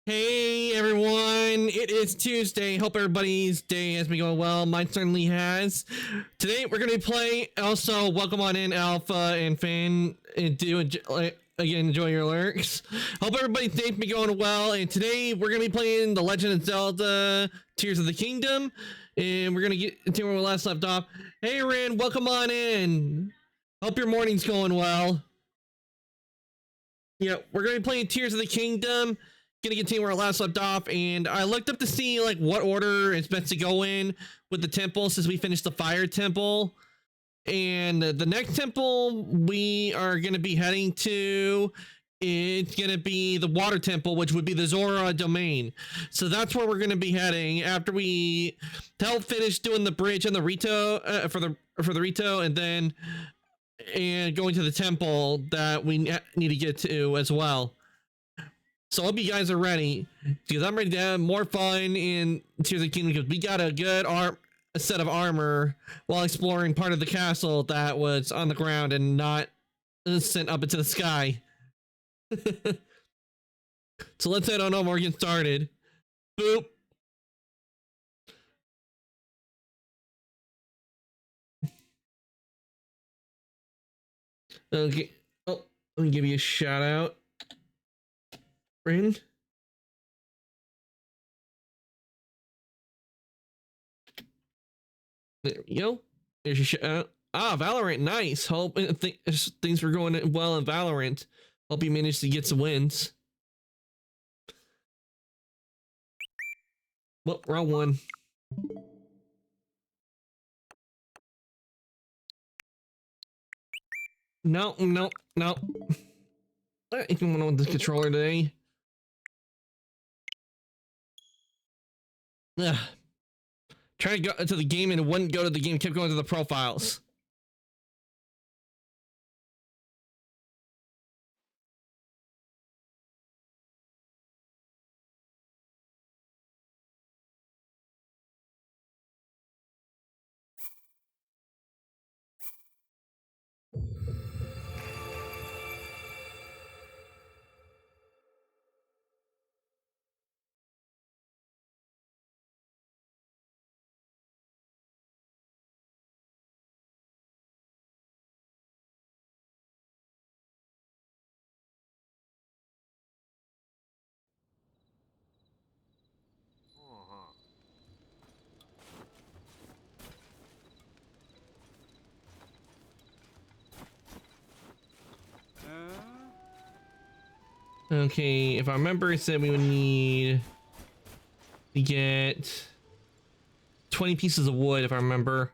Hey everyone, it is Tuesday. Hope everybody's day has been going well. Mine certainly has. Today we're gonna be playing. Also, welcome on in, Alpha and Fan. And again, enjoy your lurks. Hope everybody's day's been going well. And today we're gonna be playing The Legend of Zelda: Tears of the Kingdom, and we're gonna get into where we last left off. Hey Ren, welcome on in. Hope your morning's going well. Yeah, we're gonna be playing Tears of the Kingdom. Gonna continue where I last left off, and I looked up to see like what order is best to go in with the temple since we finished the fire temple. And the next temple we are gonna be heading to, it's gonna be the water temple, which would be the Zora domain. So that's where we're gonna be heading after we help finish doing the bridge and the Rito for the Rito, and then going to the temple that we need to get to as well. So I hope you guys are ready, because I'm ready to have more fun in Tears of the Kingdom, because we got a good set of armor while exploring part of the castle that was on the ground and not sent up into the sky. So let's head on over and get started. Boop. Okay. Oh, let me give you a shout out. Rin. There we go. There's your shout out. Valorant, nice. Hope things were going well in Valorant. Hope you managed to get some wins. Well, wrong one. No. If you want to with the controller today. Ugh. Trying to go to the game and it wouldn't go to the game, kept going to the profiles. Okay, if I remember, it said we would need to get 20 pieces of wood, if I remember.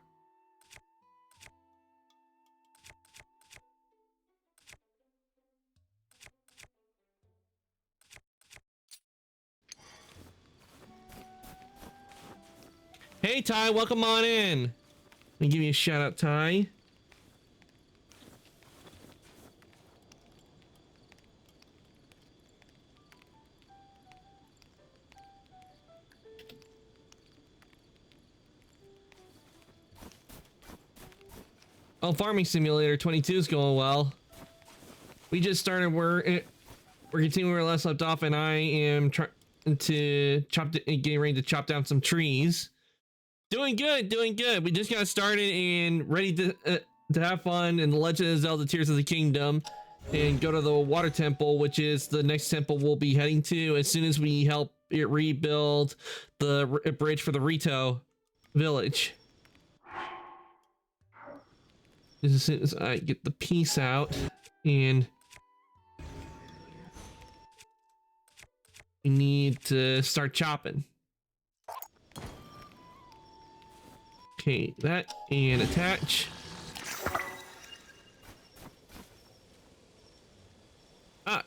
Hey Ty, welcome on in. Let me give you a shout out, Ty. Oh, Farming Simulator 22 is going well. We just started, we're continuing where we last left off, and I am trying to getting ready to chop down some trees. Doing good. We just got started and ready to have fun in The Legend of Zelda: Tears of the Kingdom, and go to the water temple, which is the next temple we'll be heading to as soon as we help it rebuild the bridge for the Rito village. As soon as I get the piece out, and we need to start chopping. Okay, that, and attach.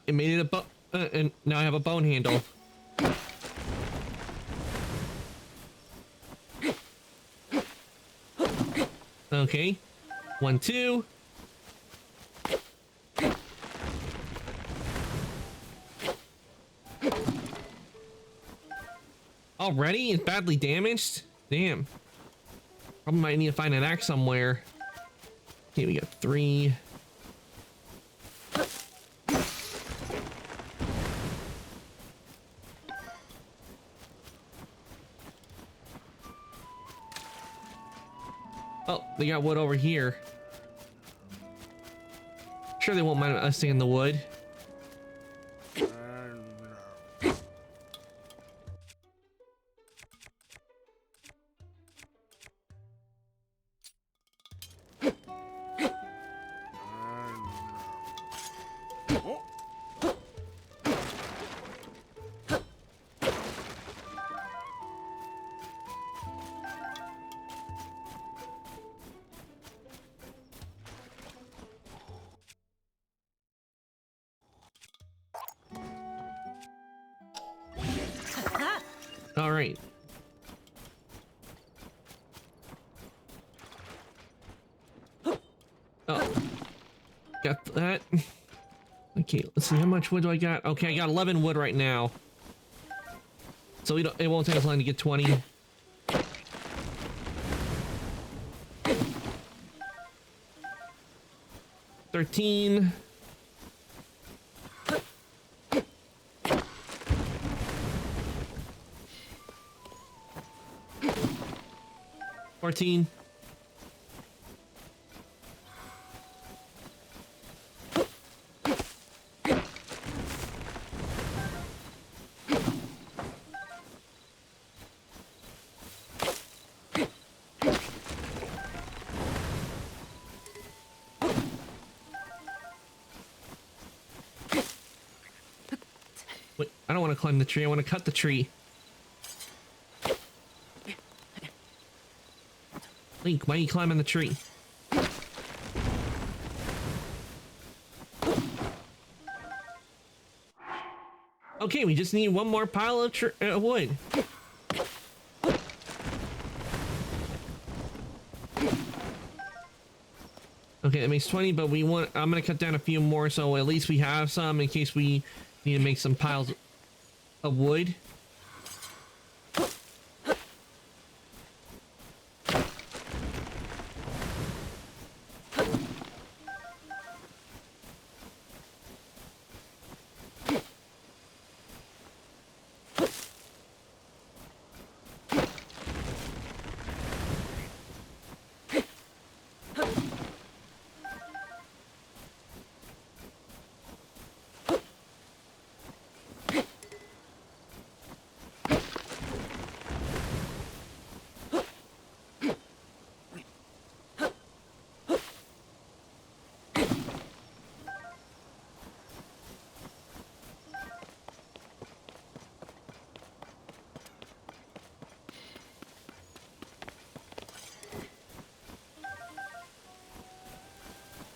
It made it a and now I have a bone handle. Okay, 1, 2. Already? It's badly damaged? Damn. Probably might need to find an axe somewhere. Okay, we got 3. Oh, they got wood over here. Sure, they won't mind us seeing the wood. All right. Oh, got that. Okay, let's see, how much wood do I got? Okay, I got 11 wood right now. So it won't take us long to get 20. $13. $14. Wait, I don't want to climb the tree. I want to cut the tree. Link, why are you climbing the tree? Okay, we just need one more pile of wood. Okay, that makes 20, but I'm gonna cut down a few more so at least we have some in case we need to make some piles of wood.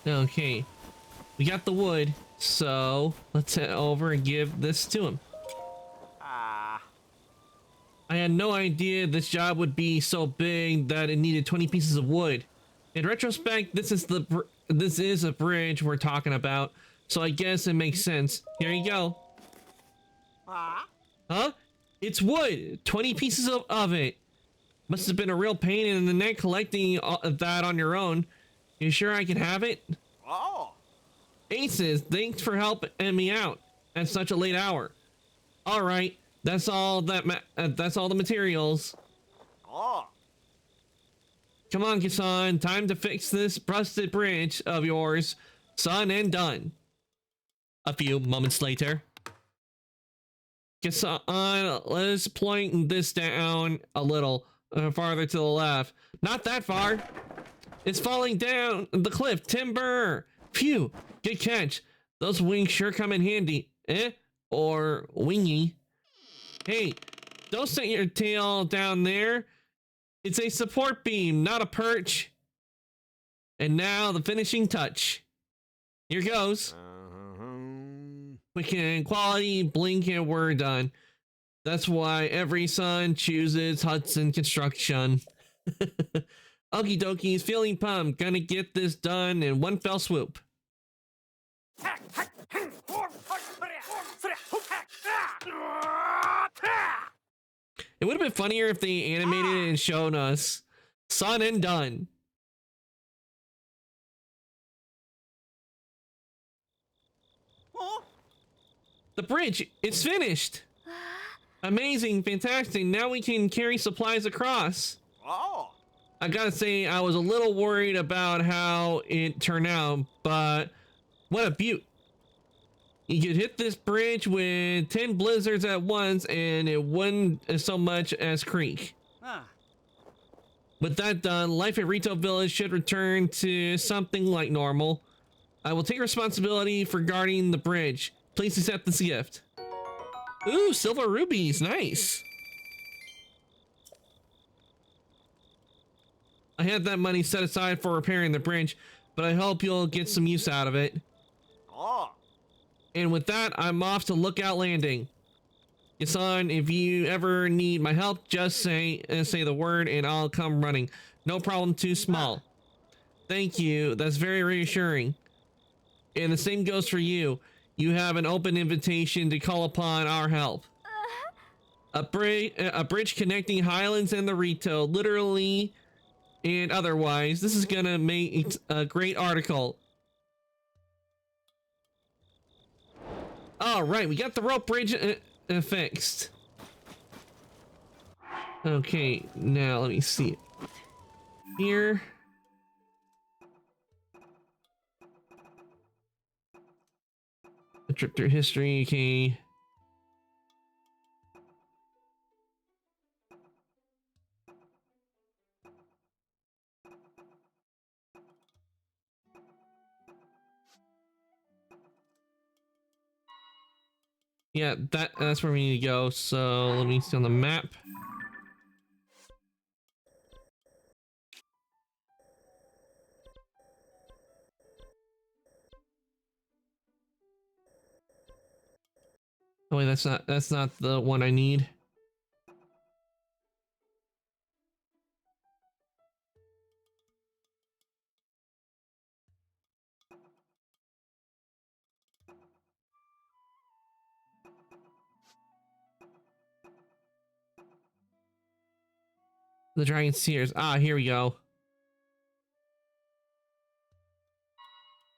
Okay, we got the wood, so let's head over and give this to him. I had no idea this job would be so big that it needed 20 pieces of wood. In retrospect, this is a bridge we're talking about, so I guess it makes sense. Here you go. Huh? It's wood. 20 pieces of it. Must have been a real pain in the neck collecting that on your own. You sure I can have it? Oh. Aces, thanks for helping me out at such a late hour. All right, that's all that's all the materials. Oh. Come on, Kisan, time to fix this busted bridge of yours. Son and done. A few moments later. Kisan, let's point this down a little farther to the left. Not that far. It's falling down the cliff. Timber. Phew. Good catch. Those wings sure come in handy. Eh? Or wingy. Hey, don't set your tail down there. It's a support beam, not a perch. And now the finishing touch. Here goes. Quick and quality, blink and we're done. That's why every son chooses Hudson Construction. Okie dokies, feeling pumped. Gonna get this done in one fell swoop. It would have been funnier if they animated it and shown us. Son and done. The bridge, it's finished. Amazing, fantastic. Now we can carry supplies across. Oh. I gotta say, I was a little worried about how it turned out, but what a beaut. You could hit this bridge with 10 blizzards at once and it wouldn't so much as creak. With that done, life at Retail Village should return to something like normal. I will take responsibility for guarding the bridge. Please accept this gift. Ooh, silver rubies, nice. I had that money set aside for repairing the bridge, but I hope you'll get some use out of it. Oh. And with that, I'm off to Lookout Landing. Son, if you ever need my help, just say the word and I'll come running. No problem too small. Thank you. That's very reassuring. And the same goes for you. You have an open invitation to call upon our help. A bridge connecting Highlands and the Rito, literally and otherwise. This is gonna make a great article. All right, we got the rope bridge fixed. Okay, now let me see it. Here. A trip through history, okay. Yeah, that's where we need to go. So let me see on the map. Oh wait, that's not the one I need. The Dragon Seers. Ah, here we go.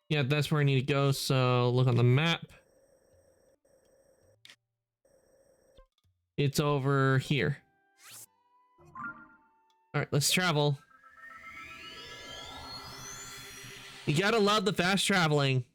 Yeah, that's where I need to go. So look on the map. It's over here. All right, let's travel. You gotta love the fast traveling.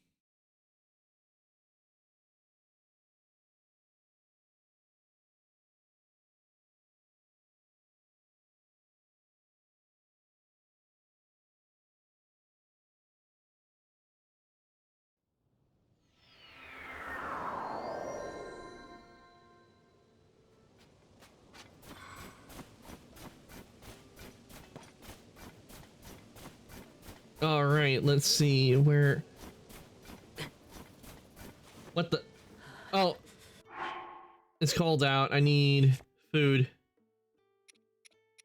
All right, let's see where. What the? Oh, it's cold out. I need food.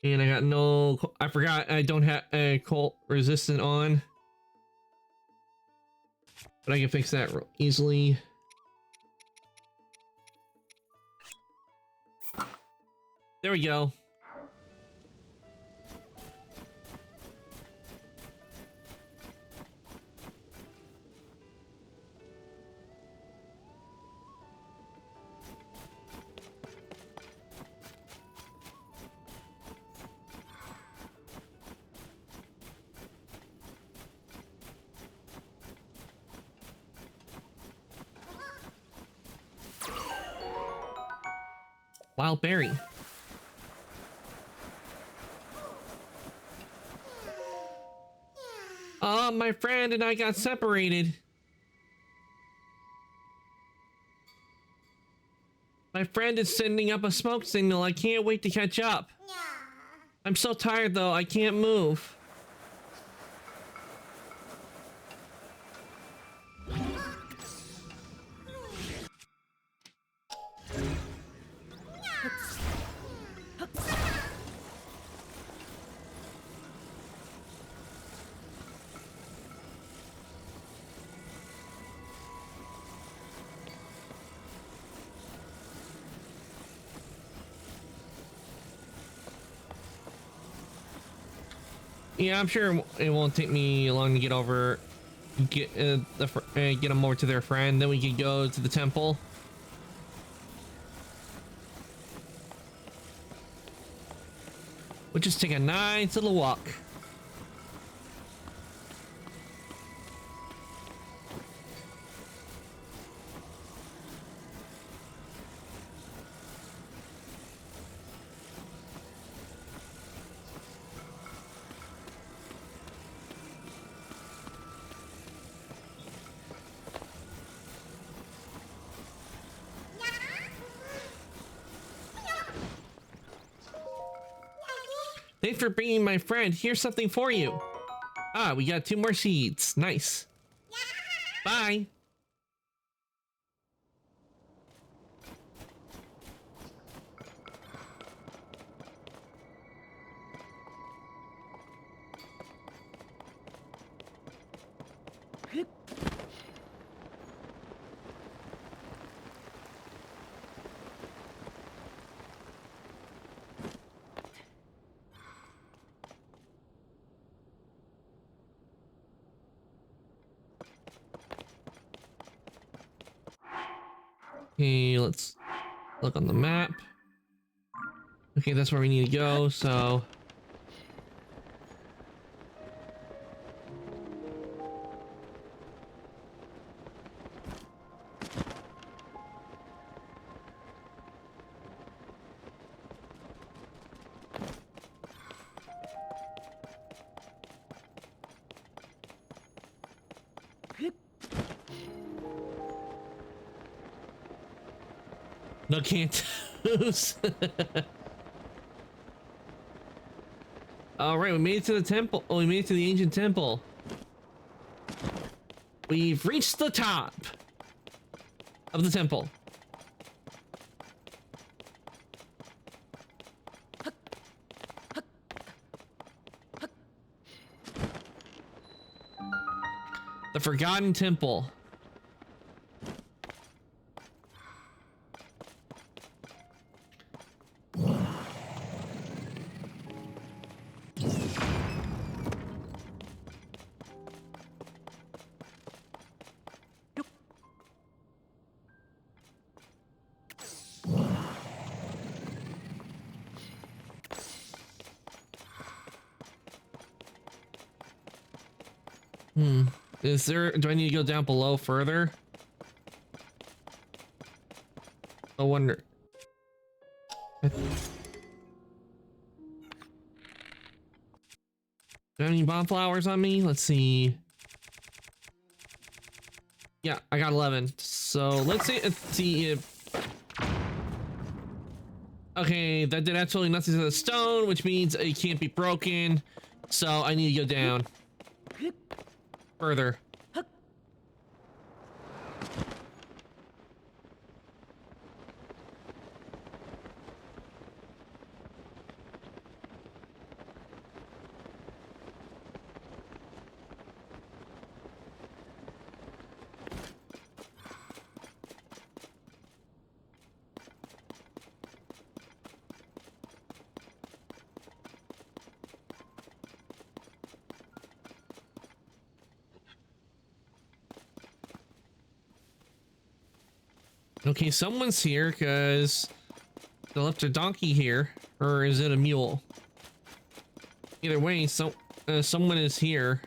And I got no. I forgot I don't have a cold resistant on. But I can fix that real easily. There we go. Wild berry. My friend and I got separated. My friend is sending up a smoke signal. I can't wait to catch up. I'm so tired though, I can't move. Yeah, I'm sure it won't take me long to get over, get them over to their friend. Then we can go to the temple. We'll just take a nice little walk. Thanks for bringing my friend. Here's something for you. Ah, we got 2 more seeds. Nice. Bye. Okay, let's look on the map. Okay, that's where we need to go, so... No, can't lose. All right, we made it to the temple. Oh, we made it to the ancient temple. We've reached the top of the temple. The Forgotten Temple. Is there, do I need to go down below further? I wonder. Do I have any bomb flowers on me? Let's see. Yeah, I got 11. So let's see if... Okay, that did absolutely nothing to the stone, which means it can't be broken. So I need to go down. Further. Okay, someone's here because they left a donkey here, or is it a mule? Either way, someone is here.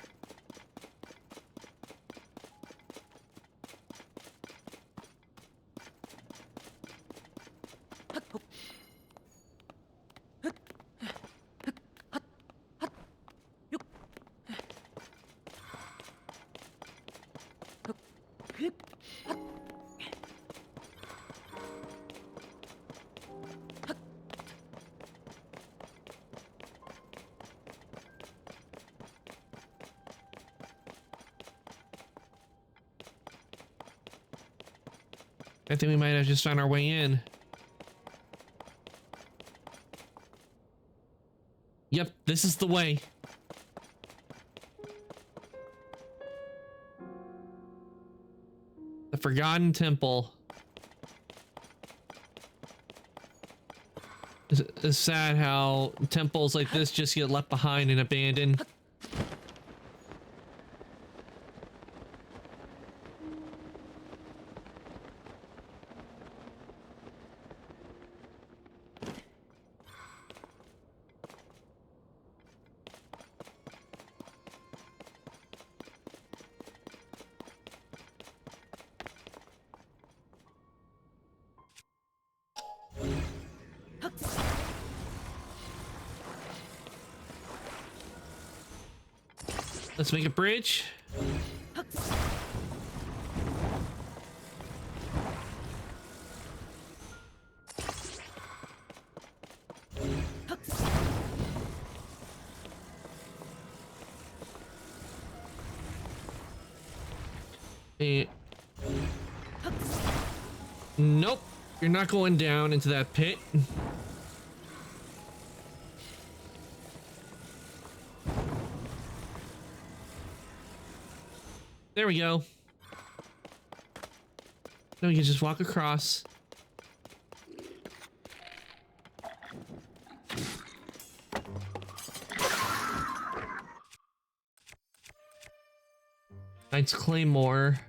I think we might have just found our way in. Yep, this is the way. The Forgotten Temple. It's sad how temples like this just get left behind and abandoned. Let's make a bridge. And nope, you're not going down into that pit. There we go. Now we can just walk across. Knight's Claymore.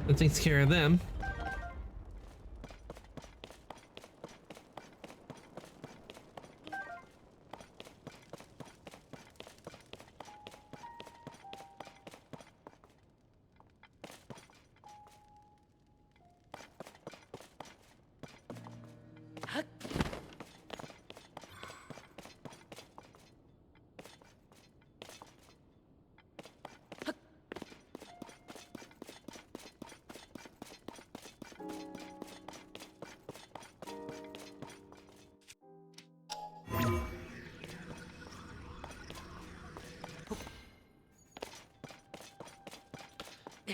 That takes care of them.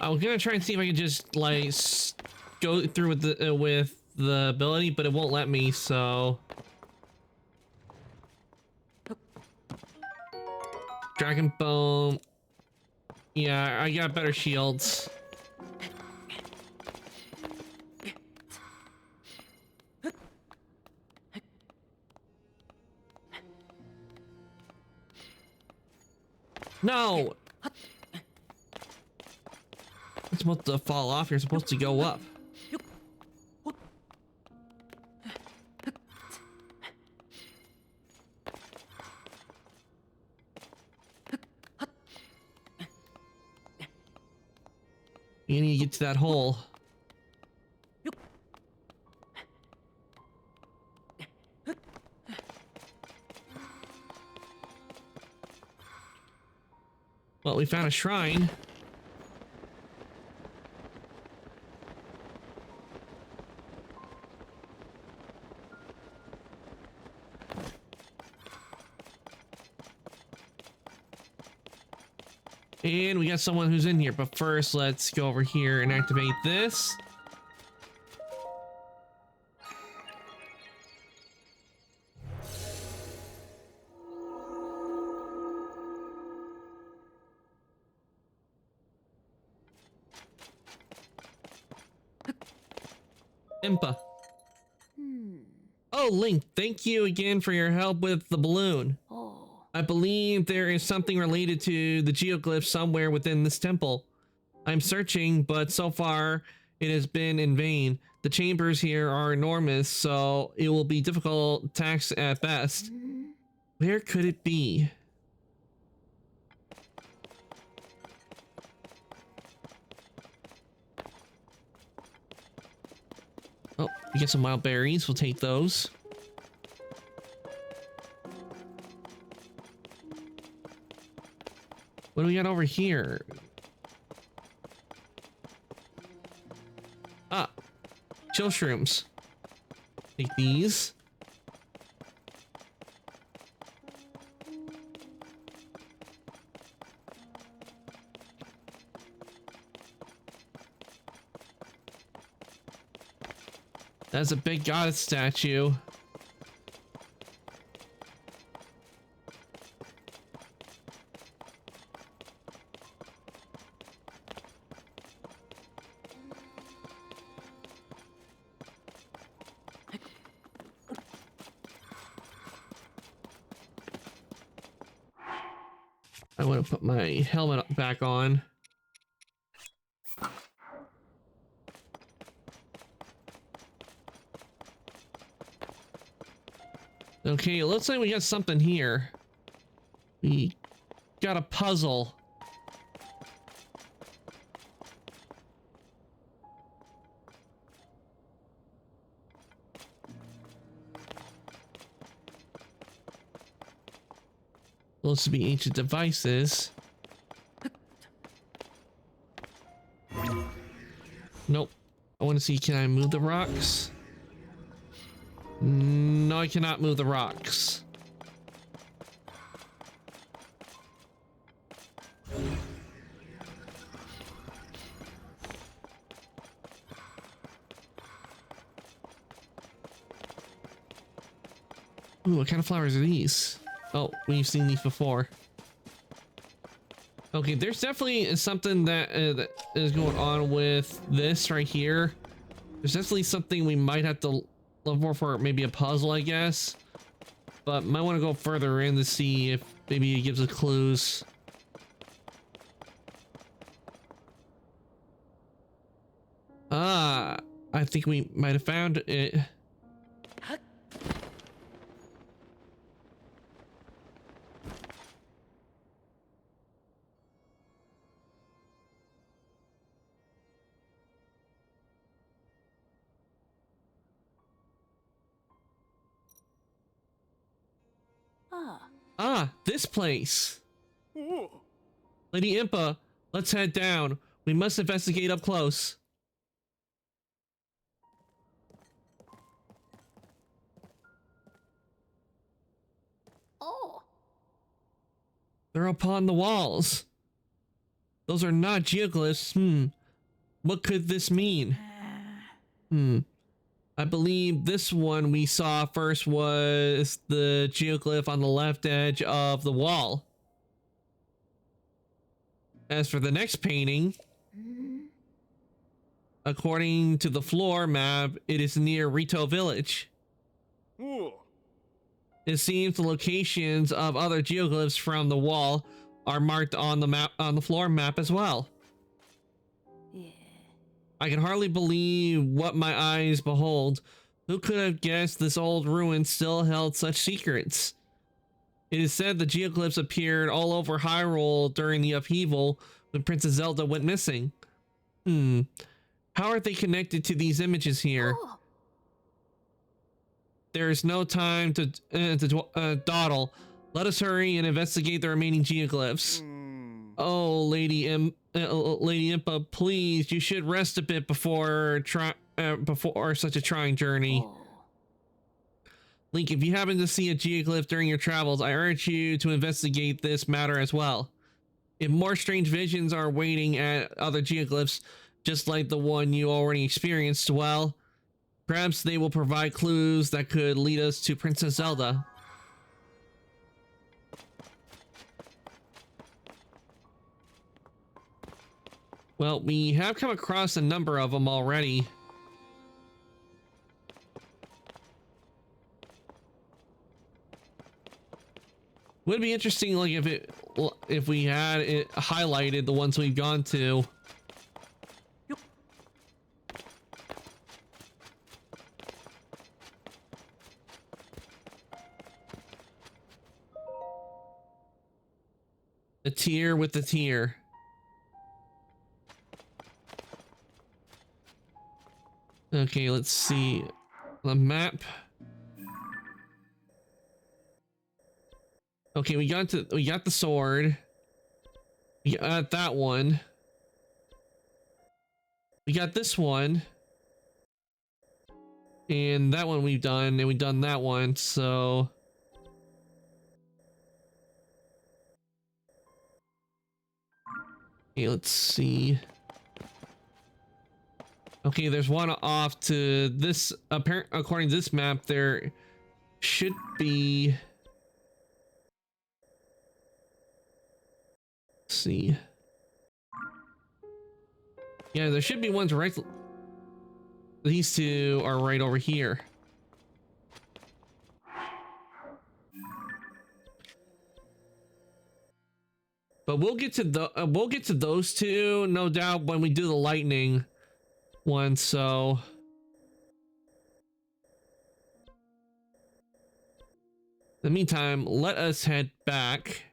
I was gonna try and see if I could just like go through with the ability, but it won't let me. So, Dragon Bone. Yeah, I got better shields. No. It's supposed to fall off. You're supposed to go up. You need to get to that hole. Well, we found a shrine. And we got someone who's in here, but first let's go over here and activate this. Impa. Oh, Link, thank you again for your help with the balloon. I believe there is something related to the geoglyph somewhere within this temple. I'm searching, but so far it has been in vain. The chambers here are enormous, so it will be difficult task at best. Where could it be? Oh, we get some wild berries. We'll take those. What do we got over here? Ah, chill shrooms. Take these. That's a big goddess statue. I want to put my helmet back on. Okay, it looks like we got something here. We got a puzzle. Supposed to be ancient devices. Nope. I want to see, can I move the rocks? No, I cannot move the rocks. Ooh, what kind of flowers are these? Oh, we've seen these before. Okay, there's definitely something that is going on with this right here. There's definitely something we might have to look for maybe a puzzle, I guess. But might want to go further in to see if maybe it gives us clues. Ah, I think we might have found it. Ah, this place. Lady Impa, let's head down. We must investigate up close. They're upon the walls. Those are not geoglyphs. What could this mean? I believe this one we saw first was the geoglyph on the left edge of the wall. As for the next painting, according to the floor map, it is near Rito Village. It seems the locations of other geoglyphs from the wall are marked on the map, on the floor map as well. I can hardly believe what my eyes behold. Who could have guessed this old ruin still held such secrets? It is said the geoglyphs appeared all over Hyrule during the upheaval when Princess Zelda went missing. How are they connected to these images here? There is no time to dawdle. Let us hurry and investigate the remaining geoglyphs. Oh, Lady Impa, please, you should rest a bit before such a trying journey. Link, if you happen to see a geoglyph during your travels, I urge you to investigate this matter as well. If more strange visions are waiting at other geoglyphs, just like the one you already experienced, well, perhaps they will provide clues that could lead us to Princess Zelda. Well, we have come across a number of them already. Would be interesting, like if we had it highlighted the ones we've gone to. A tier with the tier. Okay, let's see the map. Okay, we got the sword. We got that one. We got this one. And that one we've done, and we've done that one, so okay, let's see. Okay, there's one off to this. According to this map, there should be. Let's see. Yeah, there should be ones right. These two are right over here. But we'll get to those two, no doubt, when we do the lightning one. So in the meantime, let us head back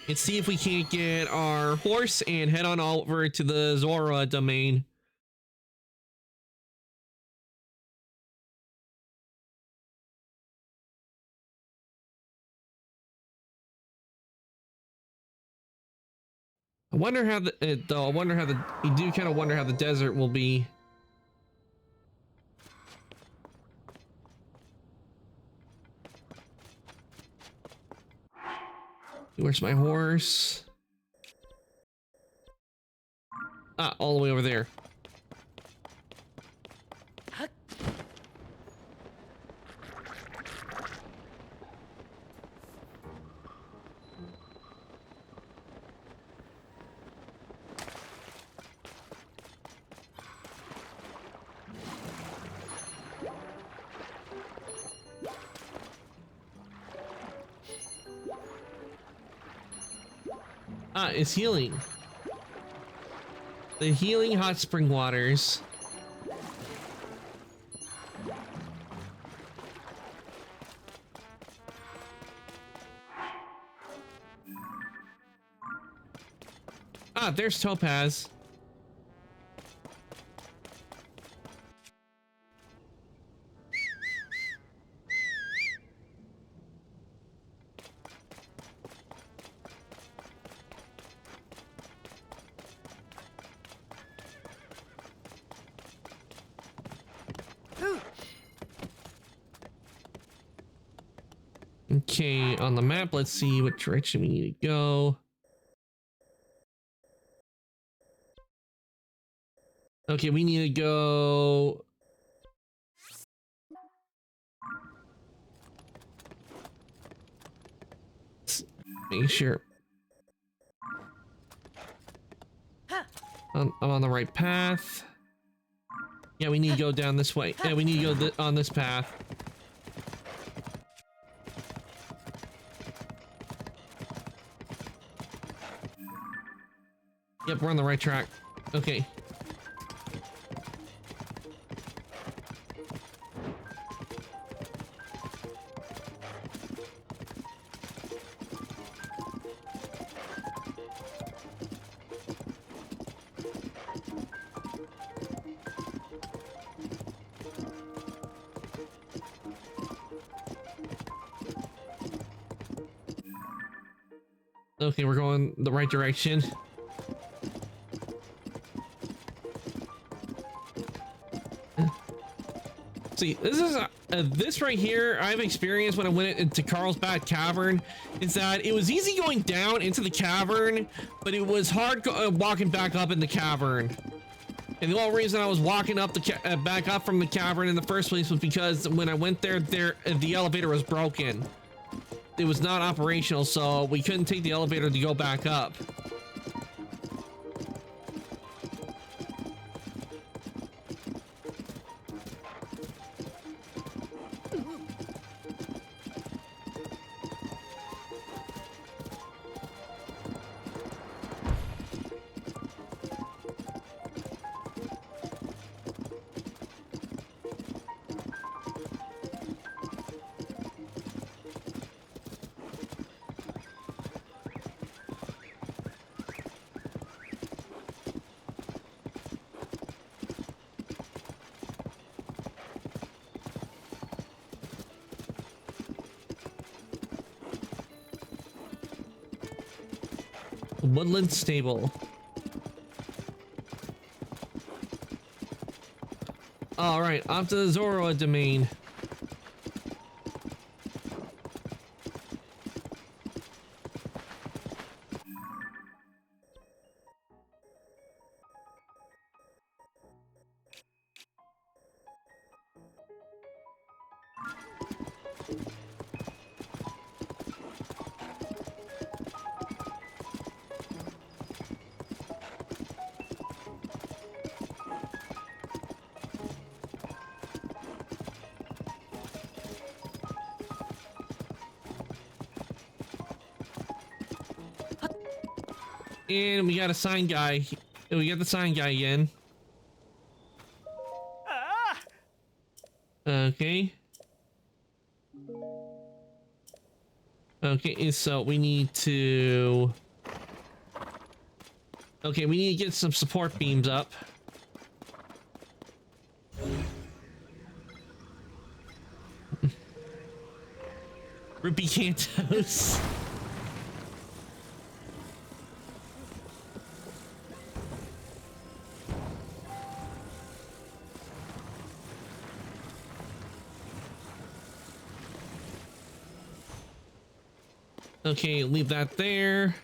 and see if we can't get our horse and head on over to the Zora domain. I wonder how you do kind of wonder how the desert will be. Where's my horse? Ah, all the way over there. Ah, it's healing. The healing hot spring waters. Ah, there's Topaz. Okay, on the map, let's see what direction we need to go. Okay, we need to go. Let's make sure I'm on the right path. Yeah, we need to go down this way. Yeah, we need to go on this path. Yep, we're on the right track. Okay. Okay, we're going the right direction. See, this is this right here I've experienced when I went into Carlsbad Cavern, is that it was easy going down into the cavern, but it was hard walking back up in the cavern. And the only reason I was walking up back up from the cavern in the first place was because when I went there, the elevator was broken. It was not operational, so we couldn't take the elevator to go back up. Woodland Stable. All right, off to the Zora domain. And we got a sign guy. We got the sign guy again. Okay. Okay, so we need to... Okay, we need to get some support beams up. Ruby Cantos. Okay, leave that there.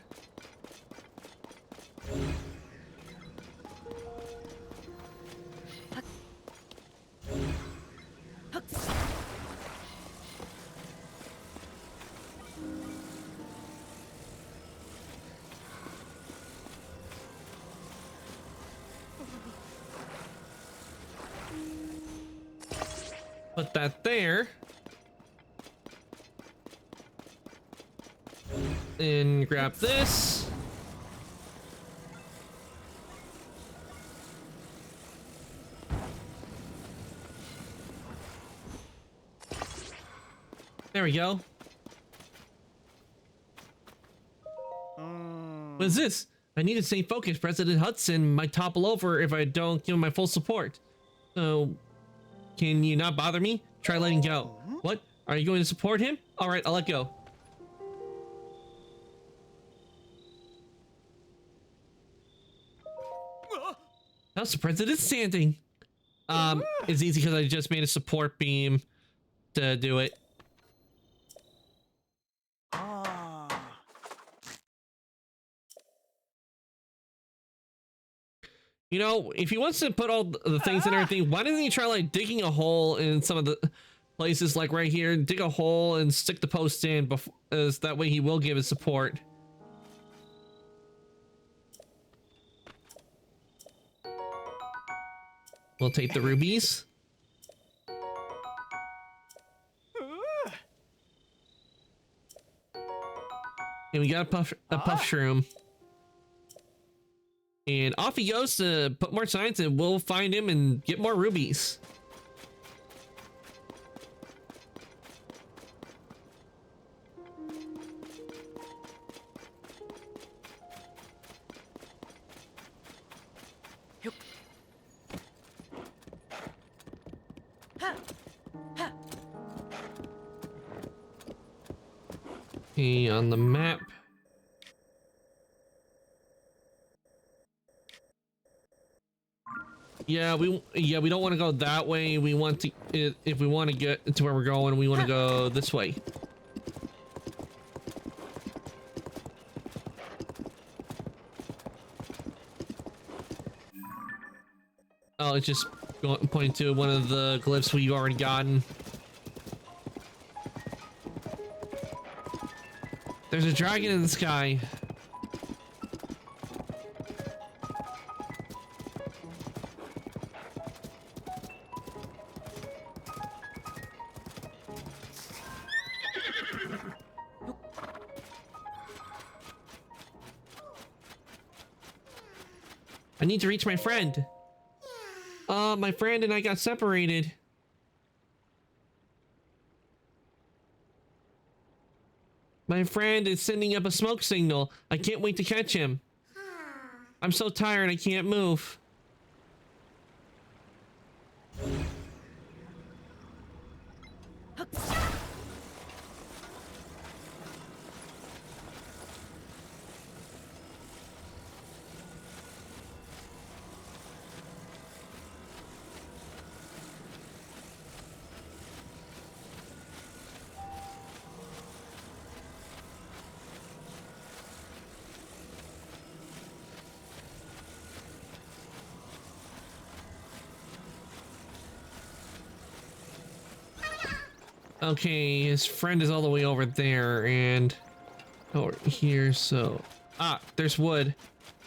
Put that there. And grab this. There we go. What is this? I need to stay focused. President Hudson might topple over if I don't give him my full support. So, can you not bother me? Try letting go. What? Are you going to support him? All right, I'll let go. How's the president standing? It's easy because I just made a support beam to do it. You know, if he wants to put all the things and everything, why doesn't he try like digging a hole in some of the places, like right here, dig a hole and stick the post in, before, as that way he will give his support. We'll take the rubies. And we got a puff shroom. And off he goes to put more signs, and we'll find him and get more rubies. Okay, on the map. Yeah, we don't want to go that way. We want to, if we want to get to where we're going, we want to go this way. Oh, it's just pointing to one of the glyphs we've already gotten. There's a dragon in the sky. I need to reach my friend. My friend and I got separated. My friend is sending up a smoke signal. I can't wait to catch him. I'm so tired, I can't move. Okay, his friend is all the way over there and over here, so... Ah, there's wood.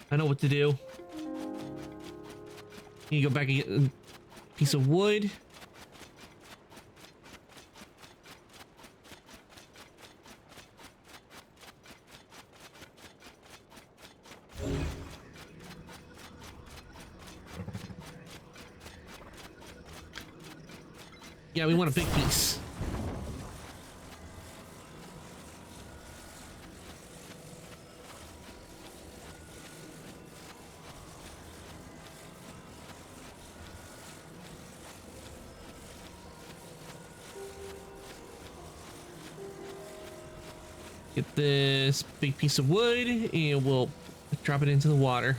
I know what to do. You go back and get a piece of wood. Yeah, we want a big piece. Get this big piece of wood and we'll drop it into the water.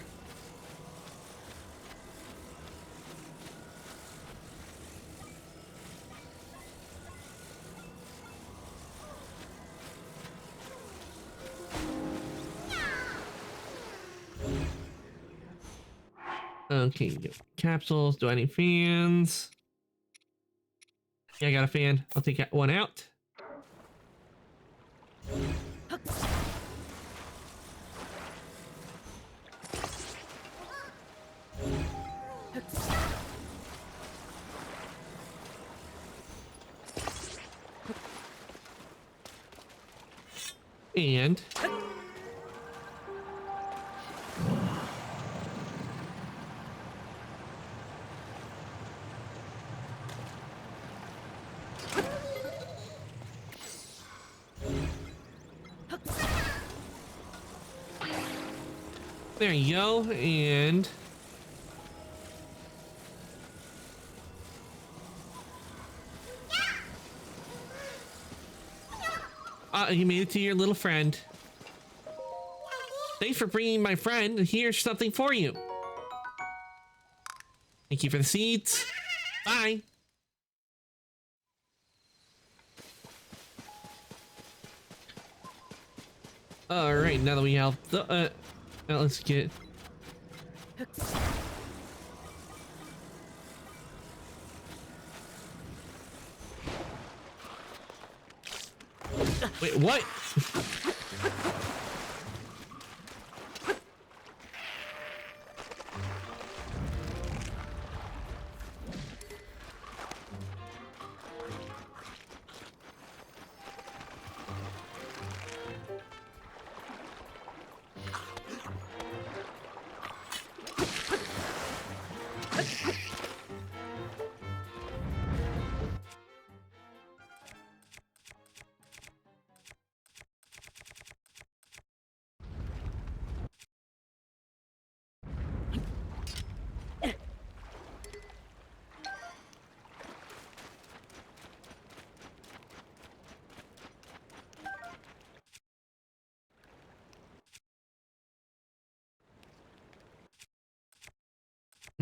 Okay, capsules. Do I need fans? Yeah, I got a fan. I'll take one out. And there you go. And you made it to your little friend. Thanks for bringing my friend. Here's something for you. Thank you for the seeds. Bye. All right, now that we have the now let's get wait, what?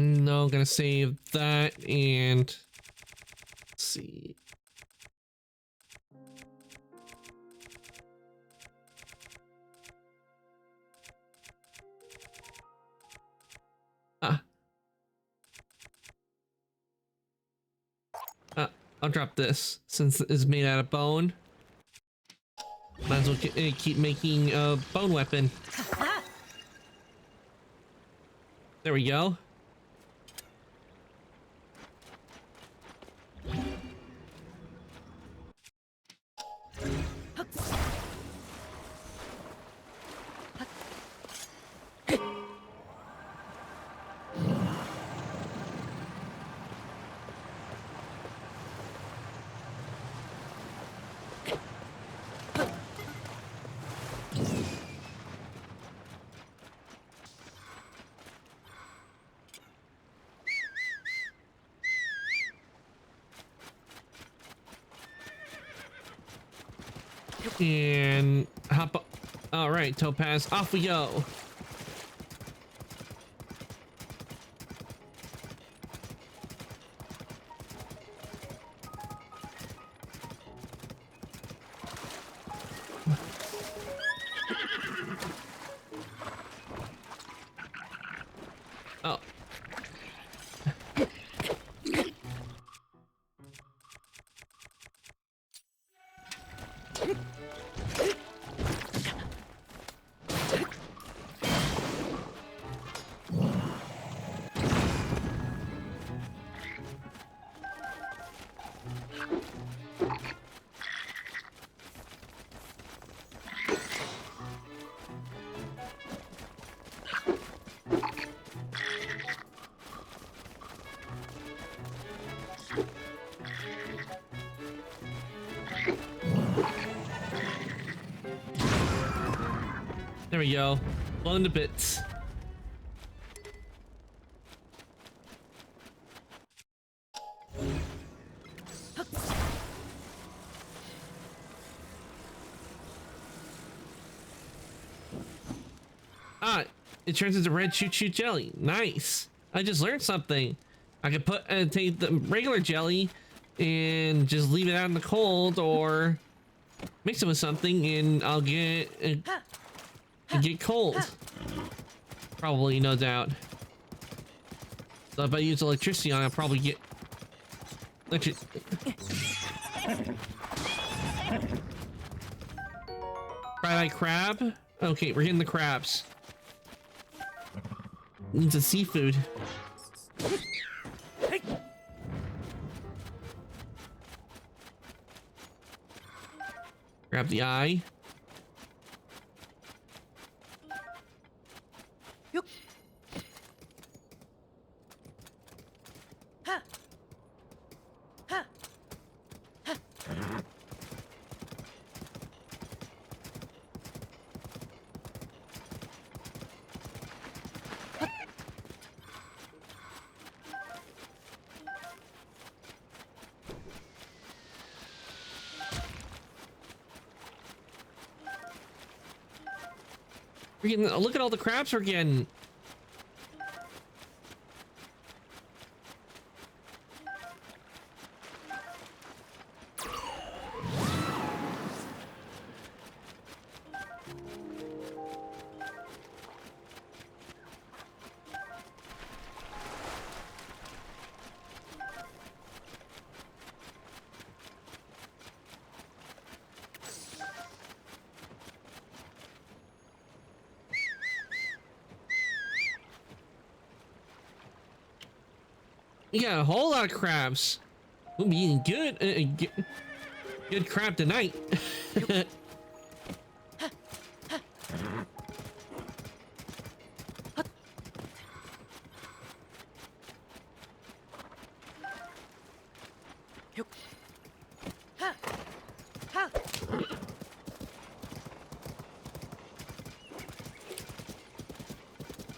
No, I'm gonna save that and let's see. I'll drop this since it's made out of bone. Might as well keep making a bone weapon. There we go. And hop up. All right, Topaz, off we go. Oh. There we go. Blown to bits. Ah, it turns into red choo-choo jelly. Nice. I just learned something. I could take the regular jelly and just leave it out in the cold, or mix it with something, and I'll get cold. Probably, no doubt. So if I use electricity on it, I'll probably get fried crab. Okay, we're getting the crabs. Needs a seafood. Grab the eye. We're getting, look at all the crabs we're getting. We got a whole lot of crabs. We'll be eating good crab tonight.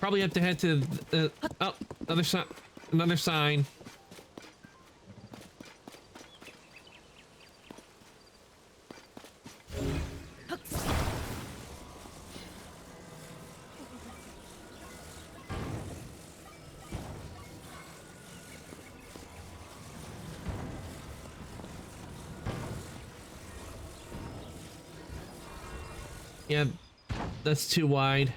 Probably have to head to oh, another sign. Yeah, that's too wide.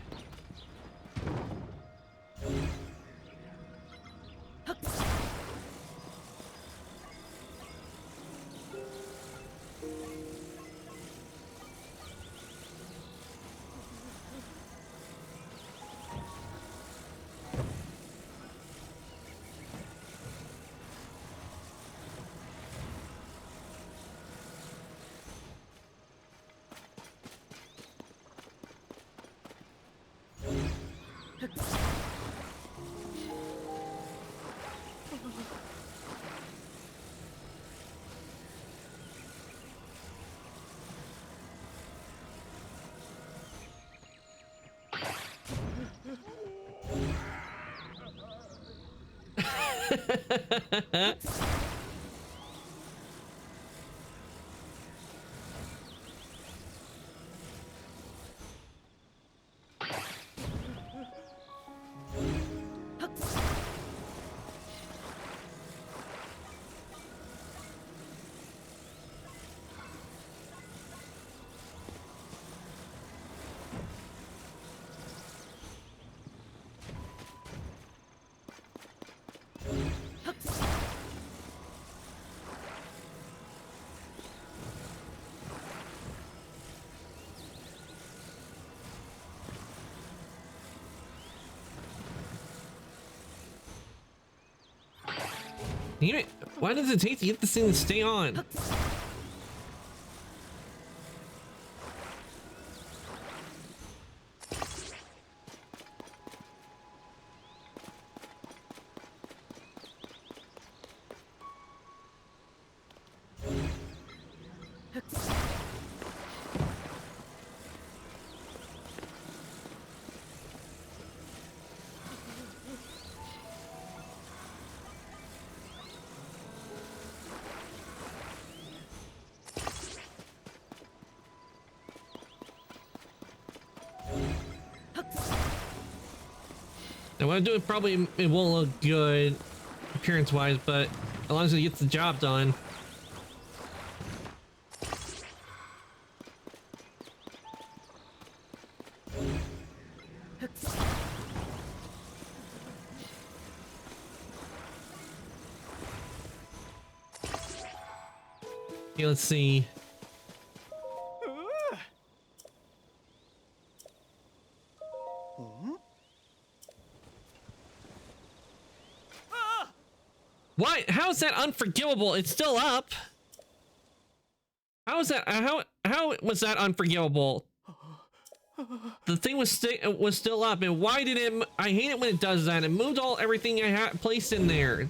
Damn it! Why does it take to get this thing to stay on? Now what I'm doing probably it won't look good appearance wise, but as long as it gets the job done. Okay, let's see. What? How is that unforgivable? It's still up. How is that? How was that unforgivable? The thing was still up, and why did it? I hate it when it does that. It moved everything I had placed in there.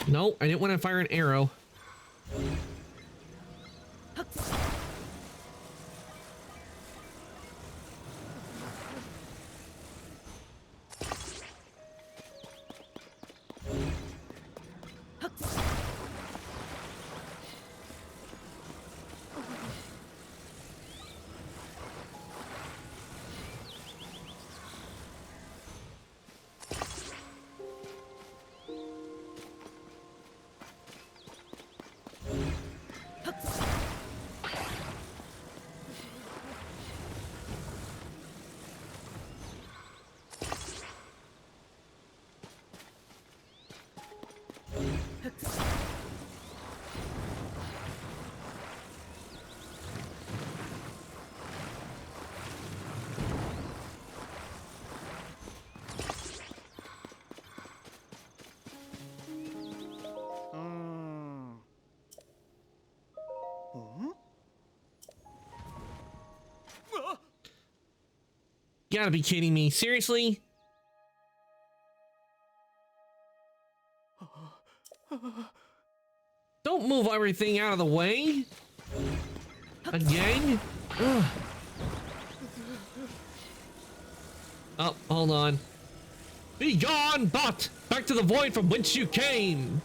No, I didn't want to fire an arrow. You gotta be kidding me. Seriously? Don't move everything out of the way. Again? Ugh. Oh, hold on. Be gone, bot! Back to the void from whence you came!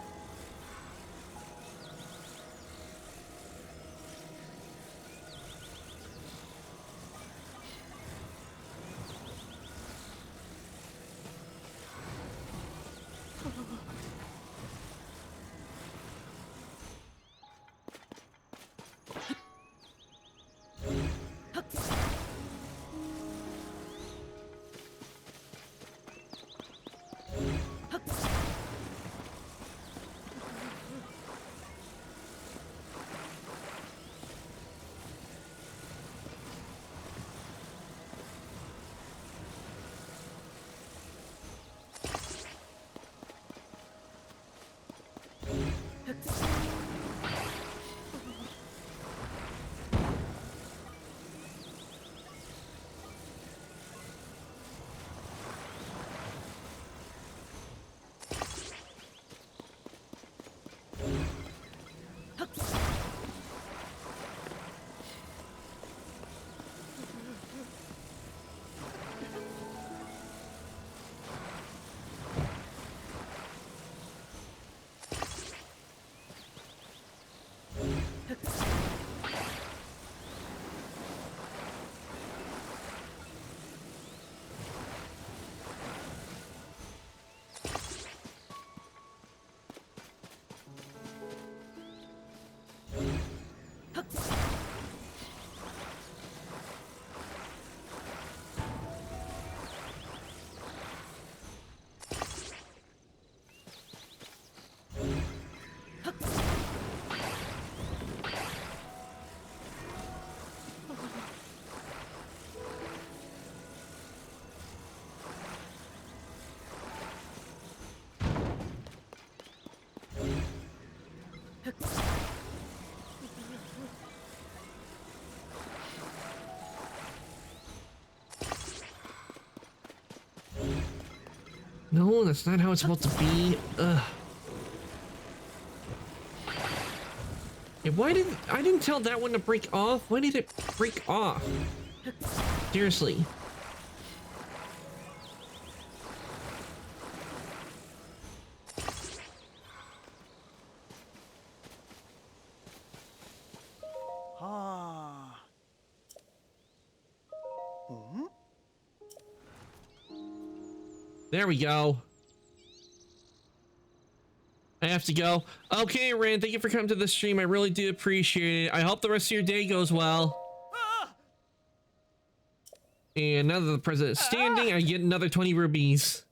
No, that's not how it's supposed to be. Ugh. Yeah, I didn't tell that one to break off? Why did it break off? Seriously. There we go. I have to go. Okay, Rand, thank you for coming to the stream. I really do appreciate it. I hope the rest of your day goes well. And now that the president is standing, I get another 20 rubies.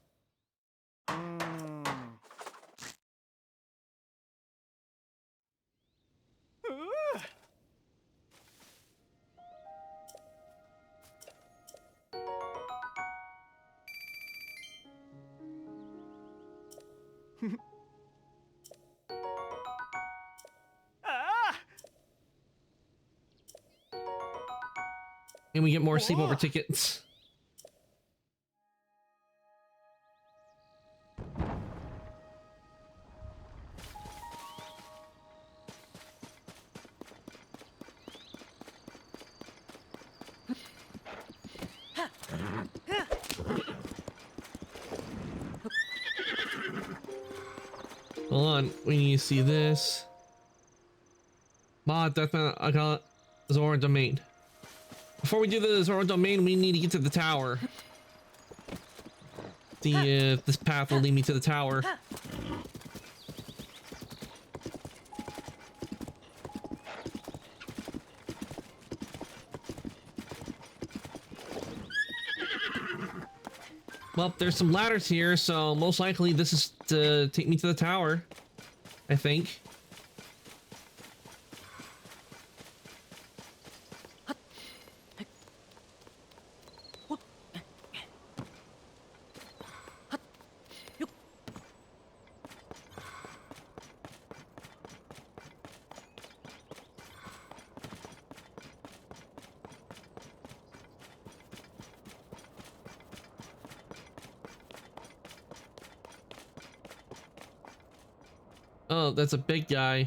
And we get more sleepover tickets. Hold on, we need to see this. Mod Deathmatch account Zora domain. Before we do the Zora domain, we need to get to the tower. See if this path will lead me to the tower. Well, there's some ladders here, so most likely this is to take me to the tower, I think. Oh, that's a big guy.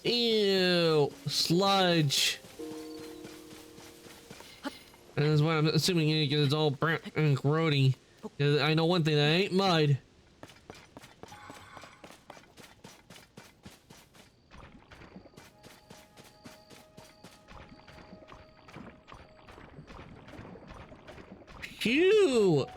Ew, sludge. And that's what I'm assuming it's all brown and grody. I know one thing, that ain't mud. Phew!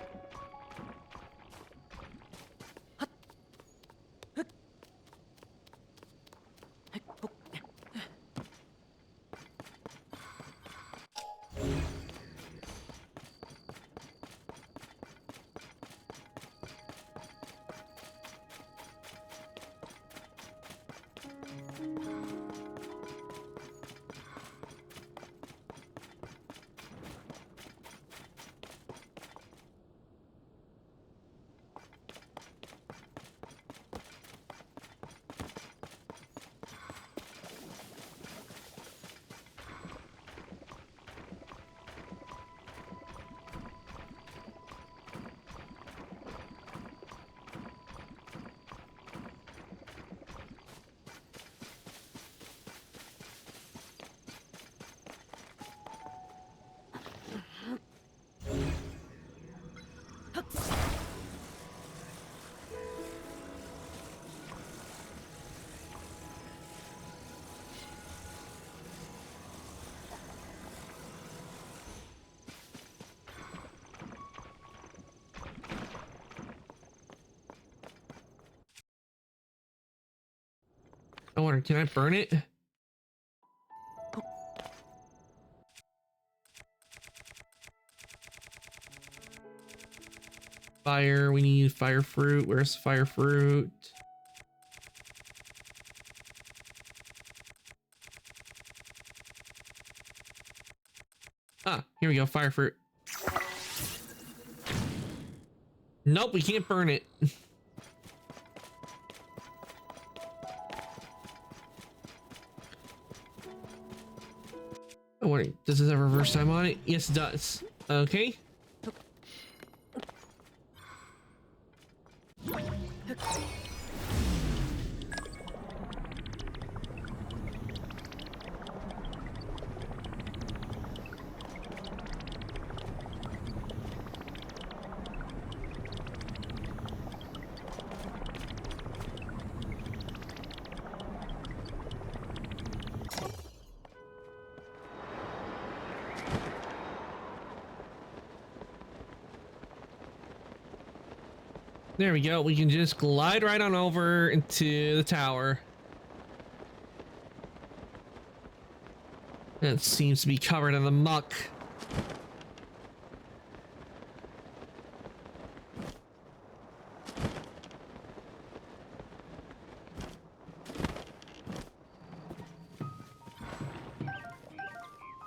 I wonder, can I burn it? Fire, we need fire fruit. Where's fire fruit? Ah, here we go, fire fruit. Nope, we can't burn it. wondering, does this have reverse time on it? Yes, it does. Okay. There we go. We can just glide right on over into the tower. It seems to be covered in the muck.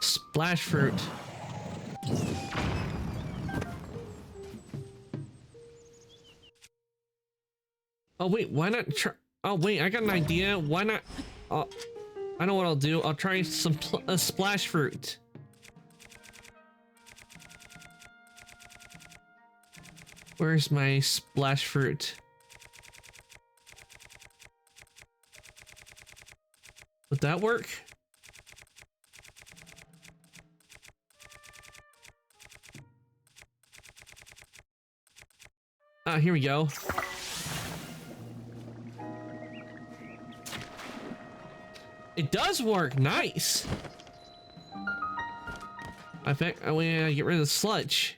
Splash fruit. Oh wait, why not try? Oh wait, I got an idea. Why not? I know what I'll do. I'll try some splash fruit. Where's my splash fruit? Would that work? Ah, here we go. It does work. Nice. I bet I want to get rid of the sludge.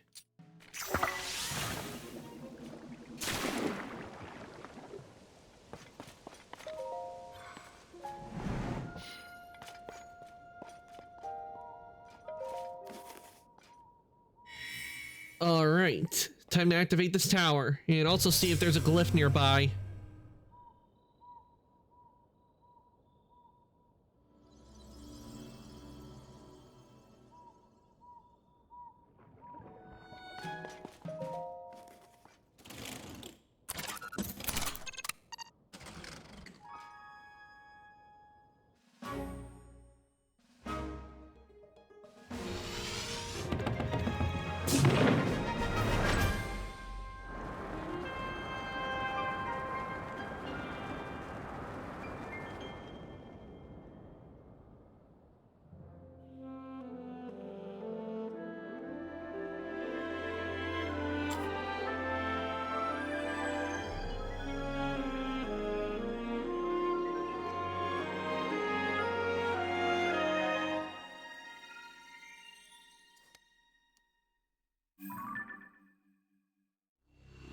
All right, time to activate this tower and also see if there's a glyph nearby.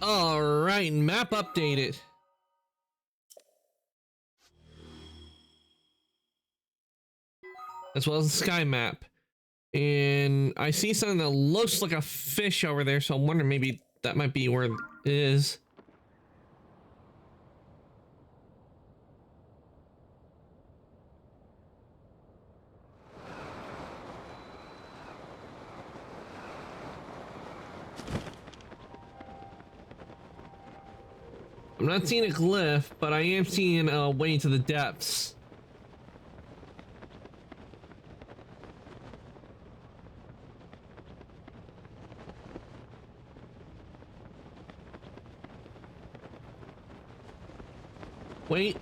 All right, map updated. As well as the sky map. And I see something that looks like a fish over there, so I'm wondering maybe that might be where it is. I'm not seeing a glyph, but I am seeing a way to the depths. Wait.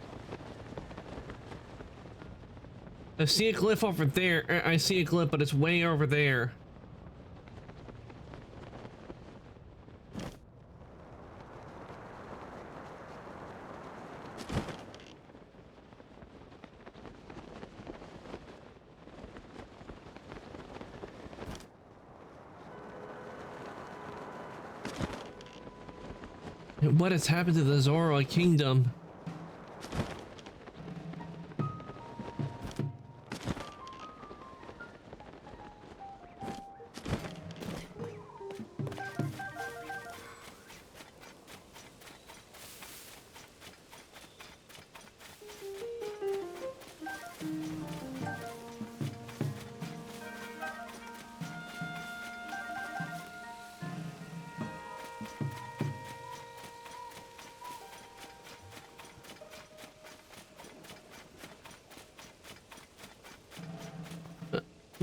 I see a glyph over there. I see a glyph, but it's way over there. What has happened to the Zora Kingdom?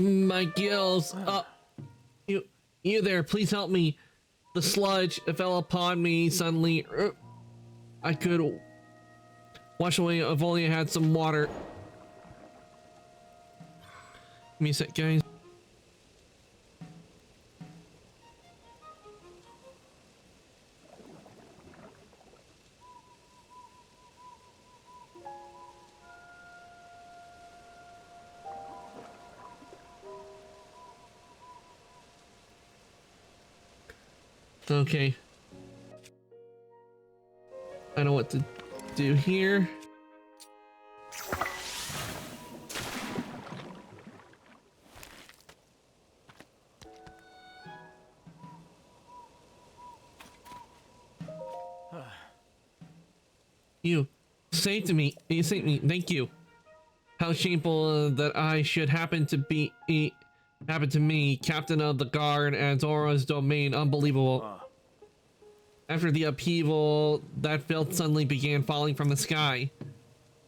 My gills. You there, please help me. The sludge fell upon me suddenly. I could wash away if only I had some water. Give me a sec, guys. Okay. I know what to do here. You saved me. You saved me. Thank you. How shameful that I should happen to me, captain of the guard at Zora's domain. Unbelievable. After the upheaval, that filth suddenly began falling from the sky.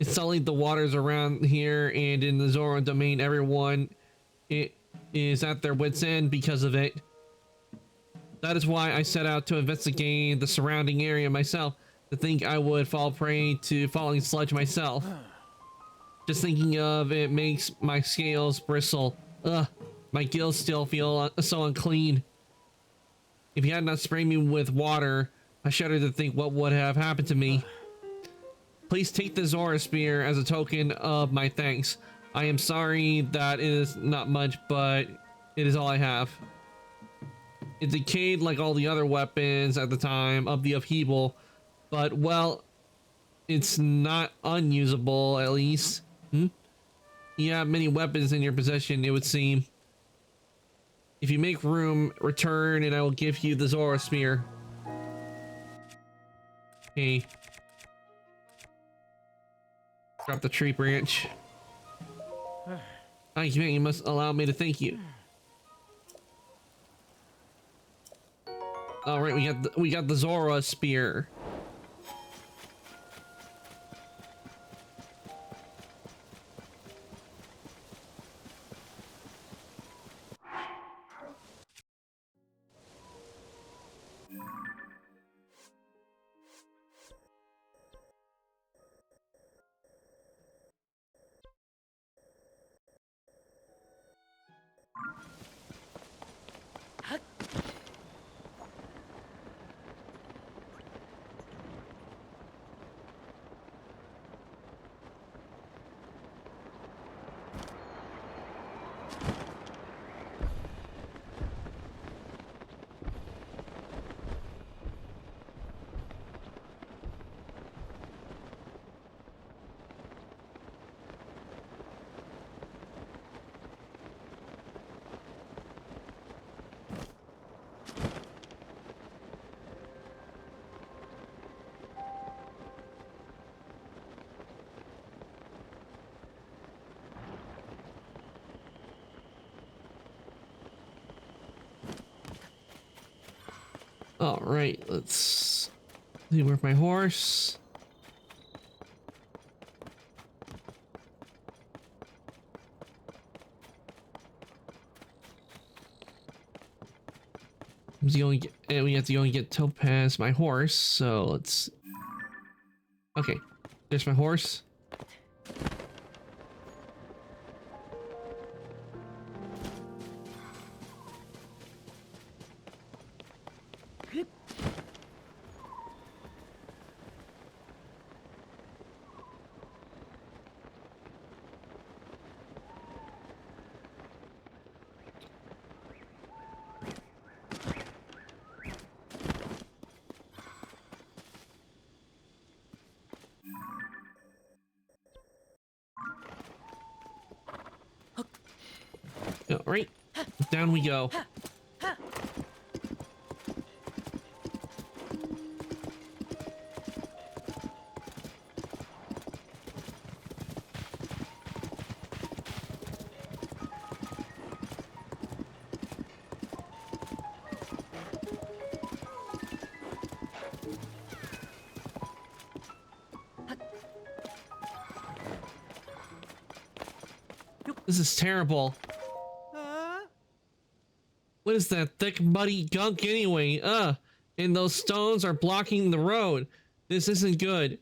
It sullied the waters around here, and in the Zora domain, everyone is at their wits' end because of it. That is why I set out to investigate the surrounding area myself. To think I would fall prey to falling sludge myself. Just thinking of it makes my scales bristle. Ugh, my gills still feel so unclean. If you had not sprayed me with water, I shudder to think what would have happened to me. Please take the Zora Spear as a token of my thanks. I am sorry that it is not much, but it is all I have. It decayed like all the other weapons at the time of the upheaval, but well, it's not unusable at least. You have many weapons in your possession, it would seem. If you make room, return and I will give you the Zora Spear. Okay. Drop the tree branch. Thank you, man. You must allow me to thank you. All right, we got the Zora Spear. All right, let's see where's my horse. And we have to go and get Topaz, my horse. So let's. Okay, there's my horse. All right, down we go. This is terrible. What is that thick, muddy gunk anyway? And those stones are blocking the road. This isn't good.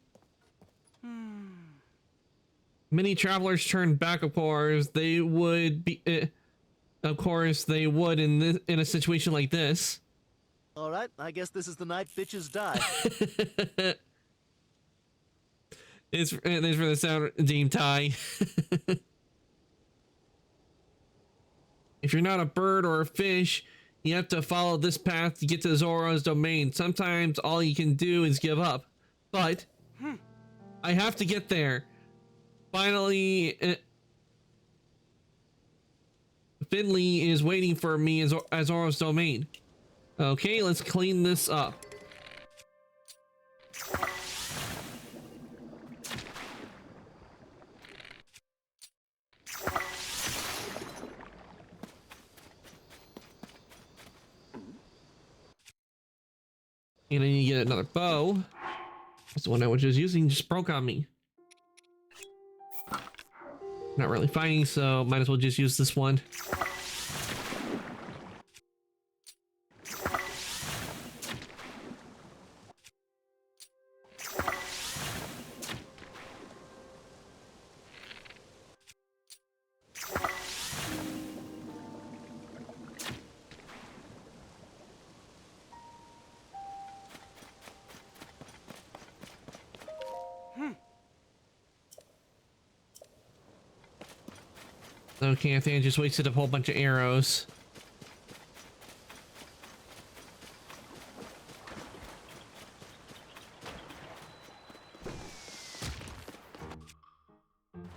Many travelers turn back, of course. They would be... of course, they would in a situation like this. All right, I guess this is the night bitches die. Thanks for the sound, Deem Ty. If you're not a bird or a fish, you have to follow this path to get to Zoro's domain. Sometimes all you can do is give up. But I have to get there. Finally, Finley is waiting for me at Zoro's domain. Okay, let's clean this up. And I need to get another bow. That's the one I was just using, just broke on me. Not really fighting, so might as well just use this one. Okay, I think I just wasted a whole bunch of arrows.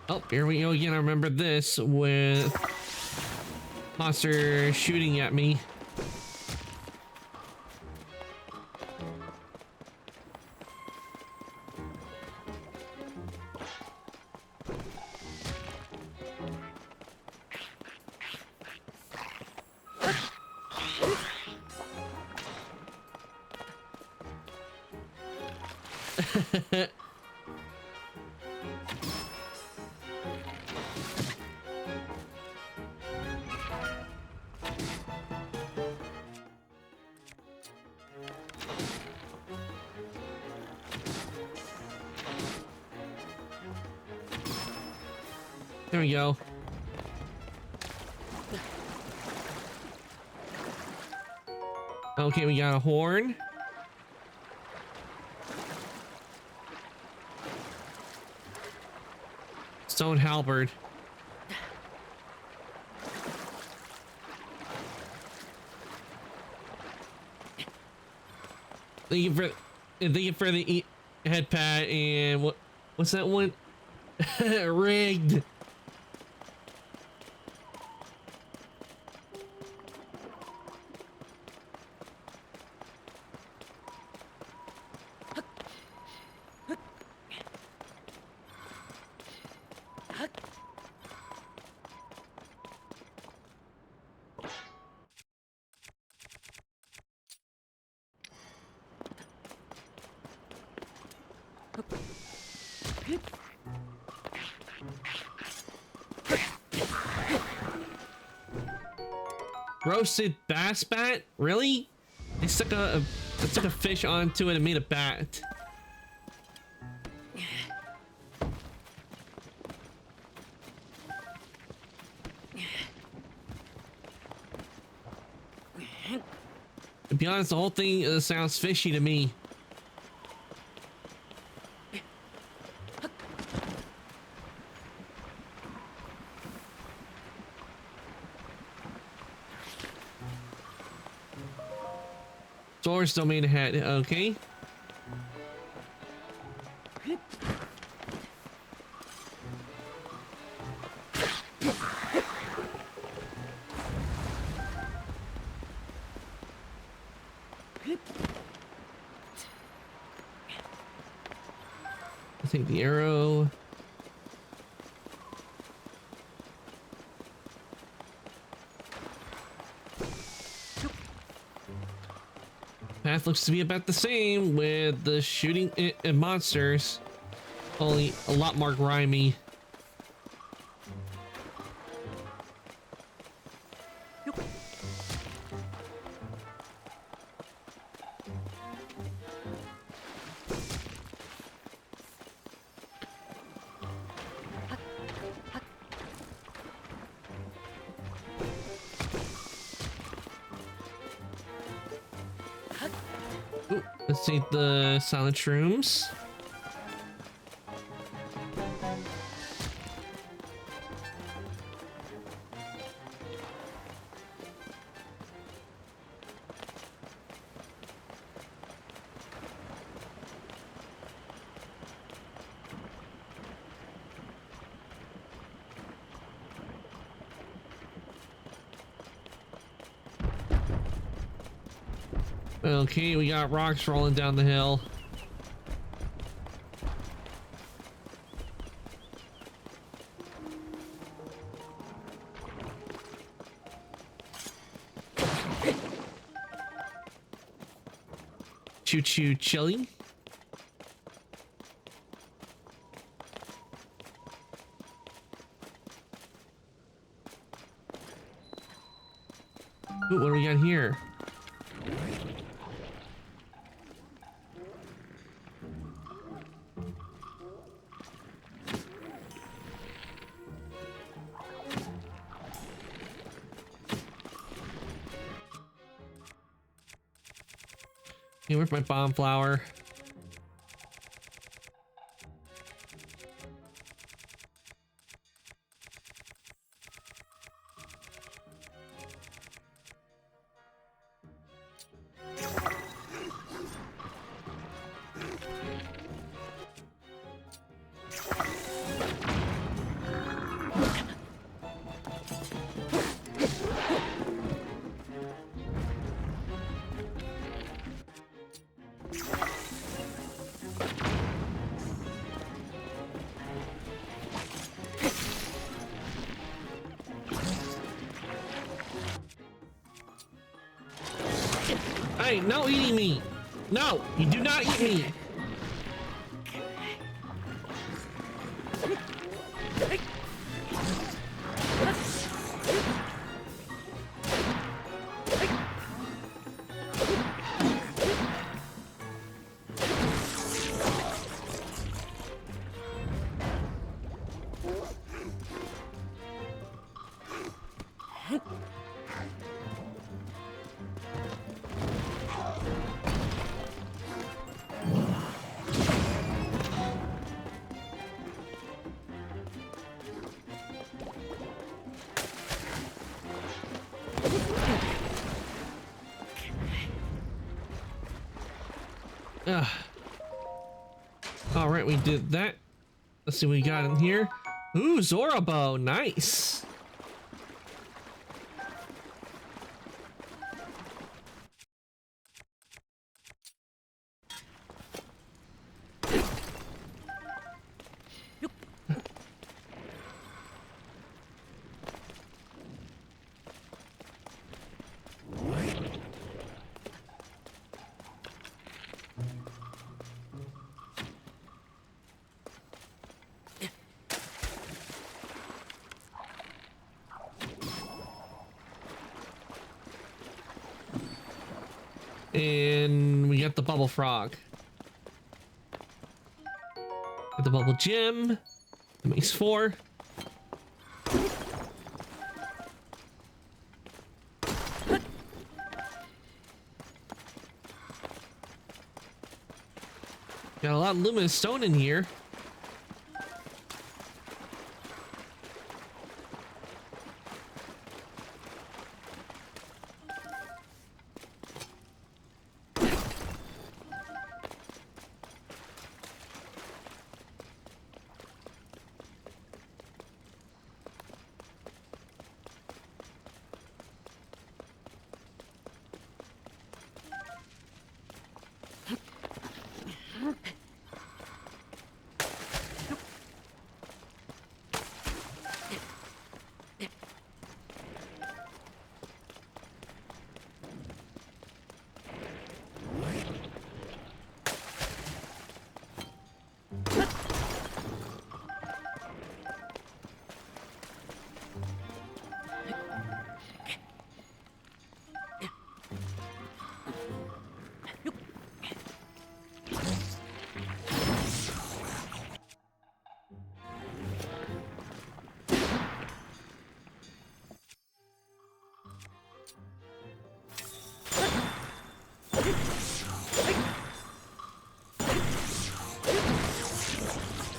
Oh, here we go again. I remember this with monster shooting at me. There we go. Okay, we got a horn. Stone halberd. Thank you for the head pat and what's that one? Rigged. Roasted bass bat? Really? They stuck a fish onto it and made a bat. To be honest, the whole thing sounds fishy to me. Zoro's domain ahead, okay. I'll take the arrow. Path looks to be about the same with the shooting monsters, only a lot more grimy. Ooh, let's see the silent shrooms. Okay, we got rocks rolling down the hill. Choo choo chilly. Ooh, what do we got here? Hey, where's my bomb flower? Hey, no eating me! No, you do not eat me! Ugh. All right, we did that. Let's see what we got in here. Ooh, Zorabo, nice. And we got the bubble frog. Got the bubble gem. That makes 4. Got a lot of luminous stone in here.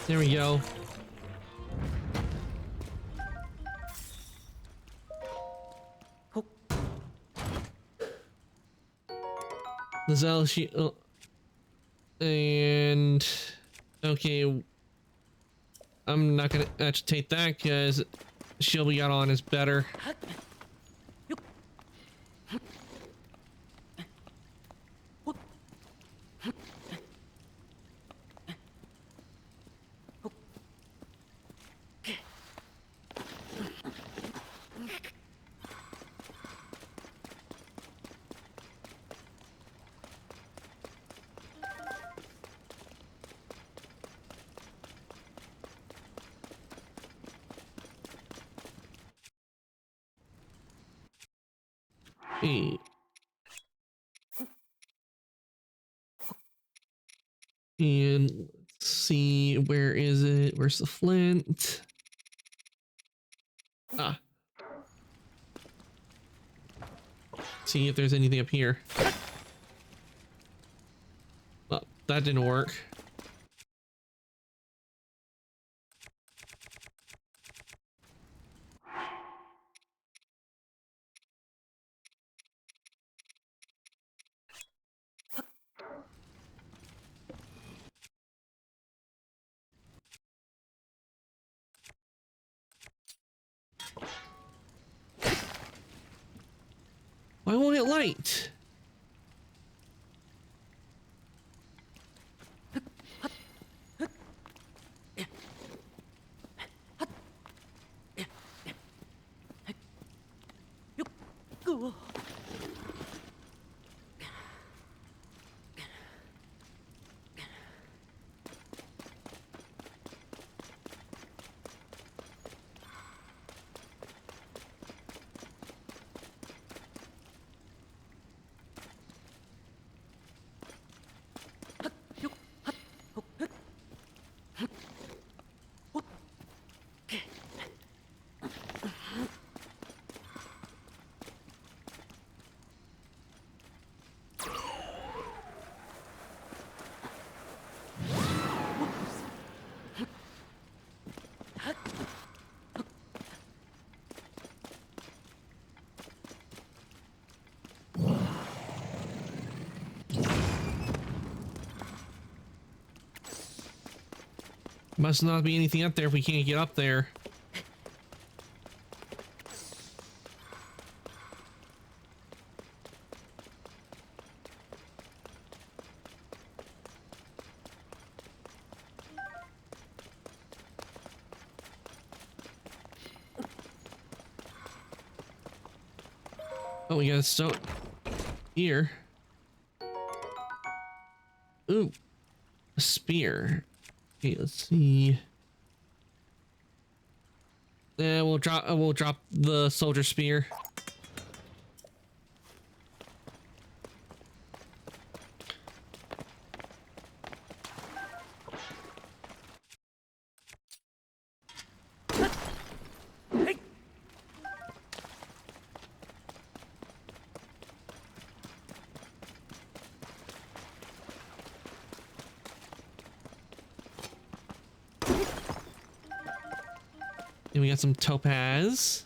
There we go. Lizelle, she... Oh. And... Okay. I'm not gonna agitate that because shield we got on is better. Hey. And let's see, where is it? Where's the flint? Ah. See if there's anything up here. Well, that didn't work. Why won't it light? Must not be anything up there if we can't get up there. Oh, we got a stone here. Ooh, a spear. Okay, let's see. Yeah, we'll drop the soldier spear. And we got some topaz.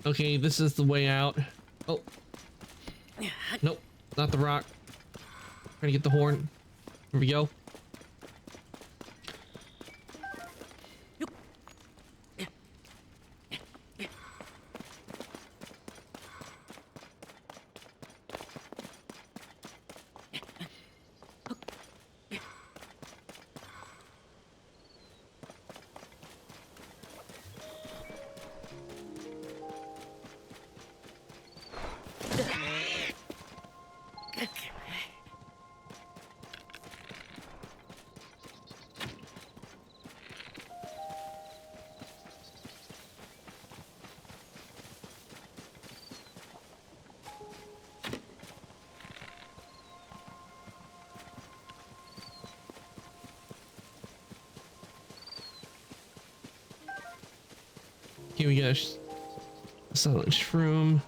Okay, this is the way out. Oh. Nope, not the rock. Trying to get the horn. Here we go. Here we go. Sludge shroom.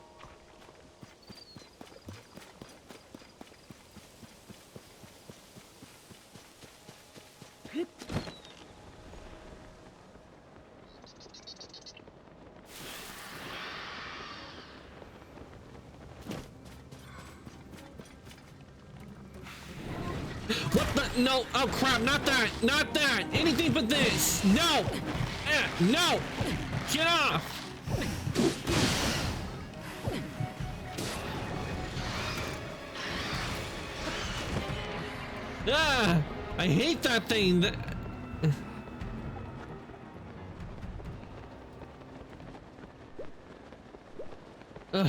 What the? No. Oh crap. Not that. Not that. Anything but this. No. No. Get off. Ah, I hate that thing. That. Ugh.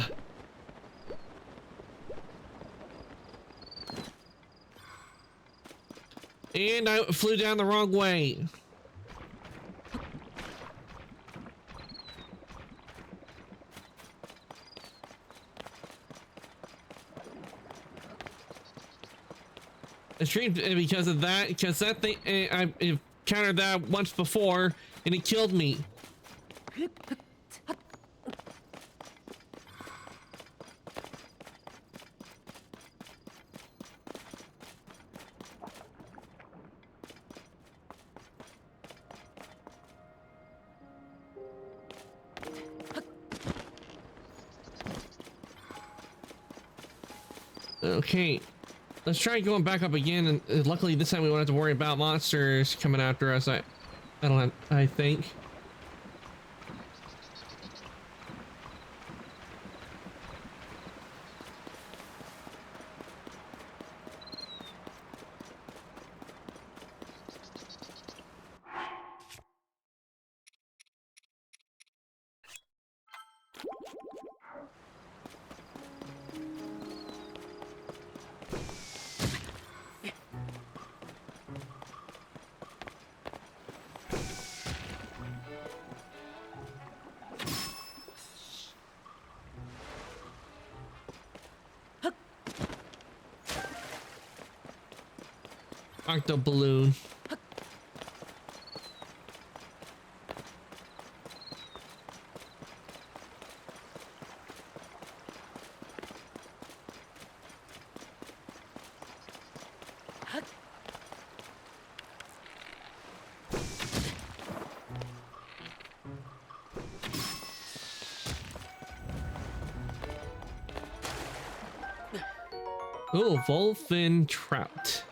And I flew down the wrong way. I streamed because of that, because that thing, I encountered that once before and it killed me. Okay, let's try going back up again, and luckily this time we won't have to worry about monsters coming after us. I think. Octo balloon. Oh, Volfin trout.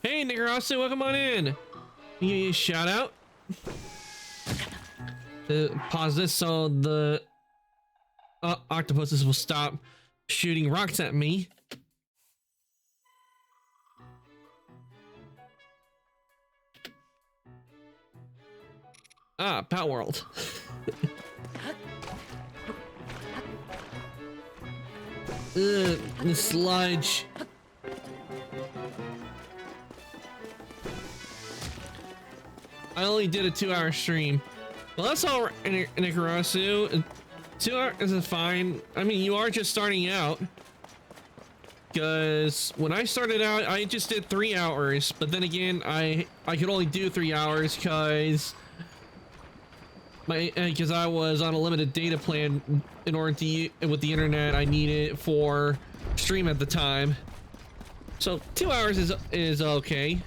Hey, Nickerasu, welcome on in. You shout out. Pause this so the octopuses will stop shooting rocks at me. Ah, Pow World. The sludge. I only did a 2-hour stream. Well, that's all right, Nickerasu. 2 hours is fine. I mean, you are just starting out. Because when I started out, I just did 3 hours. But then again, I could only do 3 hours because I was on a limited data plan in order to with the internet I needed for stream at the time. So 2 hours is okay.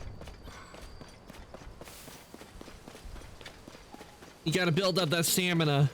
You gotta build up that stamina.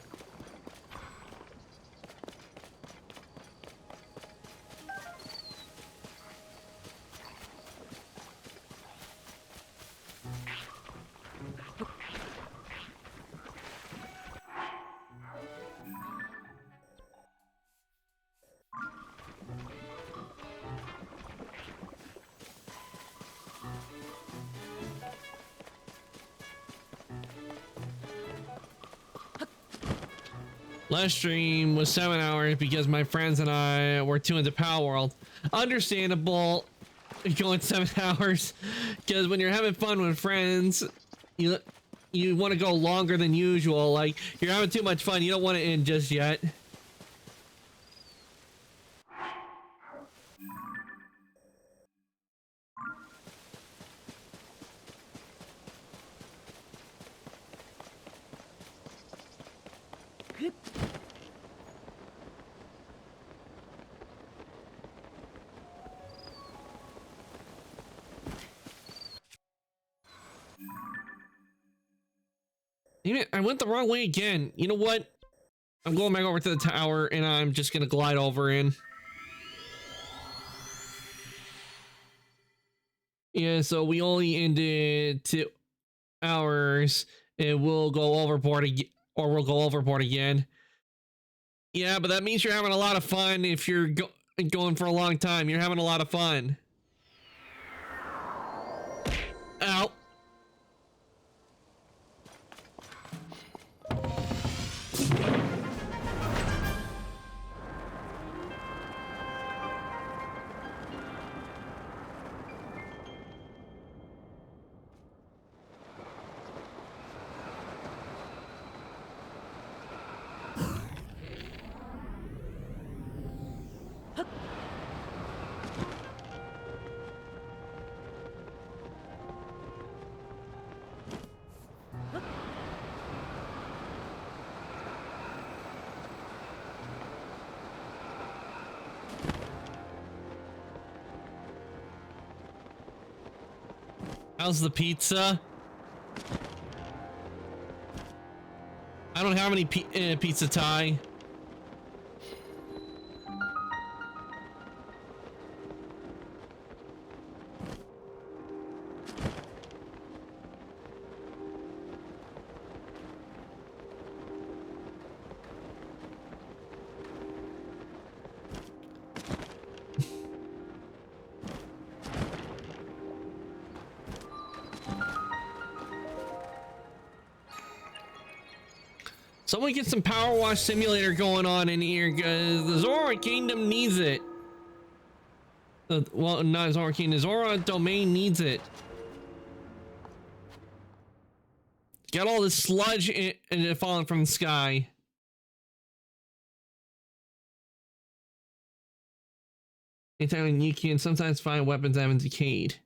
Last stream was 7 hours because my friends and I were too into Power World. Understandable going 7 hours because when you're having fun with friends, you want to go longer than usual. Like, you're having too much fun. You don't want to end just yet. Damn it, I went the wrong way again. You know what? I'm going back over to the tower and I'm just gonna glide over in. Yeah, so we only ended 2 hours and we'll go overboard again, or we'll go overboard again. Yeah, but that means you're having a lot of fun if you're going for a long time. You're having a lot of fun. Ow. How's the pizza? I don't have any pizza tie. Someone get some Power Wash Simulator going on in here, because the Zora Kingdom needs it. Well, not Zora Kingdom, the Zora Domain needs it. Got all this sludge falling from the sky. Anytime you can sometimes find weapons that haven't decayed.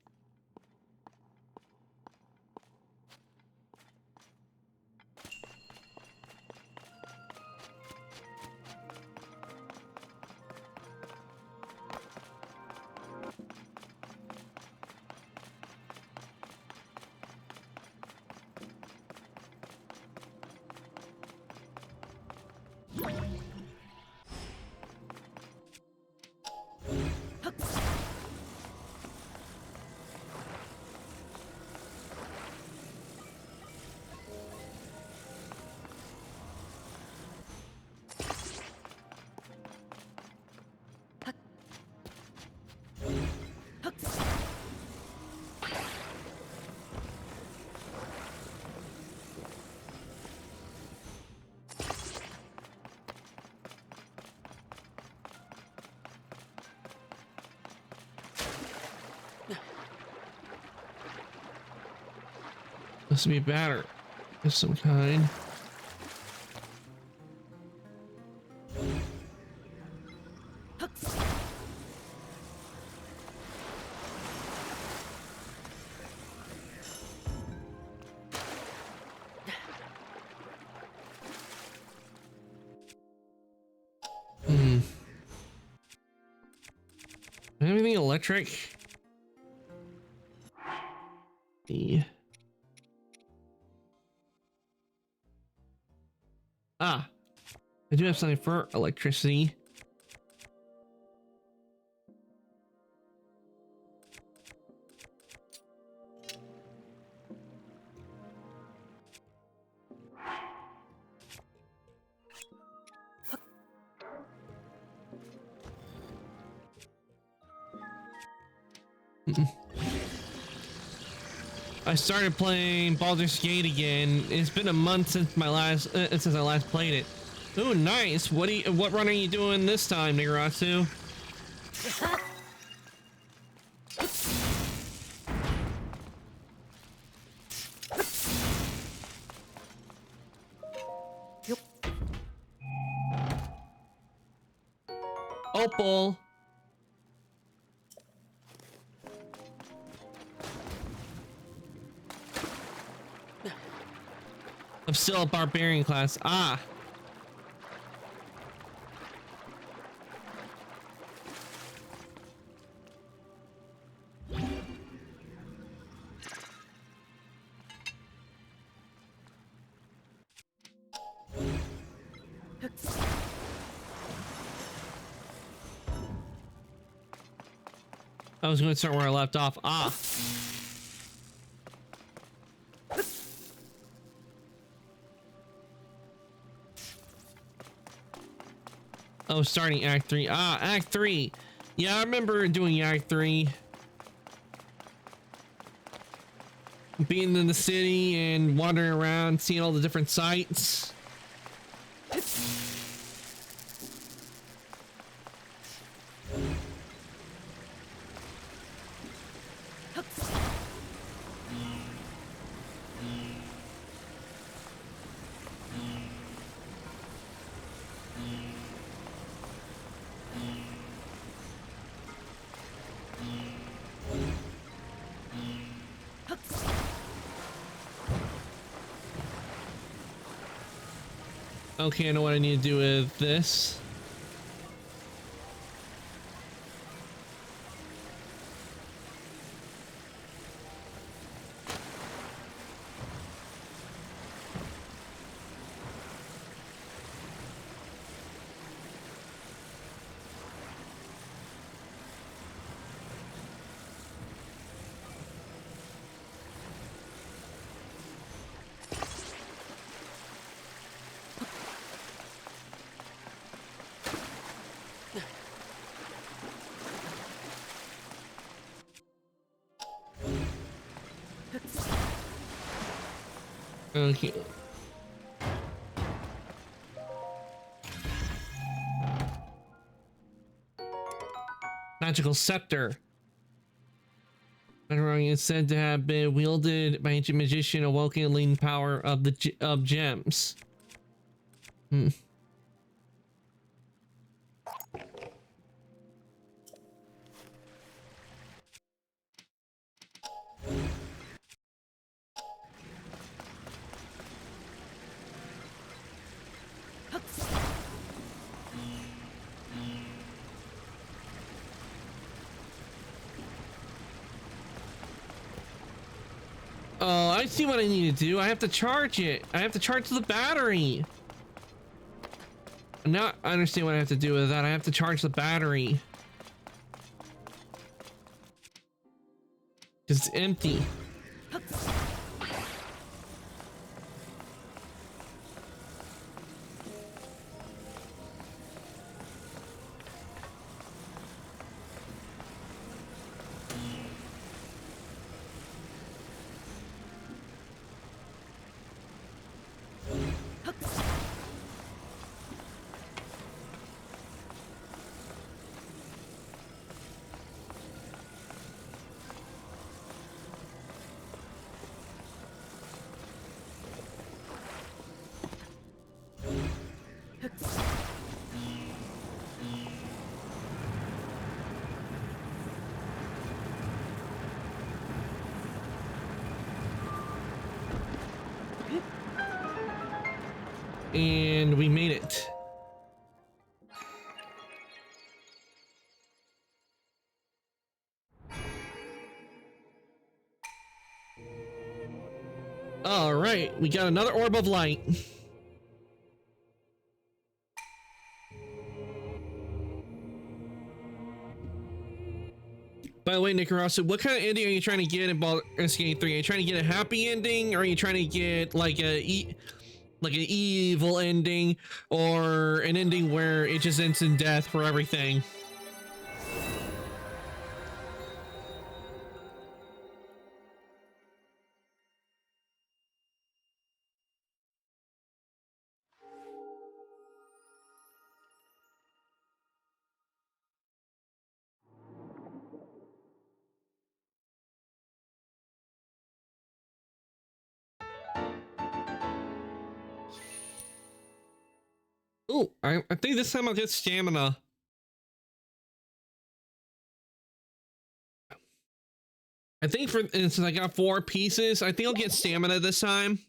Must be a batter of some kind. Anything electric? Ah, I do have something for electricity. I started playing Baldur's Gate again. It's been a month since I last played it. Ooh, nice. What run are you doing this time, Nigarasu? Opal. I'm still a barbarian class. Ah. I was going to start where I left off. Ah. Oh, starting Act 3. Ah, Act 3. Yeah, I remember doing Act 3. Being in the city and wandering around, seeing all the different sights. Okay, I know what I need to do with this. Okay. Magical scepter. Wrong is said to have been wielded by ancient magician, awoken leading power of the gems. Hmm. Oh, I see what I need to do. I have to charge it. I have to charge the battery. Now I understand what I have to do with that. I have to charge the battery. Because it's empty. And we made it. All right, we got another orb of light. By the way, Nicarasu, what kind of ending are you trying to get in Baldur's Gate 3? Are you trying to get a happy ending, or are you trying to get like like an evil ending, or an ending where it just ends in death for everything? Oh, I think this time I'll get stamina. I think since I got 4 pieces, I think I'll get stamina this time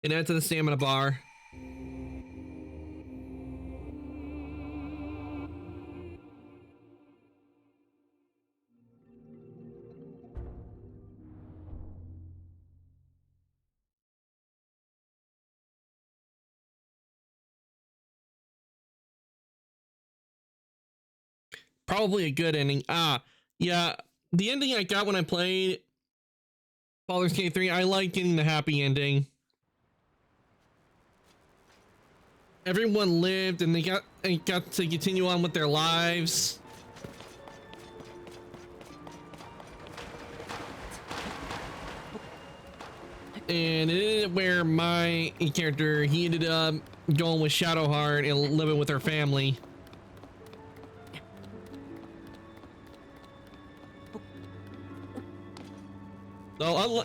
and add to the stamina bar. Probably a good ending. Yeah, the ending I got when I played Baldur's Gate 3, I like getting the happy ending. Everyone lived and they got to continue on with their lives. And it ended where my character, he ended up going with Shadowheart and living with her family. So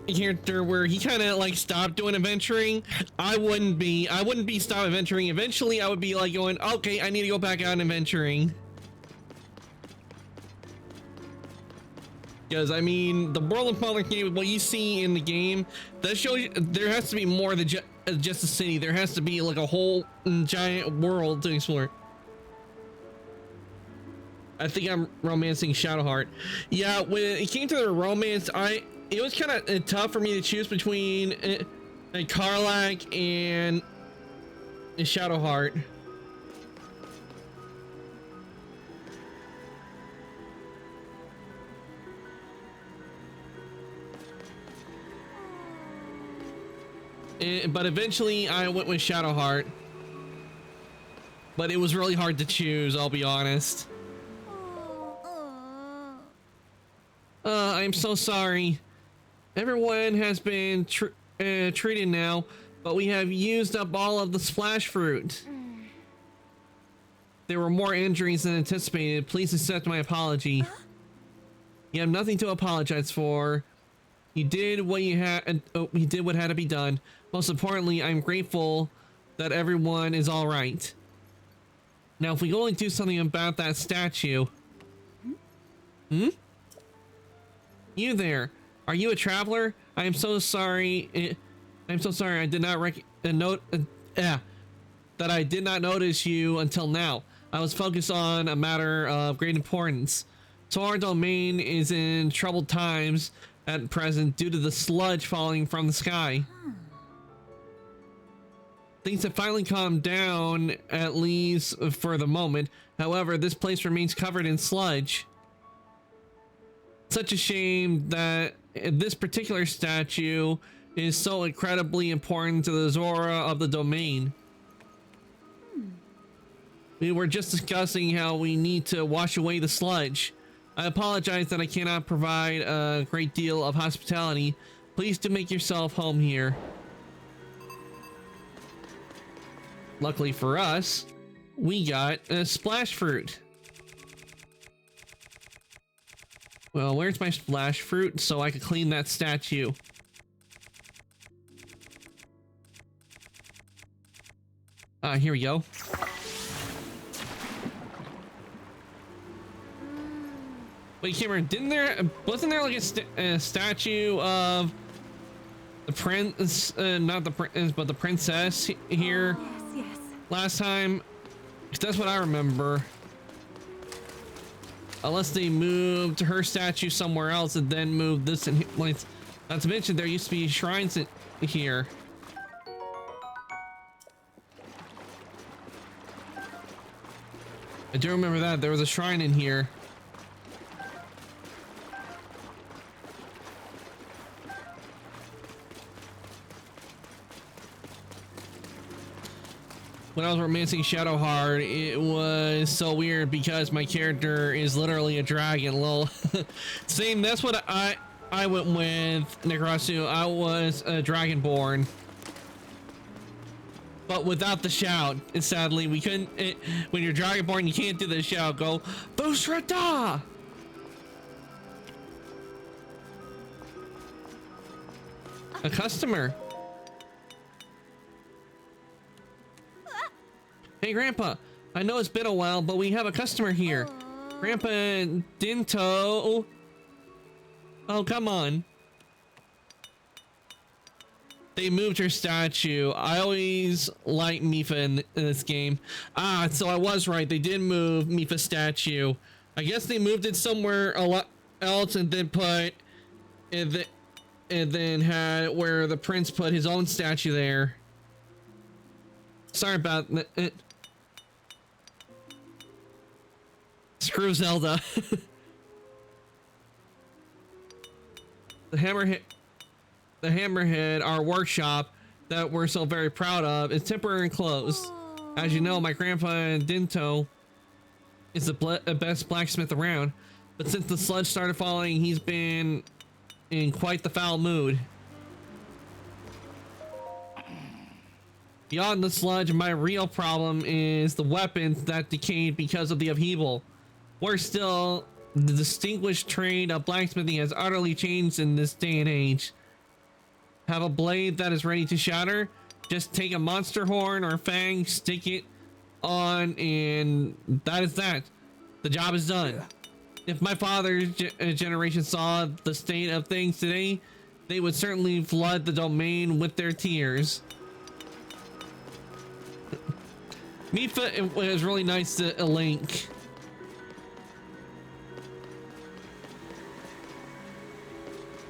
a character where he kind of like stopped doing adventuring, I wouldn't be stop adventuring. Eventually I would be like going, okay, I need to go back out and adventuring. Because I mean, the world of Baldur's Gate, what you see in the game, that shows you there has to be more than just a city. There has to be like a whole giant world to explore. I think I'm romancing Shadowheart. Yeah, when it came to the romance, it was kind of tough for me to choose between Karlach and Shadowheart. But eventually I went with Shadowheart. But it was really hard to choose, I'll be honest. I'm so sorry. Everyone has been treated now, but we have used up all of the splash fruit. There were more injuries than anticipated. Please accept my apology. You have nothing to apologize for. You did what you had. You did what had to be done. Most importantly, I'm grateful that everyone is all right. Now, if we go and do something about that statue. You there? Are you a traveler? I am so sorry. I'm so sorry. I did not that I did not notice you until now. I was focused on a matter of great importance. So our domain is in troubled times at present due to the sludge falling from the sky. Things have finally calmed down, at least for the moment. However, this place remains covered in sludge. Such a shame that this particular statue is so incredibly important to the Zora of the domain. We were just discussing how we need to wash away the sludge. I apologize that I cannot provide a great deal of hospitality. Please do make yourself home here. Luckily for us, we got a splash fruit. Well, where's my splash fruit so I can clean that statue? Here we go. Wait, Cameron, wasn't there like a statue of the prince, not the prince, but the princess here? Yes, yes. Last time? That's what I remember. Unless they moved her statue somewhere else and then moved this in. Like, not to mention there used to be shrines here. I do remember that there was a shrine in here. When I was romancing Shadowheart, it was so weird because my character is literally a dragon. Lol. Same, that's what I went with Necrosu. I was a dragonborn. But without the shout. And sadly, we couldn't. When you're dragonborn, you can't do the shout. Go, Bushrata! A customer. Hey, Grandpa. I know it's been a while, but we have a customer here. Grandpa Dinto. Oh, come on. They moved her statue. I always like Mifa in this game. Ah, so I was right. They did move Mifa's statue. I guess they moved it somewhere a lot else and then put and then had where the prince put his own statue there. Sorry about it. Screw Zelda. The Hammerhead, our workshop that we're so very proud of, is temporarily closed. As you know, my grandpa Dinto is the best blacksmith around, but since the sludge started falling, he's been in quite the foul mood. Beyond the sludge, my real problem is the weapons that decayed because of the upheaval. Worse still, the distinguished trade of blacksmithing has utterly changed in this day and age. Have a blade that is ready to shatter? Just take a monster horn or fang, stick it on, and that is that. The job is done. If my father's generation saw the state of things today, they would certainly flood the domain with their tears. Mifa, it was really nice to link.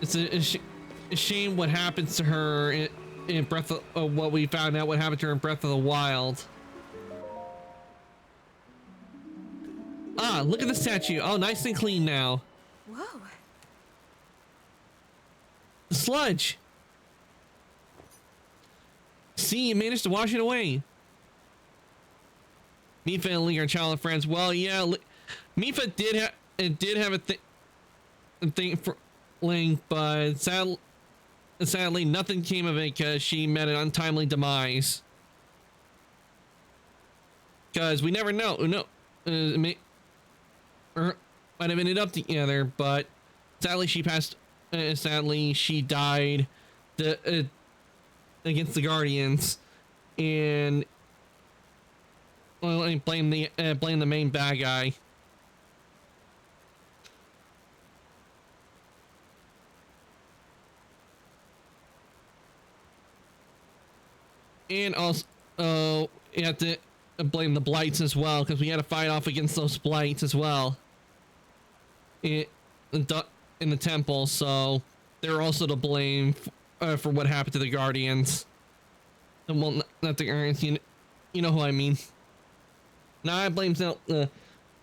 It's a shame what happens to her in Breath of what we found out what happened to her in Breath of the Wild. Ah, look at the statue. Oh, nice and clean now. Whoa. Sludge. See, you managed to wash it away. Mifa and Link are childhood friends. Well, yeah, Mifa did have a thing for Link, but sadly nothing came of it because she met an untimely demise. Because we never know. No, might have ended up together, but sadly she passed. Sadly she died against the Guardians, and well, I blame the main bad guy. And also, you have to blame the blights as well, because we had to fight off against those blights as well in the temple. So they're also to blame for what happened to the Guardians. Well, not the Guardians. You know who I mean. No, I blame Zelda.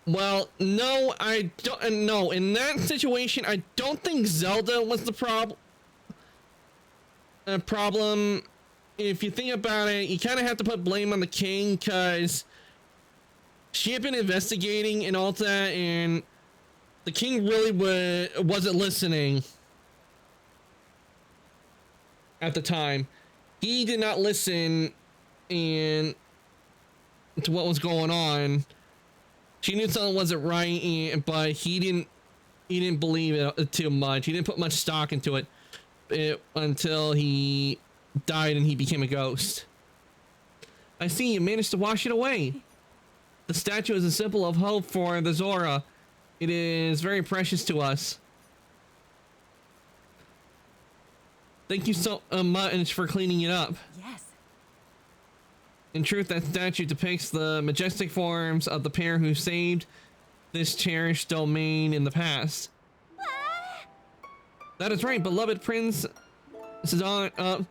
Well, no, I don't. No, in that situation, I don't think Zelda was the problem. If you think about it, you kind of have to put blame on the king, because she had been investigating and all that, and the king really wasn't listening at the time. He did not listen to what was going on. She knew something wasn't right, but he didn't believe it too much. He didn't put much stock into it until he died and he became a ghost. I see you managed to wash it away. The statue is a symbol of hope for the Zora. It is very precious to us. Thank you so much for cleaning it up. Yes. In truth, that statue depicts the majestic forms of the pair who saved this cherished domain in the past. That is right, beloved Prince Sidon,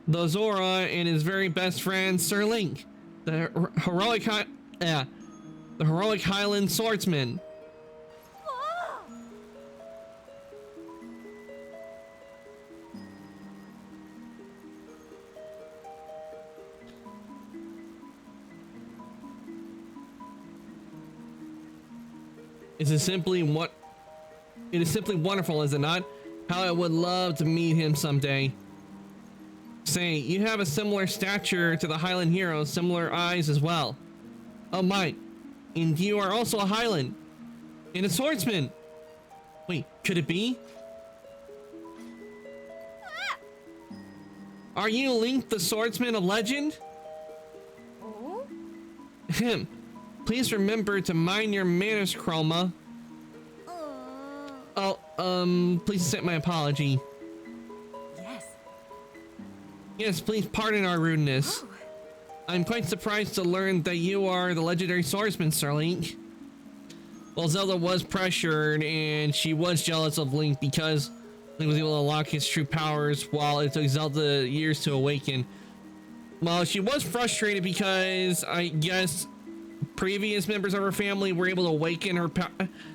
the Zora, and his very best friend Sir Link, the heroic Highland swordsman. It is simply wonderful, is it not? How I would love to meet him someday. Say, you have a similar stature to the Highland heroes, similar eyes as well. Oh my, and you are also a Highland and a swordsman. Wait, could it be? Are you Link, the swordsman of legend? Oh? Him. Please remember to mind your manners, Chroma. Oh, please accept my apology. Yes. Yes, please pardon our rudeness. Oh. I'm quite surprised to learn that you are the legendary swordsman, Sir Link. Well, Zelda was pressured, and she was jealous of Link because Link was able to unlock his true powers while it took Zelda years to awaken. Well, she was frustrated because I guess previous members of her family were able to awaken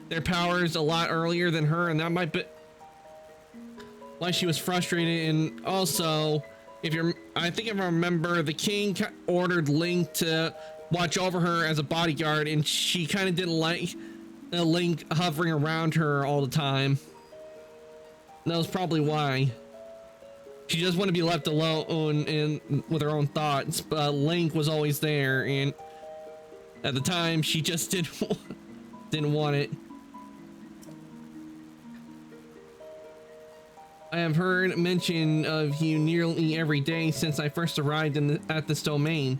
their powers a lot earlier than her, and that might be why she was frustrated. And also, I think if I remember, the king ordered Link to watch over her as a bodyguard, and she kind of didn't like Link hovering around her all the time. That was probably why. She just wanted to be left alone and with her own thoughts, but Link was always there, and at the time she just didn't want it. I have heard mention of you nearly every day since I first arrived at this domain.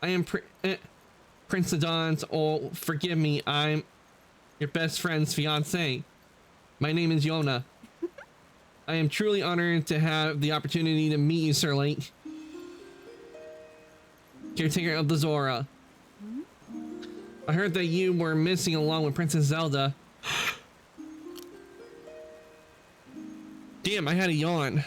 I am Prince Adon's, oh, forgive me, I'm your best friend's fiance. My name is Yona. I am truly honored to have the opportunity to meet you, Sir Link, caretaker of the Zora. I heard that you were missing along with Princess Zelda. Damn, I had a yawn.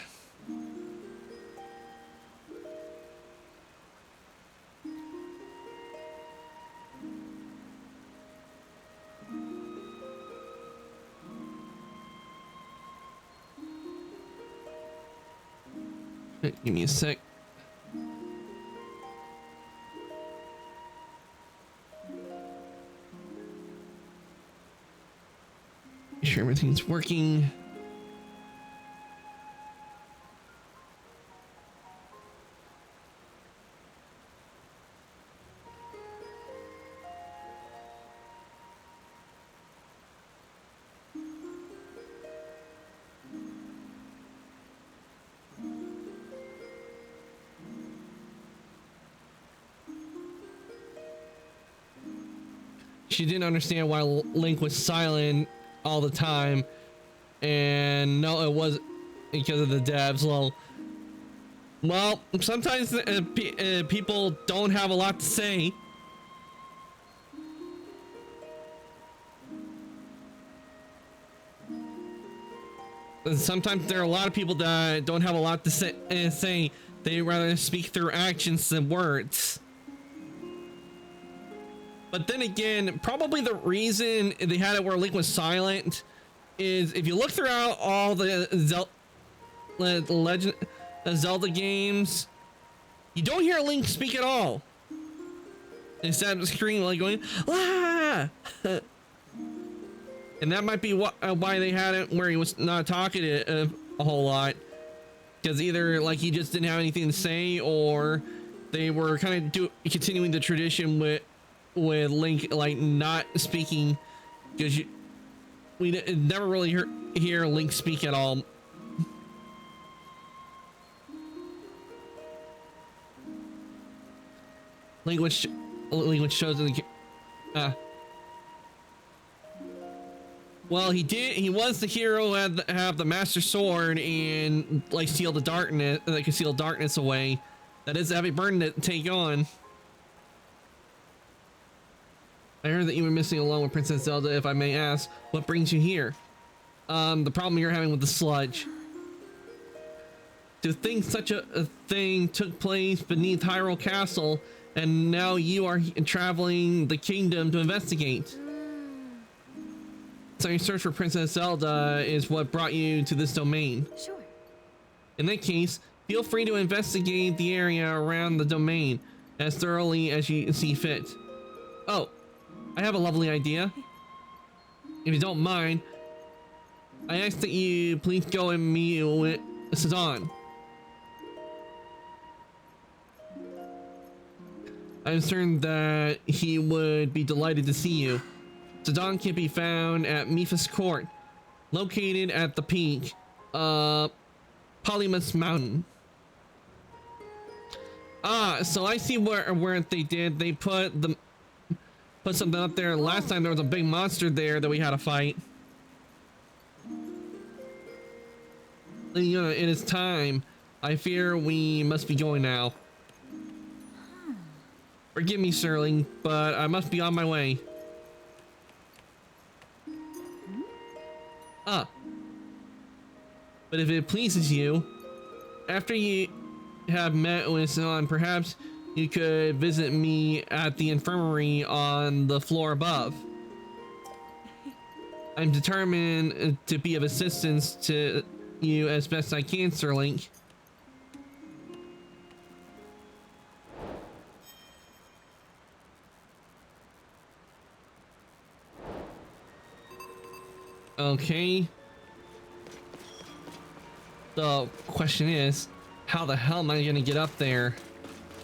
Give me a sec. Make sure everything's working. She didn't understand why Link was silent all the time, and no, it was because of the devs. Well, sometimes people don't have a lot to say. And sometimes there are a lot of people that don't have a lot to say. They rather speak through actions than words. But then again, probably the reason they had it where Link was silent is if you look throughout all the Zelda games, you don't hear Link speak at all. Instead of screaming, like going, ah! And that might be why they had it where he was not talking a whole lot. Because either like he just didn't have anything to say, or they were kind of continuing the tradition with Link like not speaking, because we never really hear Link speak at all. Link which shows in the well, he was the hero who had have the Master Sword and like seal the darkness, that could seal darkness away. That is a heavy burden to take on. I heard that you were missing along with Princess Zelda. If I may ask, what brings you here? The problem you're having with the sludge. To think such a thing took place beneath Hyrule Castle, and now you are traveling the kingdom to investigate. So your search for Princess Zelda is what brought you to this domain. Sure. In that case, feel free to investigate the area around the domain as thoroughly as you see fit. Oh, I have a lovely idea. If you don't mind, I ask that you please go and meet with Sidon. I'm certain that he would be delighted to see you. Sidon can be found at Mipha's court, located at the peak, Polymus Mountain. So I see where they did. They put something up there. Last time there was a big monster there that we had to fight. You know, it is time. I fear we must be going now. Forgive me, Sterling, but I must be on my way. But if it pleases you, after you have met with someone, perhaps you could visit me at the infirmary on the floor above. I'm determined to be of assistance to you as best I can, Sterling. Okay. The question is, how the hell am I gonna get up there?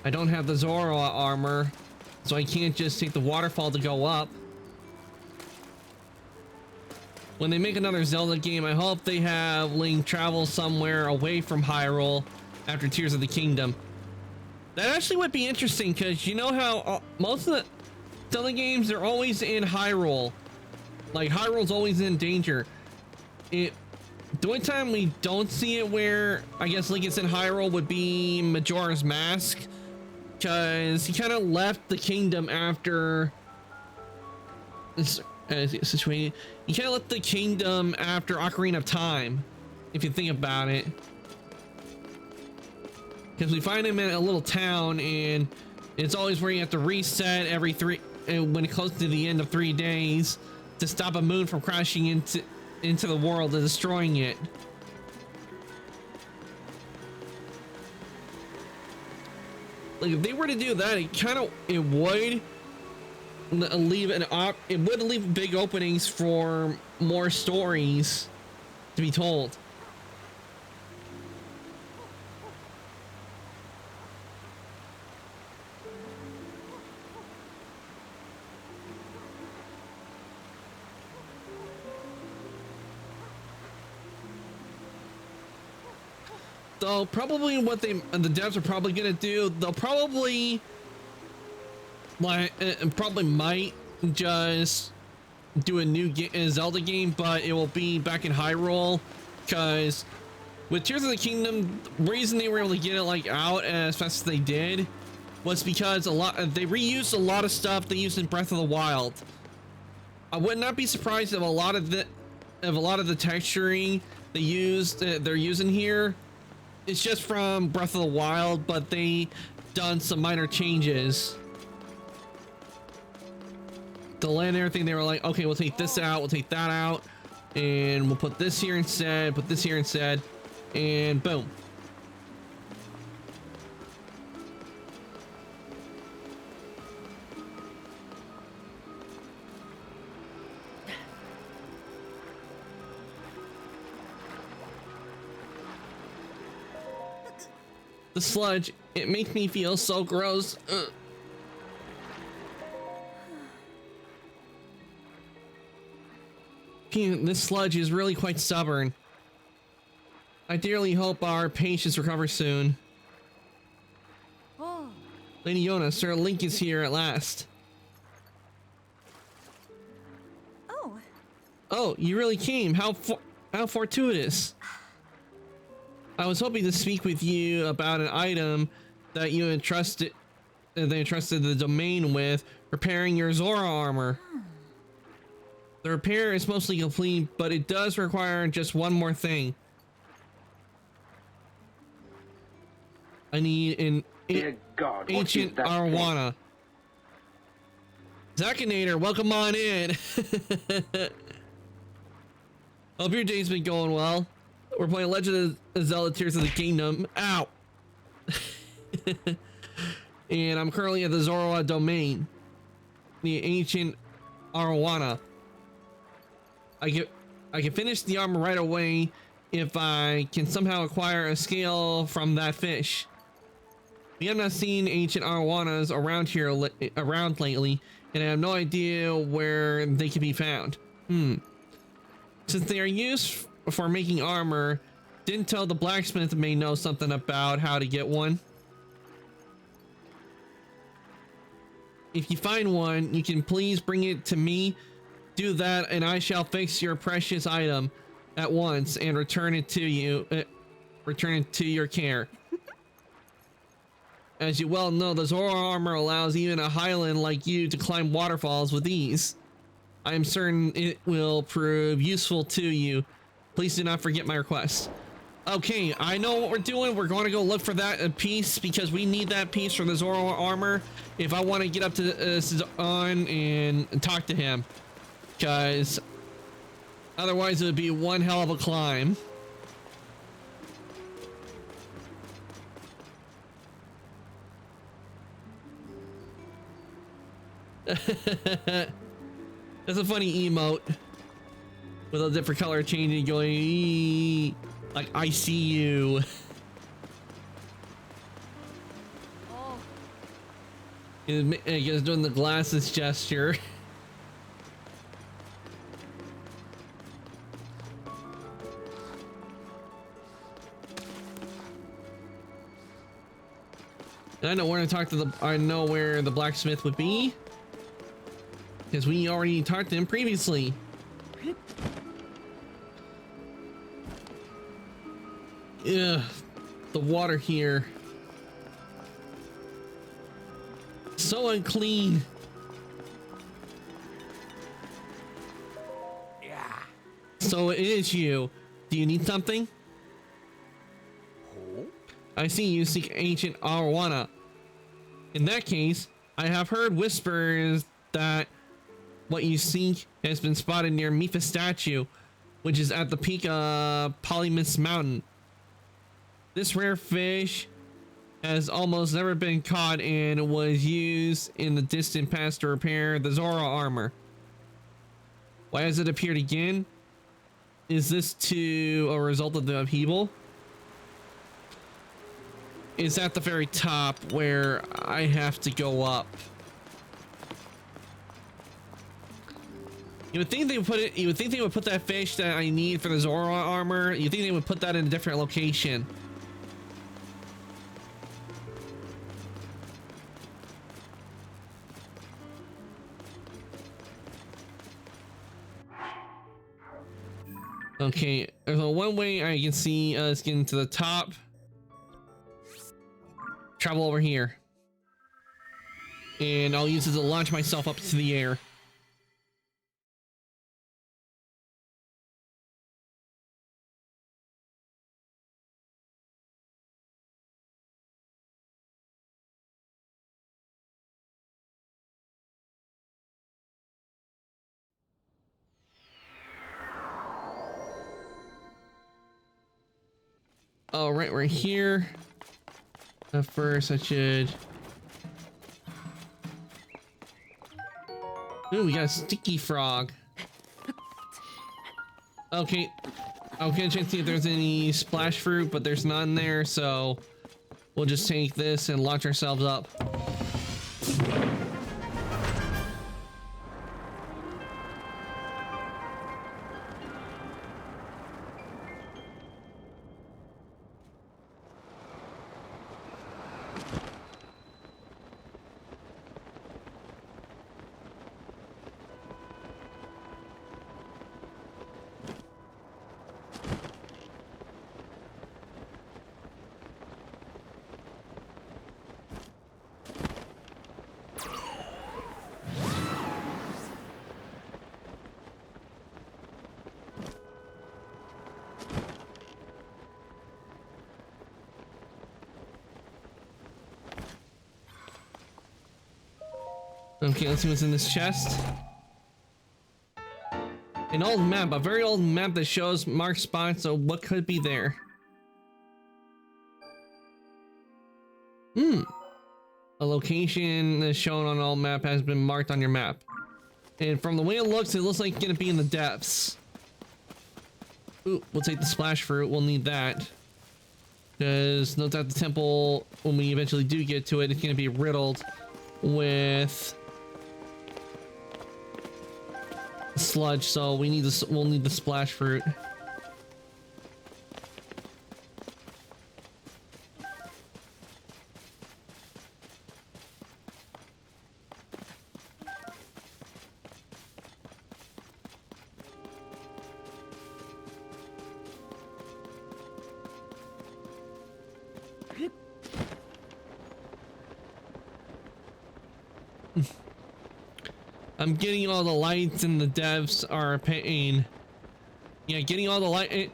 I don't have the Zoro armor, so I can't just take the waterfall to go up. When they make another Zelda game, I hope they have Link travel somewhere away from Hyrule after Tears of the Kingdom. That actually would be interesting, because you know how most of the Zelda games are always in Hyrule. Like, Hyrule's always in danger. The only time we don't see it where I guess Link is in Hyrule would be Majora's Mask, because he kind of left the kingdom after this situation. He kind of left the kingdom after Ocarina of Time, if you think about it, because we find him in a little town, and it's always where you have to reset every when it close to the end of 3 days to stop a moon from crashing into the world and destroying it. Like, if they were to do that, it would leave big openings for more stories to be told. So probably what the devs are probably gonna do, they'll probably might just do a new Zelda game, but it will be back in Hyrule, because with Tears of the Kingdom, the reason they were able to get it like out as fast as they did was because they reused a lot of stuff they used in Breath of the Wild. I would not be surprised if a lot of the texturing they're using here, it's just from Breath of the Wild, but they done some minor changes. To land everything, they were like, okay, we'll take this out, we'll take that out, and we'll put this here instead, put this here instead, and boom. The sludge, it makes me feel so gross. Ugh. This sludge is really quite stubborn. I dearly hope our patients recover soon. Oh. Lady Yona, Sir Link is here at last. Oh. Oh, you really came. How fortuitous. I was hoping to speak with you about an item that you entrusted the domain with, repairing your Zora armor. The repair is mostly complete, but it does require just one more thing. I need an ancient arowana. Zakinator, welcome on in. Hope your day's been going well. We're playing Legend of Zelda Tears of the Kingdom. Ow! And I'm currently at the Zoroa domain. The ancient arowana. I can finish the armor right away if I can somehow acquire a scale from that fish. We have not seen ancient arowanas around here lately, and I have no idea where they can be found. Since they are used for making armor, didn't tell the blacksmith may know something about how to get one. if you find one, you can please bring it to me. Do that, and I shall fix your precious item at once and return it to you. Return it to your care. As you well know, the Zoro armor allows even a Highland like you to climb waterfalls with ease. I am certain it will prove useful to you. Please do not forget my request. Okay, I know what we're doing. We're going to go look for that piece because we need that piece from the Zoro armor if I want to get up to Suzan and talk to him. Because otherwise it would be one hell of a climb. That's a funny emote with a different color changing, going "Eee," like I see you. Oh. He's doing the glasses gesture. And I know where to talk to the. I know where the blacksmith would be. Because we already talked to him previously. Yeah, the water here. So unclean. Yeah. So it is you. Do you need something? Oh? I see you seek ancient arowana. In that case, I have heard whispers that what you seek has been spotted near Mifa statue, which is at the peak of Polymus Mountain. This rare fish has almost never been caught and was used in the distant past to repair the Zoro armor. Why has it appeared again? Is this to a result of the upheaval? It's at the very top where I have to go up. You would think they would put it. You would think they would put that fish that I need for the Zoro armor. You think they would put that in a different location? Okay, there's one way I can see us getting to the top. Travel over here, and I'll use it to launch myself up to the air. All right, we're here. First, I should. Ooh, we got a sticky frog. Okay, I'll get a chance to see if there's any splash fruit, but there's none there, so we'll just take this and launch ourselves up. Okay, let's see what's in this chest. An old map, a very old map that shows marked spots of what could be there. A location that's shown on an old map has been marked on your map. And from the way it looks like it's gonna be in the depths. Ooh, we'll take the splash fruit, we'll need that. Because note that the temple, when we eventually do get to it, it's gonna be riddled with sludge, so we need this. We'll need the splash fruit. I'm getting all the lights and the devs are a pain. Yeah, getting all the light.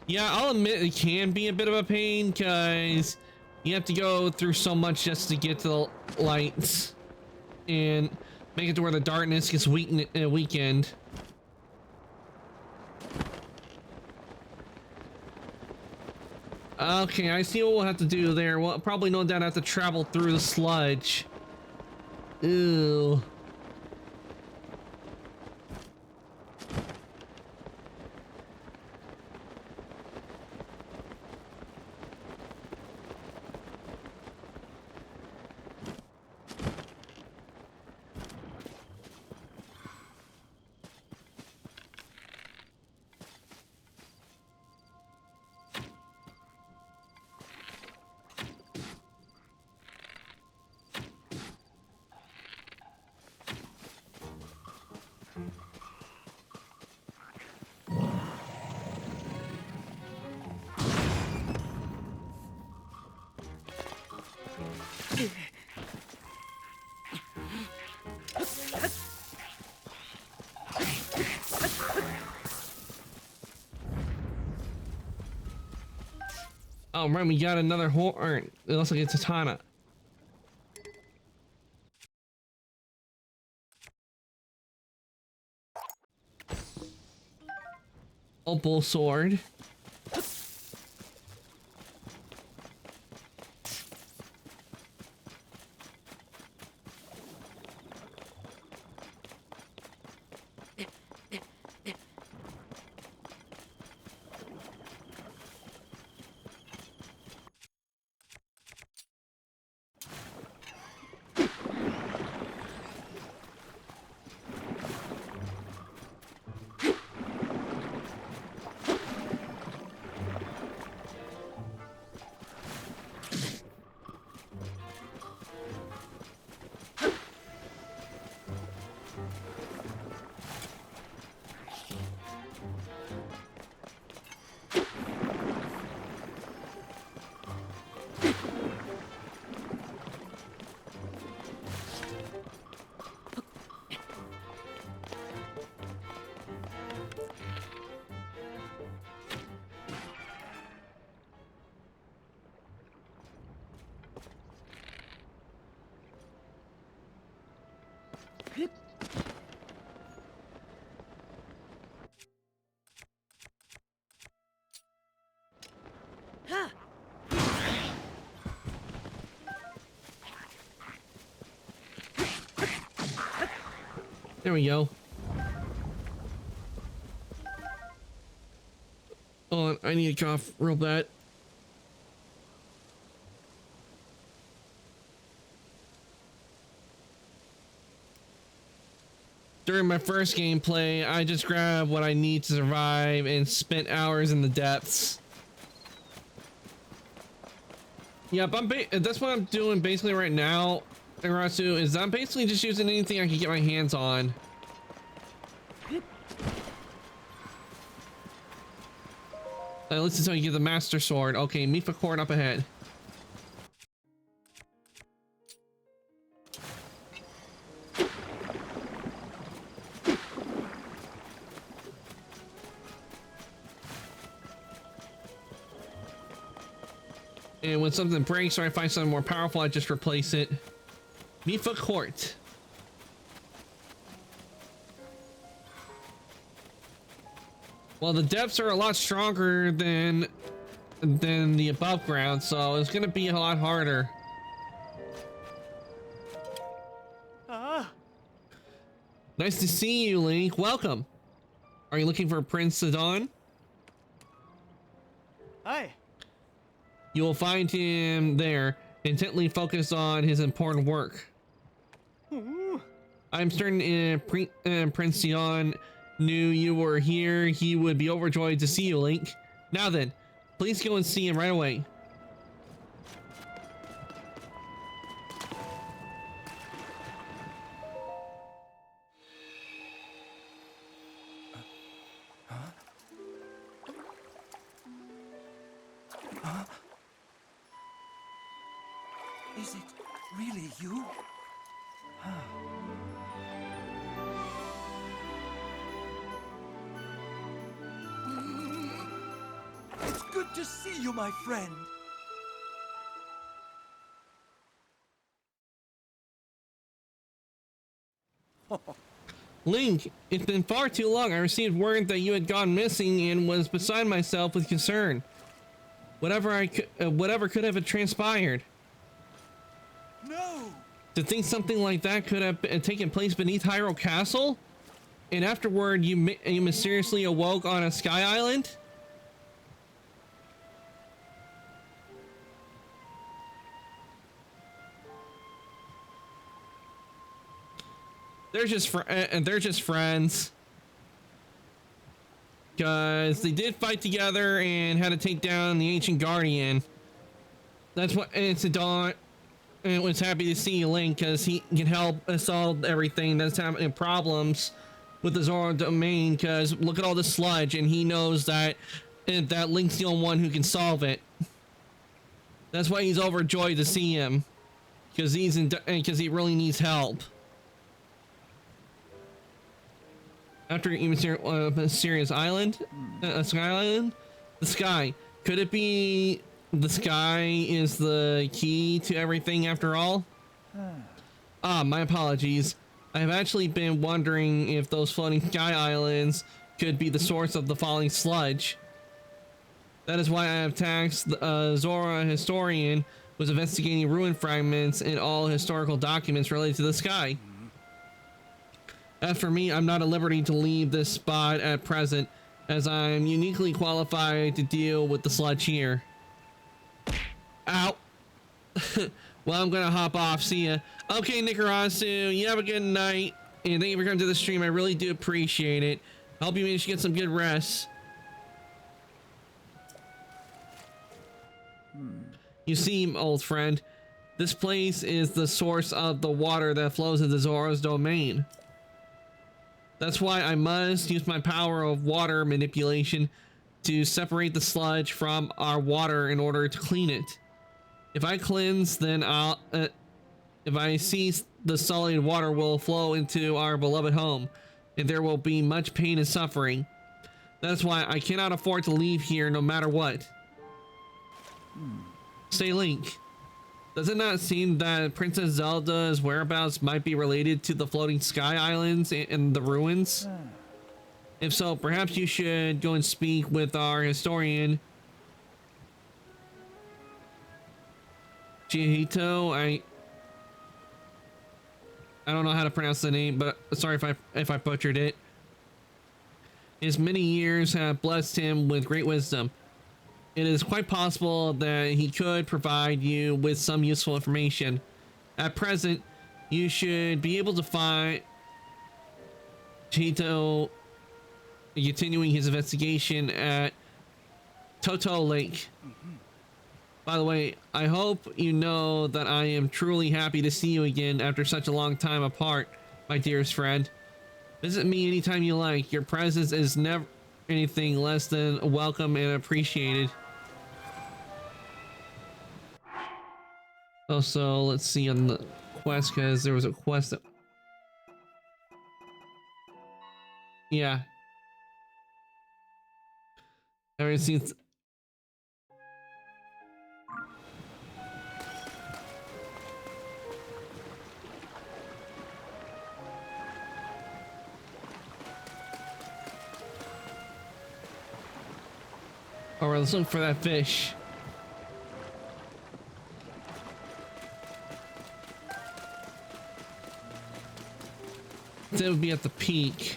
Yeah, I'll admit it can be a bit of a pain because you have to go through so much just to get to the lights and make it to where the darkness gets weakened. Okay, I see what we'll have to do there. We'll probably no doubt have to travel through the sludge. Ew. Oh, right, we got another horn. It looks like it's a katana. Opal sword. There we go. Oh, I need to cough real bad. During my first gameplay, I just grabbed what I need to survive and spent hours in the depths. Yep, that's what I'm doing basically right now, Irasu, is I'm basically just using anything I can get my hands on. This is how you get the Master Sword. Okay, meet for Court up ahead. And when something breaks or I find something more powerful, I just replace it. Mifa Court. Well, the depths are a lot stronger than the above ground, so it's gonna be a lot harder. Nice to see you, Link. Welcome. Are you looking for Prince Sidon? Hi. You will find him there, intently focused on his important work. I'm certain Prince Sion knew you were here. He would be overjoyed to see you, Link. Now then, please go and see him right away. Is it really you? It's good to see you, my friend. Link, it's been far too long. I received word that you had gone missing and was beside myself with concern. Whatever could have transpired. No! To think something like that could have taken place beneath Hyrule Castle, and afterward you mysteriously awoke on a sky island. They're just friends. Because they did fight together and had to take down the ancient guardian. That's what it's a dawn. And was happy to see Link because he can help solve everything that's having problems with the Zora domain. Because look at all the sludge, and he knows that Link's the only one who can solve it. That's why he's overjoyed to see him, because he really needs help. After a serious island, a sky island, the sky. Could it be the sky is the key to everything after all? My apologies. I have actually been wondering if those floating sky islands could be the source of the falling sludge. That is why I have tasked Zora historian with investigating ruin fragments and all historical documents related to the sky. As for me, I'm not at liberty to leave this spot at present, as I'm uniquely qualified to deal with the sludge here. Ow. Well, I'm gonna hop off. See ya. Okay, Nikarasu, you have a good night, and thank you for coming to the stream. I really do appreciate it. I hope you managed to get some good rest. You see, old friend, this place is the source of the water that flows into Zora's domain. That's why I must use my power of water manipulation to separate the sludge from our water in order to clean it. If I cleanse, then if I cease, the solid water will flow into our beloved home, and there will be much pain and suffering. That's why I cannot afford to leave here no matter what. Say, Link, does it not seem that Princess Zelda's whereabouts might be related to the floating sky islands and the ruins? If so, perhaps you should go and speak with our historian, Chihito. I don't know how to pronounce the name, but sorry if I butchered it. His many years have blessed him with great wisdom. It is quite possible that he could provide you with some useful information. At present, you should be able to find Chihito continuing his investigation at Toto Lake. By the way, I hope you know that I am truly happy to see you again after such a long time apart, my dearest friend. Visit me anytime you like. Your presence is never anything less than welcome and appreciated. Also, let's see on the quest, because there was a quest that... Yeah. Ever since... Alright, let's look for that fish. It would be at the peak.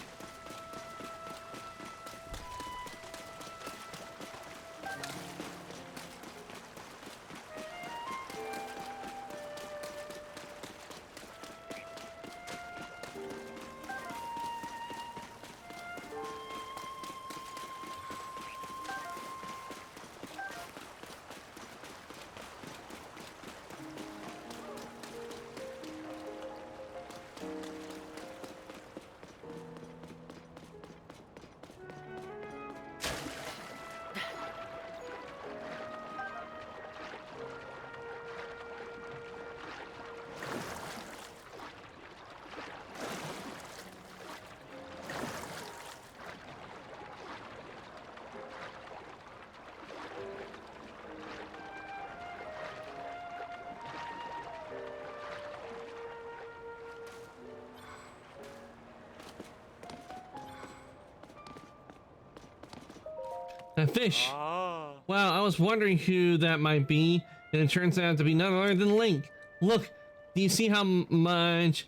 That fish. Wow, I was wondering who that might be, and it turns out to be none other than Link. Look, do you see how much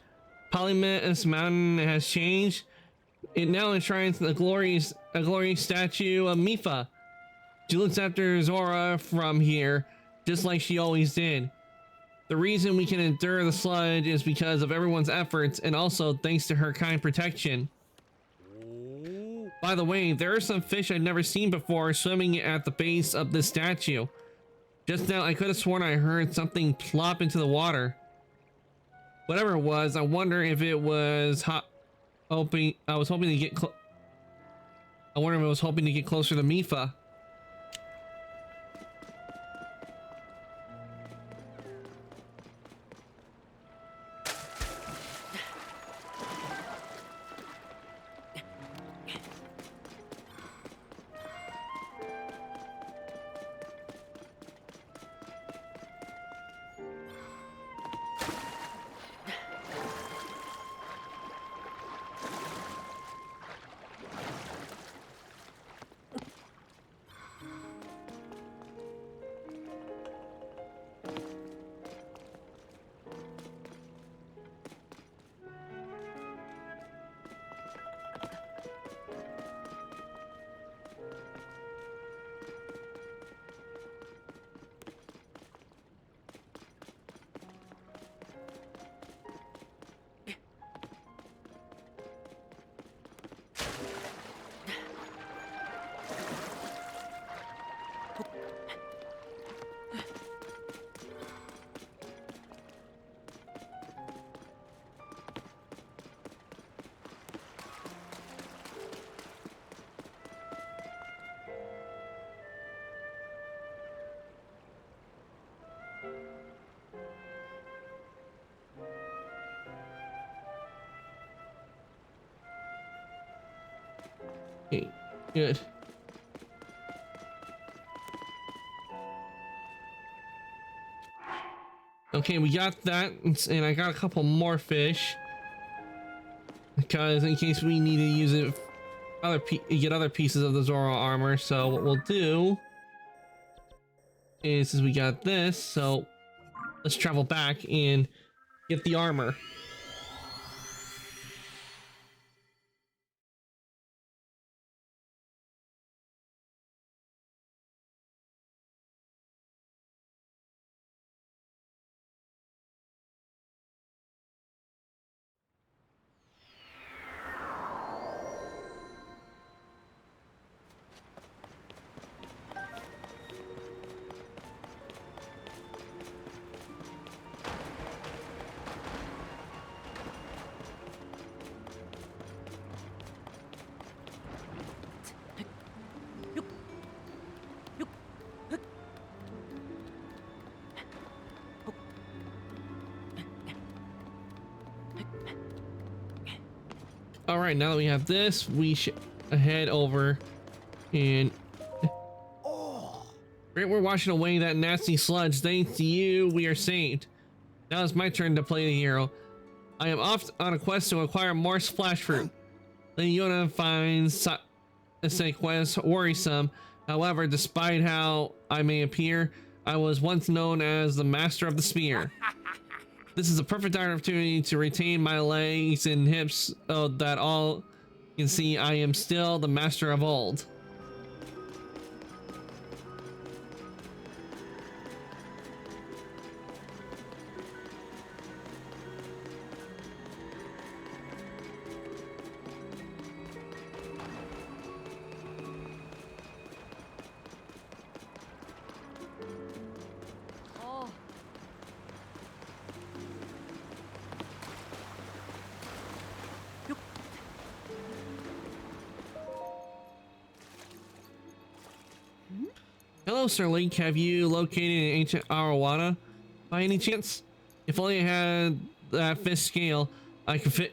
Polymus Mountain has changed? It now enshrines a glorious statue of Mifa. She looks after Zora from here, just like she always did. The reason we can endure the sludge is because of everyone's efforts, and also thanks to her kind protection. By the way, there are some fish I've never seen before swimming at the base of this statue. Just now, I could have sworn I heard something plop into the water. Whatever it was, I wonder if it was I was hoping to get I wonder if it was hoping to get closer to Mifa. Okay, good. Okay, we got that, and I got a couple more fish because in case we need to use it, get other pieces of the Zoro armor. So what we'll do is, since we got this, so let's travel back and get the armor. All right, now that we have this, we should head over and we're washing away that nasty sludge. Thanks to you, we are saved. Now it's my turn to play the hero. I am off on a quest to acquire more splash fruit. Leona finds the quest worrisome. However, despite how I may appear, I was once known as the master of the spear. This is a perfect opportunity to retain my legs and hips so that all can see I am still the master of old. Oh. Hello, Sir Link. Have you located an ancient Arawata by any chance? If only I had that fifth scale, I could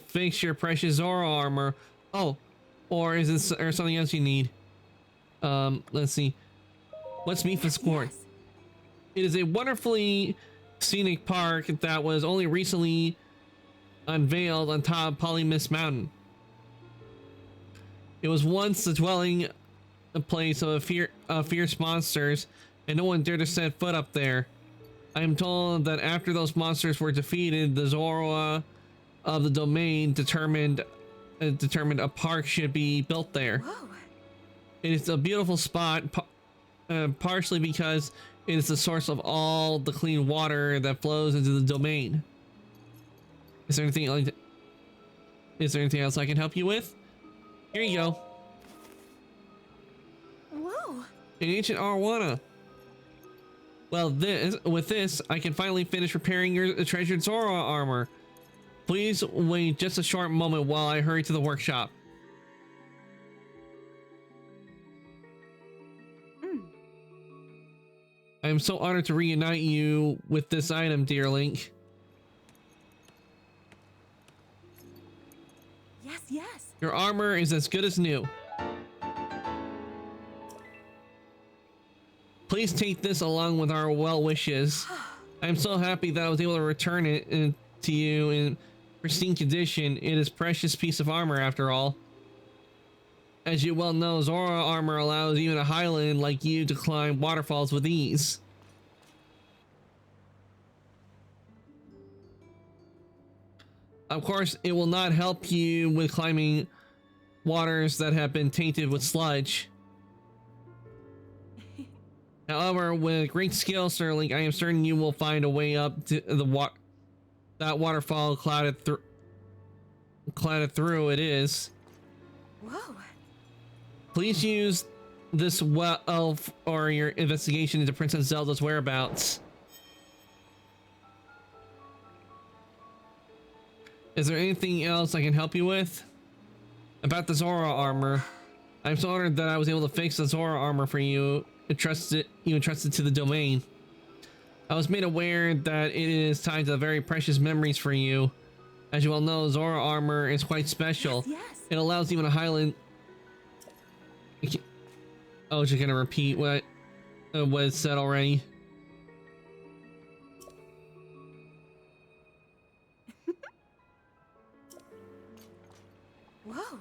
fix your precious Zoro armor. Oh, or is this or something else you need? Let's see. What's Mifa's Court? Yes. It is a wonderfully scenic park that was only recently unveiled on top of Polymus Mountain. It was once the dwelling a place of fierce monsters, and no one dared to set foot up there. I am told that after those monsters were defeated, the Zora of the domain determined a park should be built there. Whoa. It is a beautiful spot, partially because it is the source of all the clean water that flows into the domain. Is there anything else I can help you with? Here you go. Whoa. An ancient arowana. Well, with this, I can finally finish repairing your treasured Zora armor. Please wait just a short moment while I hurry to the workshop. I am so honored to reunite you with this item, dear Link. Yes, yes. Your armor is as good as new. Please take this along with our well wishes. I'm so happy that I was able to return it to you in pristine condition. It is a precious piece of armor after all. As you well know, Zora armor allows even a Highland like you to climb waterfalls with ease. Of course, it will not help you with climbing waters that have been tainted with sludge. However, with great skill, Sir Link, I am certain you will find a way up to that waterfall clouded through it is. Whoa. Please use this elf or your investigation into Princess Zelda's whereabouts. Is there anything else I can help you with? About the Zora armor. I'm so honored that I was able to fix the Zora armor for you. Entrusted to the domain. I was made aware that it is tied to very precious memories for you. As you well know, Zora armor is quite special. Yes, yes. It allows even a Highland. Oh, just gonna repeat what was said already. Whoa.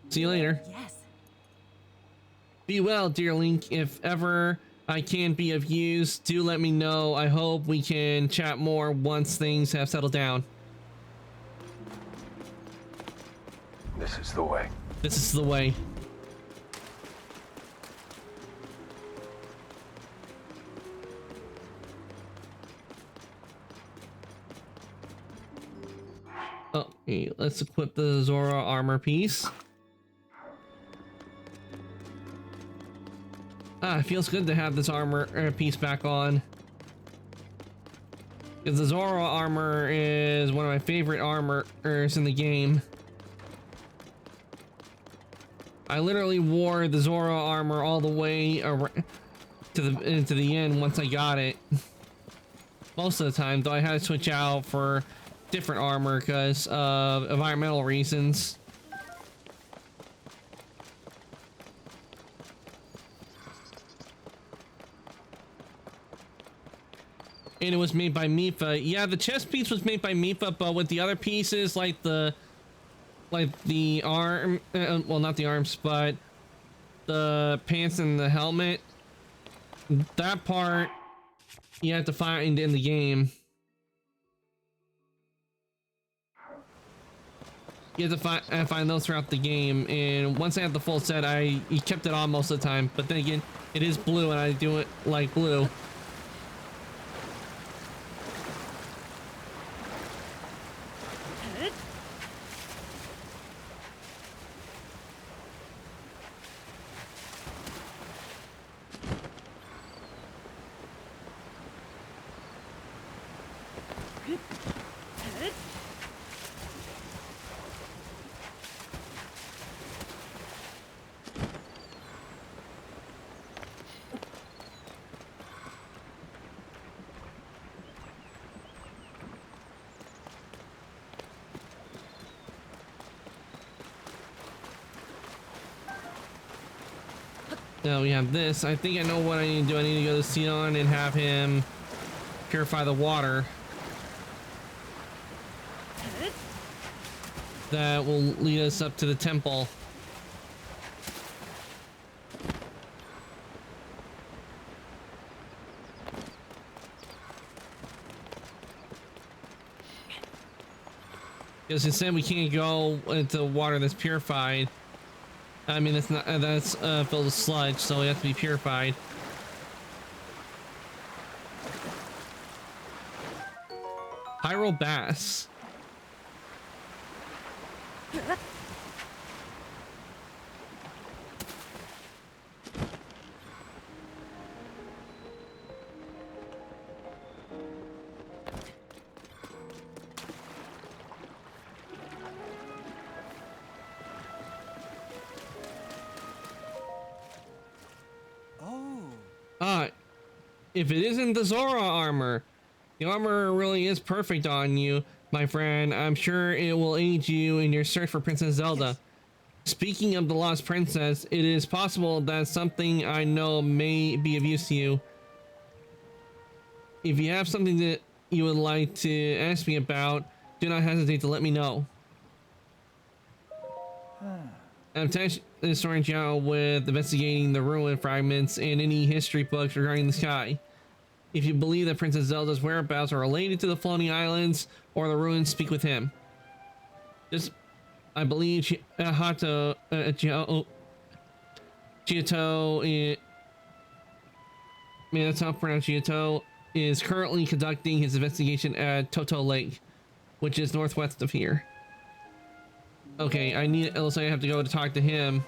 See you later. Yes. Be well, dear Link. If ever I can be of use, do let me know. I hope we can chat more once things have settled down. This is the way. This is the way. Oh, okay, let's equip the Zora armor piece. Ah, it feels good to have this armor piece back on. Because the Zora armor is one of my favorite armors in the game. I literally wore the Zora armor all the way around to the end once I got it. Most of the time, though, I had to switch out for different armor because of environmental reasons. And it was made by Mifa. Yeah, the chest piece was made by Mifa, but with the other pieces, like the arm, well, not the arms, but the pants and the helmet, that part you have to find in the game. You have to find those throughout the game, and once I have the full set, I kept it on most of the time. But then again, it is blue, and I do it like blue. Now we have this. I think I know what I need to do. I need to go to Sion and have him purify the water. That will lead us up to the temple. Because it said we can't go into water that's purified. I mean, that's not that's filled with sludge, so it has to be purified. Pyro bass. If it isn't the Zora armor, the armor really is perfect on you, my friend. I'm sure it will aid you in your search for Princess Zelda. Yes. Speaking of the lost princess, it is possible that something I know may be of use to you. If you have something that you would like to ask me about, do not hesitate to let me know. I'm tasked this story out with investigating the ruin fragments and any history books regarding the sky. If you believe that Princess Zelda's whereabouts are related to the floating islands or the ruins, speak with him. I believe Giotto, man, that's how I pronounce Giotto, is currently conducting his investigation at Toto Lake, which is northwest of here. Okay, it looks like I have to go to talk to him.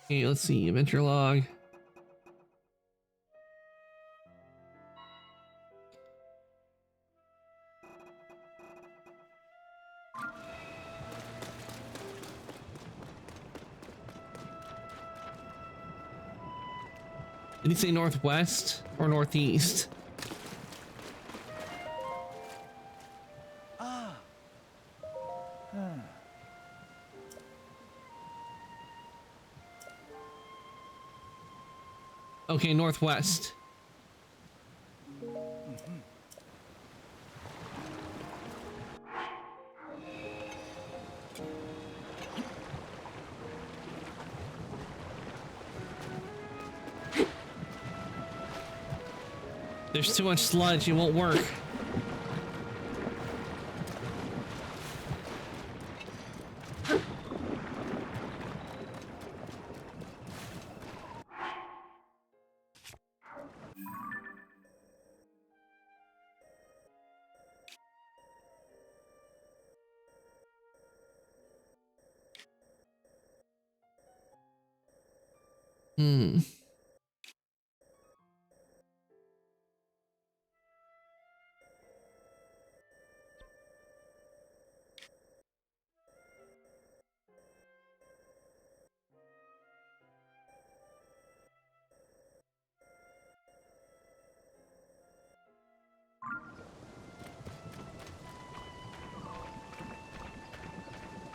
Okay, let's see, adventure log. Did he say northwest or northeast? Okay, northwest. There's too much sludge, it won't work.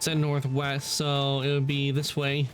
Said northwest, so it would be this way.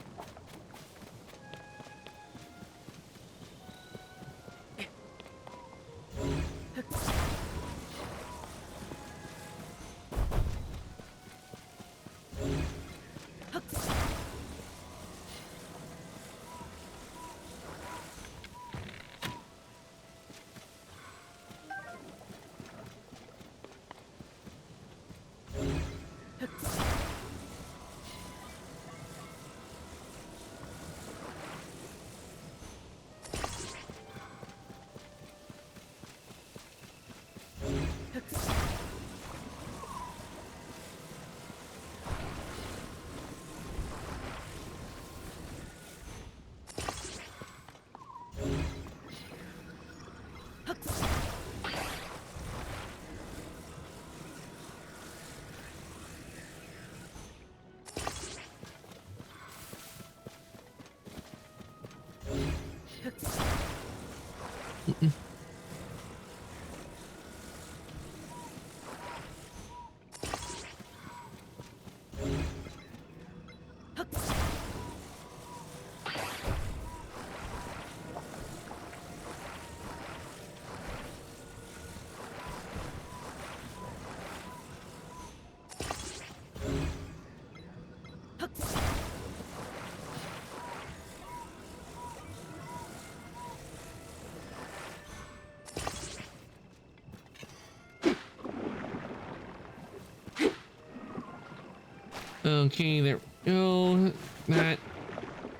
Okay, there we go. That.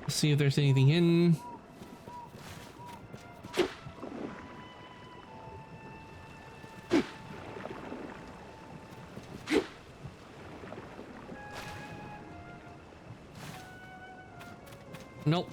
Let's see if there's anything hidden. Nope.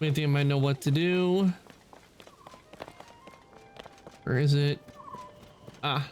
I think I might know what to do. Where is it? Ah.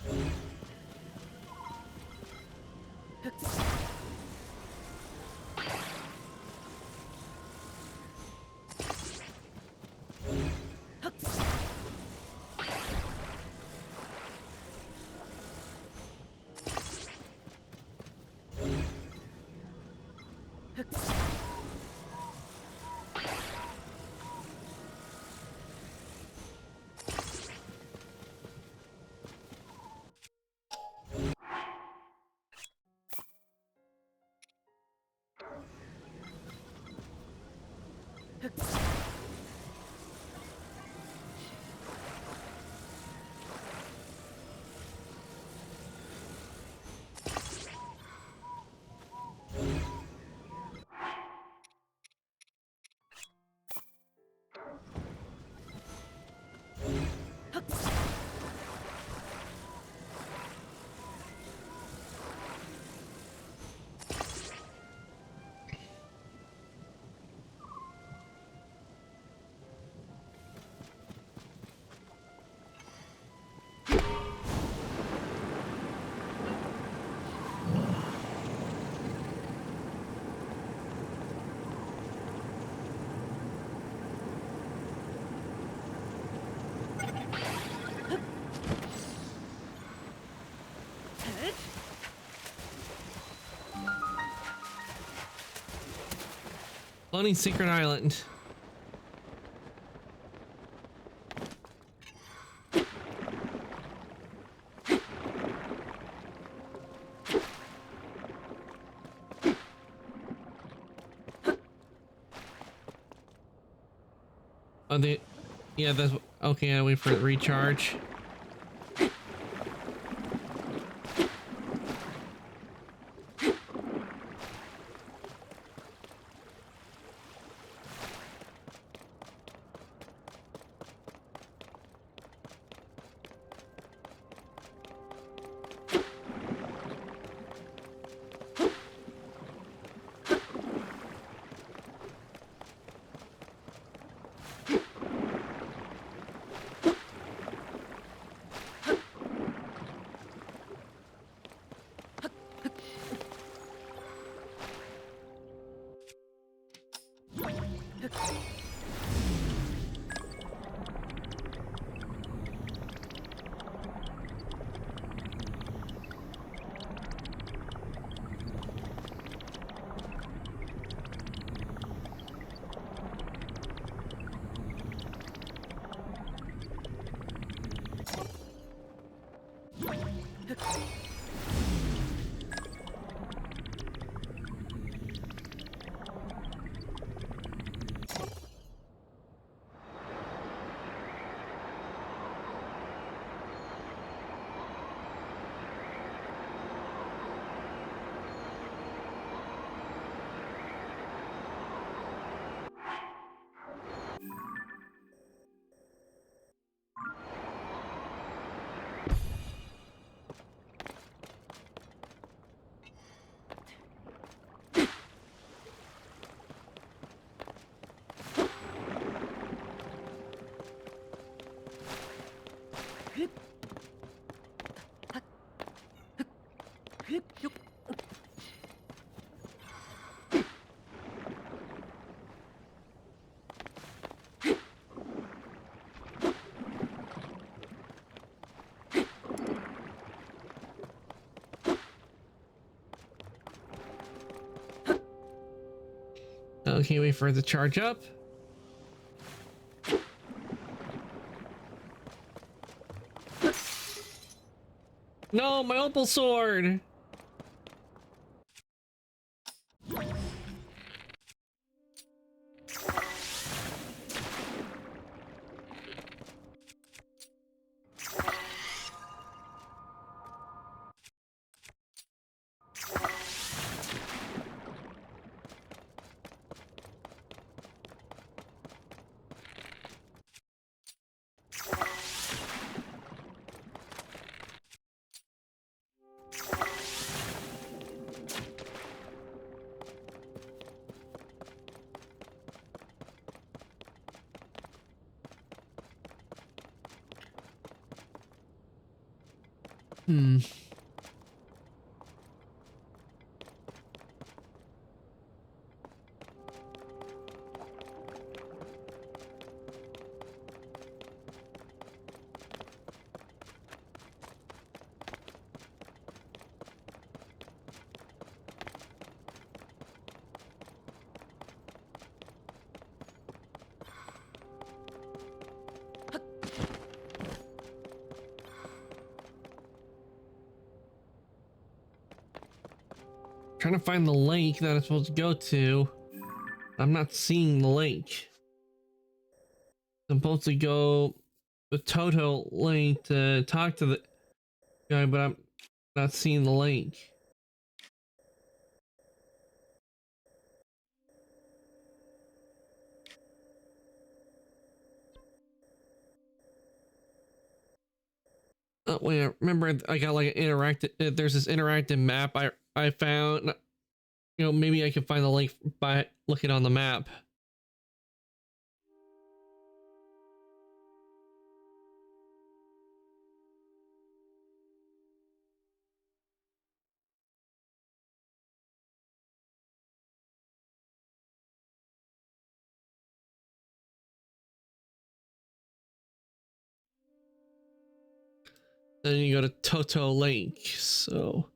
Floating secret island. Oh, yeah, that's okay. I wait for it to recharge. Okay, wait for it to charge up. No, my opal sword. Hmm. Trying to find the lake that I'm supposed to go to. I'm not seeing the lake. I'm supposed to go the Toto link to talk to the guy, but I'm not seeing the lake. Oh wait, I remember I got like an interactive. There's this interactive map I found. You know, maybe I can find the link by looking on the map. Then you go to Toto Lake. So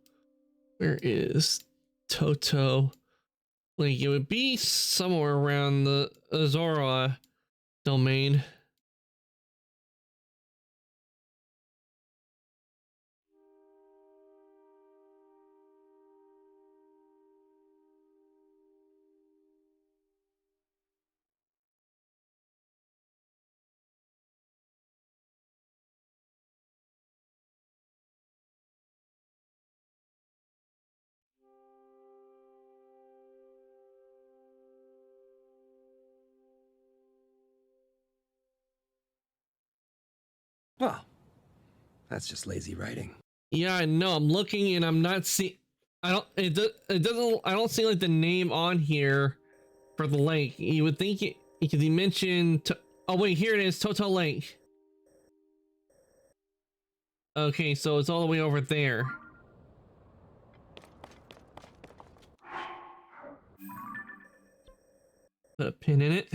where is Toto Lake? It would be somewhere around the Azora domain. Well, that's just lazy writing. Yeah, I know. I'm looking and I'm not seeing. I don't. It doesn't. I don't see like the name on here for the lake. You would think it because he mentioned. Oh wait, here it is. Toto Lake. Okay, so it's all the way over there. Put a pin in it.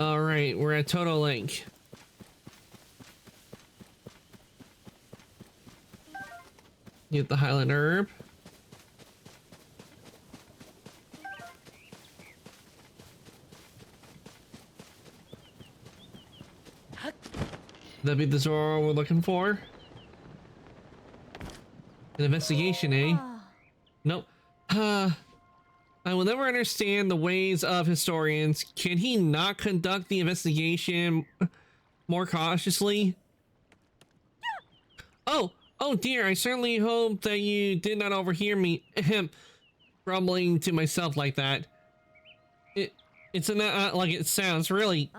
All right, we're at Toto Lake. Get the Highland Herb. That'd be the Zora we're looking for. An investigation, eh? Nope. I will never understand the ways of historians. Can he not conduct the investigation more cautiously? Oh dear, I certainly hope that you did not overhear me grumbling to myself like that. It's not like it sounds, really.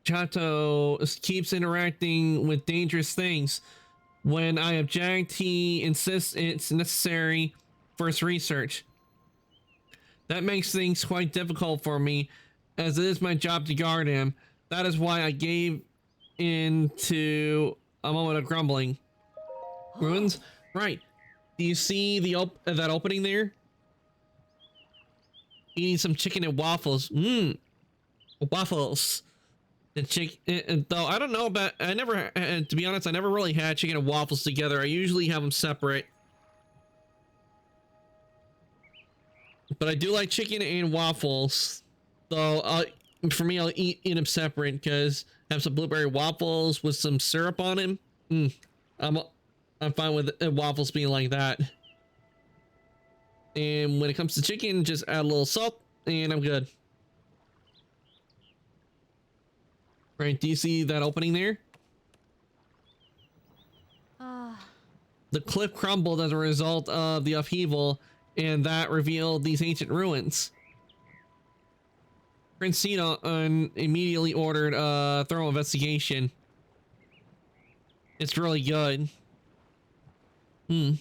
Chato keeps interacting with dangerous things. When I object, he insists it's necessary for his research. That makes things quite difficult for me, as it is my job to guard him. That is why I gave in to a moment of grumbling. Ruins? Right. Do you see the that opening there? Eating some chicken and waffles. Waffles. The chicken, though I don't know about, I never, to be honest, I never really had chicken and waffles together. I usually have them separate. But I do like chicken and waffles. So for me, I'll eat them separate because have some blueberry waffles with some syrup on them. I'm fine with waffles being like that. And when it comes to chicken, just add a little salt and I'm good. Right, do you see that opening there? The cliff crumbled as a result of the upheaval, and that revealed these ancient ruins. Prince Sina immediately ordered a thorough investigation. It's really good. Maybe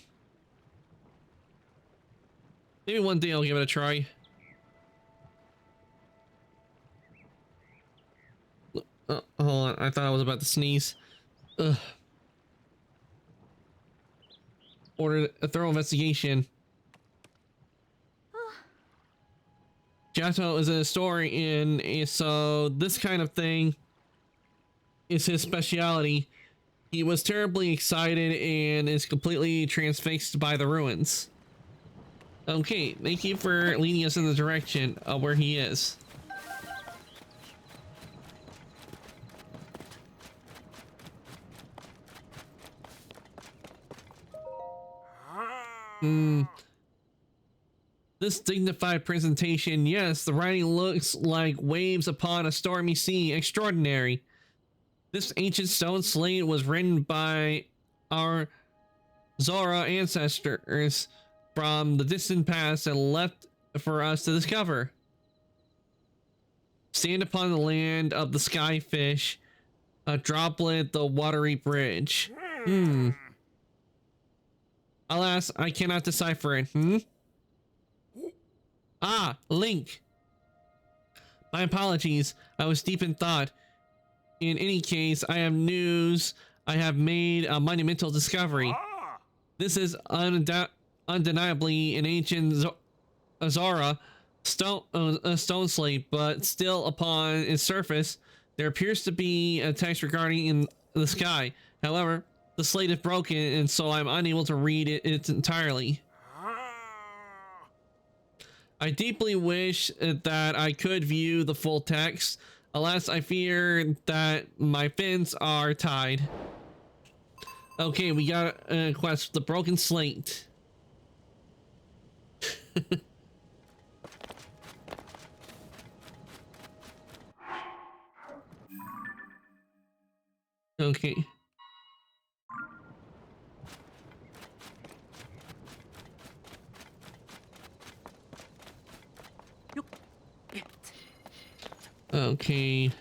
one day I'll give it a try. Hold on, I thought I was about to sneeze. Ugh. Ordered a thorough investigation. Jato is a historian, so this kind of thing is his specialty. He was terribly excited and is completely transfixed by the ruins. Okay, thank you for leading us in the direction of where he is. This dignified presentation, yes, the writing looks like waves upon a stormy sea. Extraordinary. This ancient stone slate was written by our Zora ancestors from the distant past and left for us to discover. Stand upon the land of the skyfish, a droplet, the watery bridge. Alas, I cannot decipher it. Ah, link. My apologies. I was deep in thought. In any case, I have news. I have made a monumental discovery. This is undeniably an ancient Zora stone slate, but still upon its surface, there appears to be a text regarding in the sky. However, the slate is broken, and so I'm unable to read it entirely. I deeply wish that I could view the full text. Alas, I fear that my fins are tied. Okay, we got a quest, the broken slate. Okay. Okay.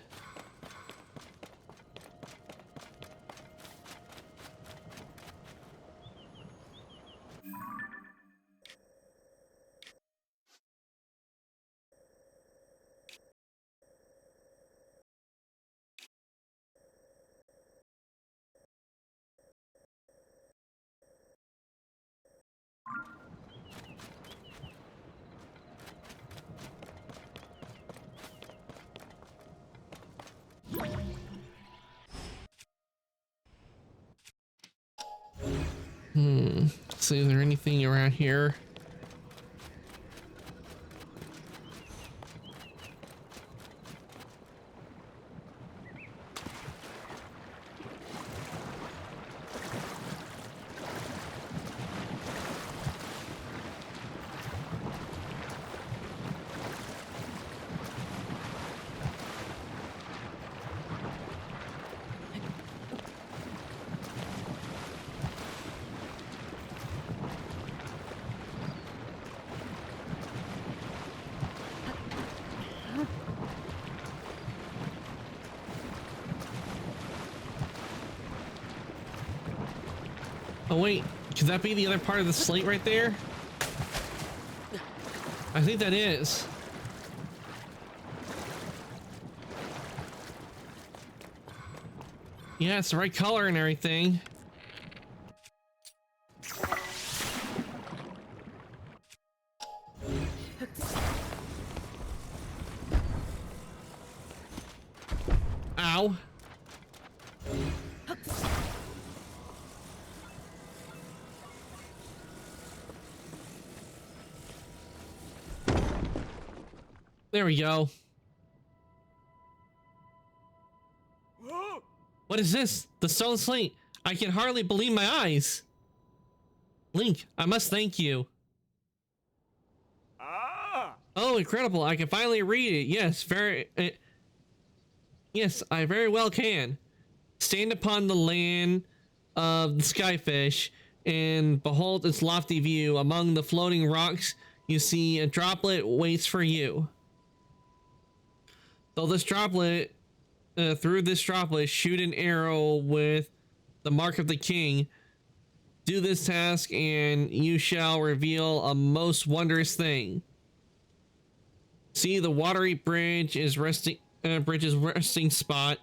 So is there anything around here? Oh wait, could that be the other part of the slate right there? I think that is. Yeah, it's the right color and everything. Ow. There we go. Whoa! What is this? The stone slate. I can hardly believe my eyes. Link, I must thank you. Ah! Oh, incredible. I can finally read it. Yes, yes, I very well can. Stand upon the land of the skyfish and behold its lofty view. Among the floating rocks, you see a droplet waits for you. Though this droplet, through this droplet, shoot an arrow with the mark of the king. Do this task and you shall reveal a most wondrous thing. See, the watery bridge's resting spot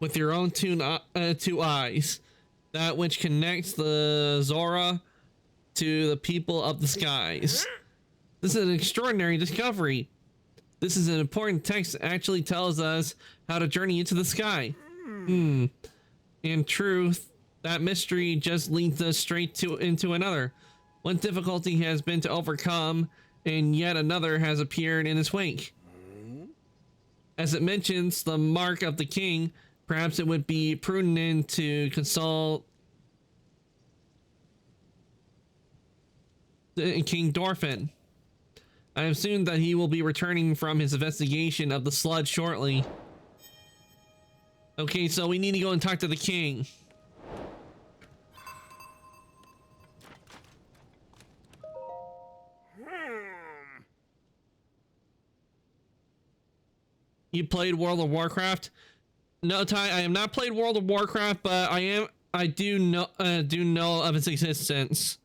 with your own two eyes, that which connects the Zora to the people of the skies. This is an extraordinary discovery. This is an important text that actually tells us how to journey into the sky. In truth, that mystery just leads us straight into another. One difficulty has been to overcome, and yet another has appeared in its wake. As it mentions the mark of the king, perhaps it would be prudent to consult King Dorfin. I assume that he will be returning from his investigation of the Sludge shortly. Okay, so we need to go and talk to the king. You played World of Warcraft? No, Ty, I have not played World of Warcraft, but I do know of its existence.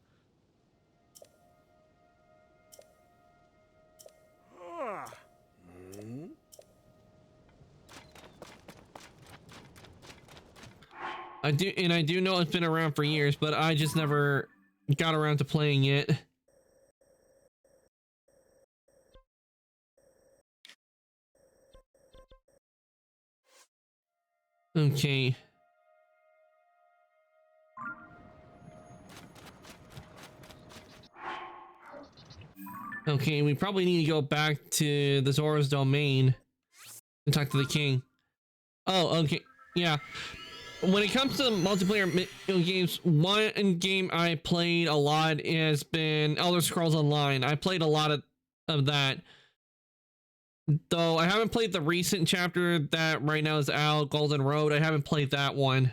I do know it's been around for years, but I just never got around to playing it. Okay. Okay, we probably need to go back to the Zora's domain and talk to the king. Oh, okay. Yeah. When it comes to multiplayer games, one game I played a lot has been Elder Scrolls Online. I played a lot of that. Though I haven't played the recent chapter that right now is out, Golden Road. I haven't played that one.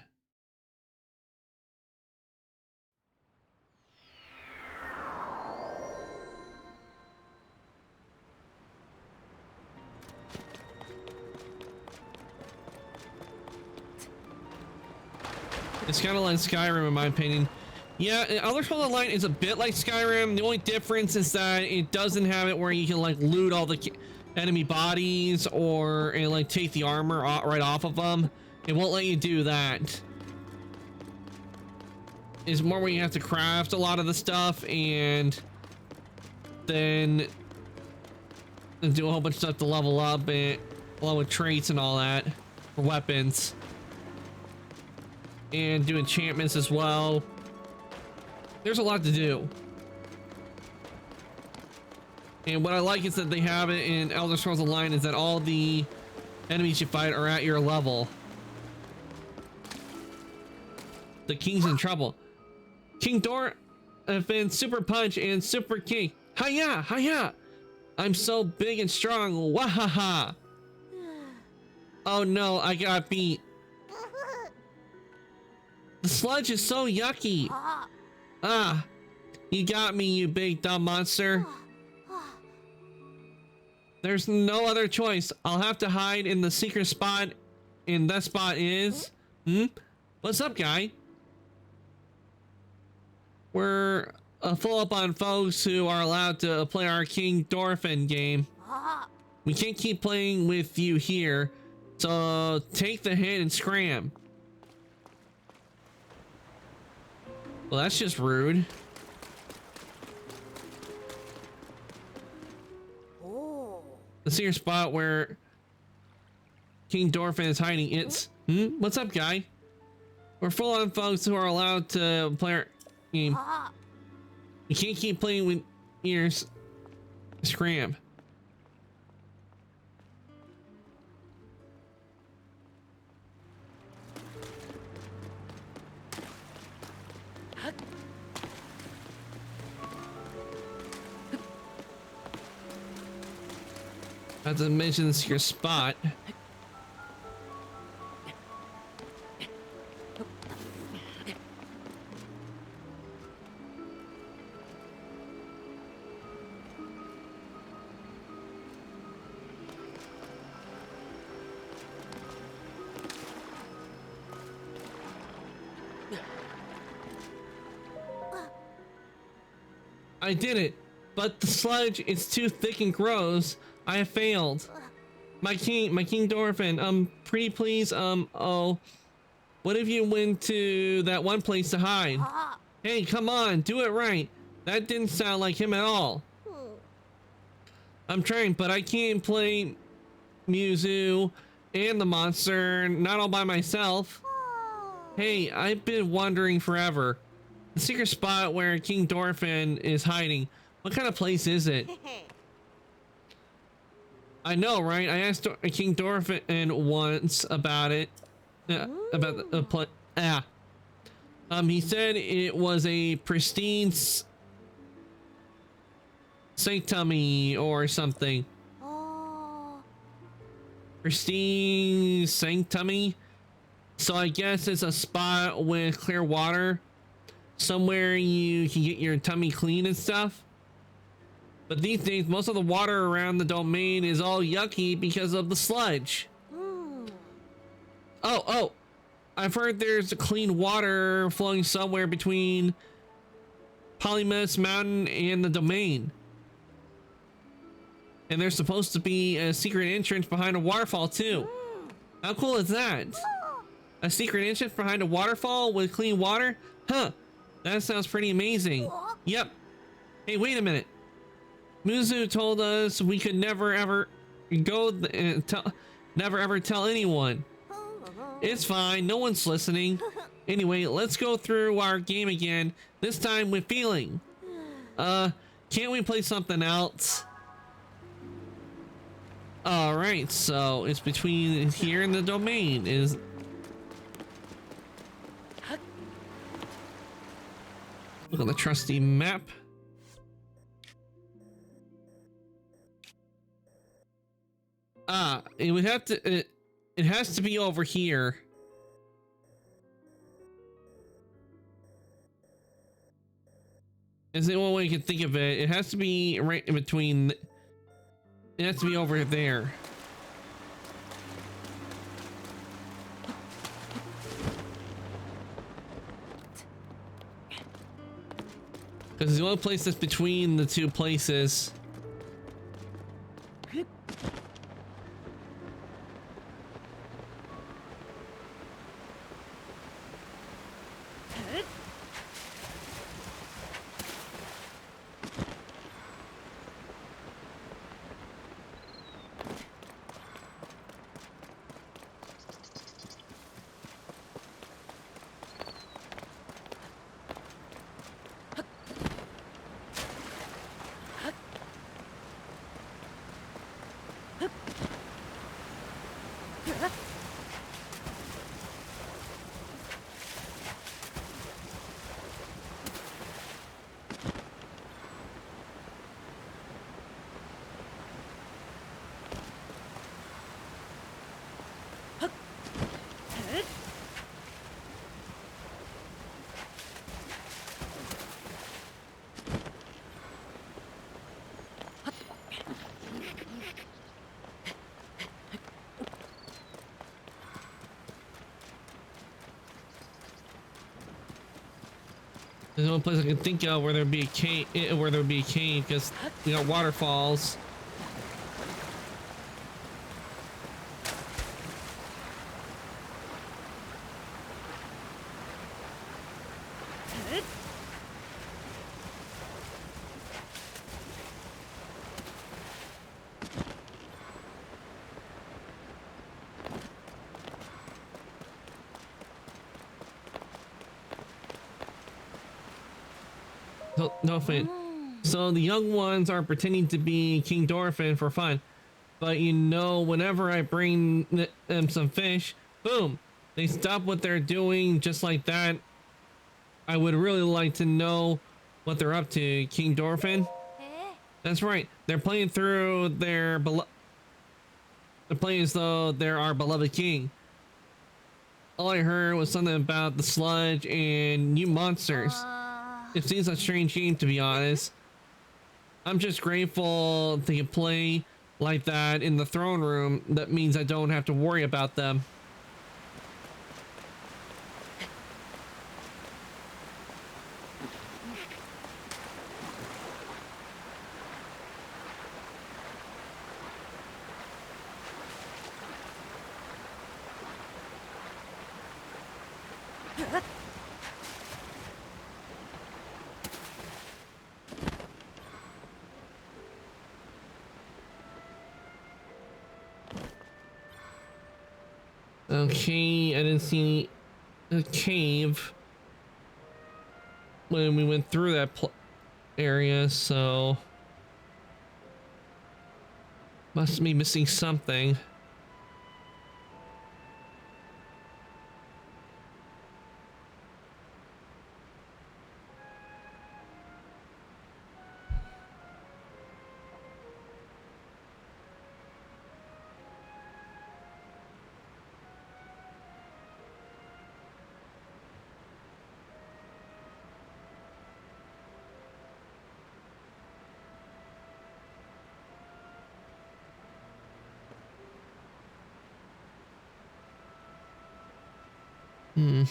It's kind of like Skyrim in my opinion. Yeah, Elder Scrolls Online is a bit like Skyrim. The only difference is that it doesn't have it where you can like loot all the enemy bodies or and like take the armor right off of them. It won't let you do that. It's more where you have to craft a lot of the stuff and then do a whole bunch of stuff to level up and along with traits and all that for weapons. And do enchantments as well. There's a lot to do. And what I like is that they have it in Elder Scrolls Online is that all the enemies you fight are at your level. The king's in trouble. King Dor have been super punch and super king. Hiya! Hiya! I'm so big and strong. Wahaha! Oh no, I got beat. The sludge is so yucky. Ah, you got me, you big dumb monster. There's no other choice. I'll have to hide in the secret spot, and that spot is... What's up, guy? We're full up on folks who are allowed to play our King Dorfin game. We can't keep playing with you here, so take the hit and scram. Well, that's just rude. The secret spot where King Dorfin is hiding. It's what's up, guy? We're full on folks who are allowed to play our game. You can't keep playing with ears. Scram. Not to mention this is your spot. I did it, but the sludge is too thick and gross. I have failed. My king Dorfin, pretty please, oh. What if you went to that one place to hide? Hey, come on, do it right. That didn't sound like him at all. I'm trying, but I can't play Muzu and the monster, not all by myself. Hey, I've been wondering forever. The secret spot where King Dorfin is hiding. What kind of place is it? I know, right? I asked King Dorfin once about it. About the place. He said it was a pristine sanctuary or something. Pristine sanctuary. So I guess it's a spot with clear water. Somewhere you can get your tummy clean and stuff. But these days, most of the water around the domain is all yucky because of the sludge. Oh, I've heard there's clean water flowing somewhere between Polymus Mountain and the domain. And there's supposed to be a secret entrance behind a waterfall too. How cool is that? A secret entrance behind a waterfall with clean water? Huh, that sounds pretty amazing. Yep. Hey, wait a minute. Muzu told us we could never ever go never ever tell anyone. It's fine, no one's listening. Anyway, let's go through our game again, this time with feeling. Can't we play something else? All right, so it's between here and the domain. Is look at the trusty map. It would have to. It has to be over here. Is the only way you can think of it. It has to be right in between. It has to be over there. Because the only place that's between the two places. There's the only place I can think of where there'd be a cave, because we got waterfalls. No fan. So the young ones are pretending to be King Dorfin for fun, but you know, whenever I bring them some fish, boom, they stop what they're doing just like that. I would really like to know what they're up to, King Dorfin. That's right, they're playing through their they're playing as though they're our beloved king. All I heard was something about the sludge and new monsters. It seems a strange game, to be honest. I'm just grateful they can play like that in the throne room. That means I don't have to worry about them. Okay, I didn't see a cave when we went through that area, so must be missing something. Hmm.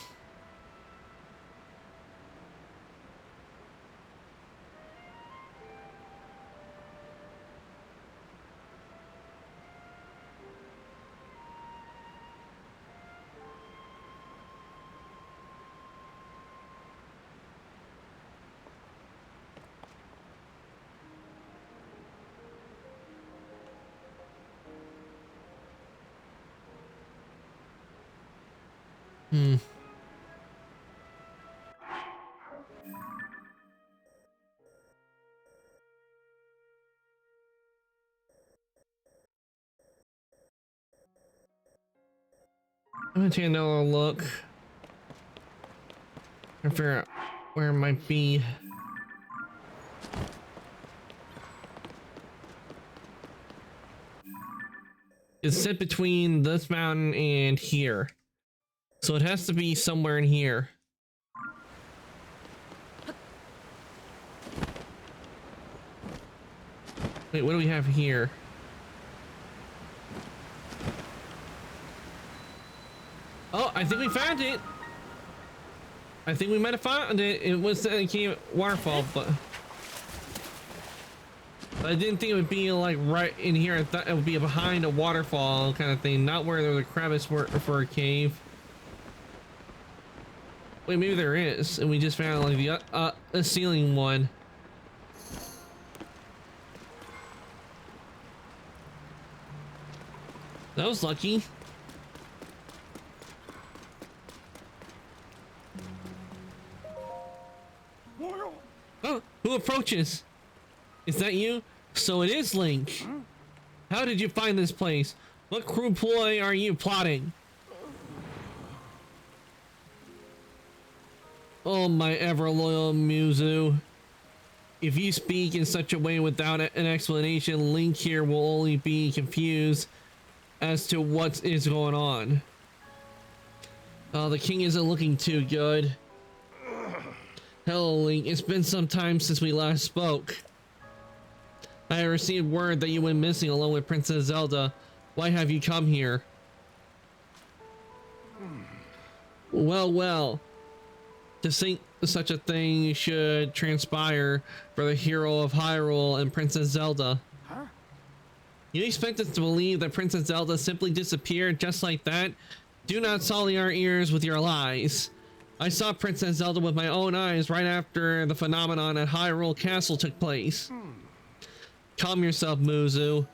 Hmm. I'm gonna take another look. I figure out where it might be. It's set between this mountain and here, so it has to be somewhere in here. Wait, what do we have here? Oh, I think we found it. I think we might have found it. It was a cave waterfall, but I didn't think it would be like right in here. I thought it would be behind a waterfall kind of thing, not where there was a crevice for a cave. Wait, maybe there is, and we just found like the a ceiling one. That was lucky. Oh, who approaches? Is that you? So it is Link. How did you find this place? What cruel ploy are you plotting? Oh, my ever loyal Muzu. If you speak in such a way without an explanation, Link here will only be confused as to what is going on. Oh, the king isn't looking too good. Hello, Link. It's been some time since we last spoke. I received word that you went missing along with Princess Zelda. Why have you come here? Well, well. To think such a thing should transpire for the hero of Hyrule and Princess Zelda. Huh? You expect us to believe that Princess Zelda simply disappeared just like that? Do not sully our ears with your lies. I saw Princess Zelda with my own eyes right after the phenomenon at Hyrule Castle took place. Calm yourself, Muzu.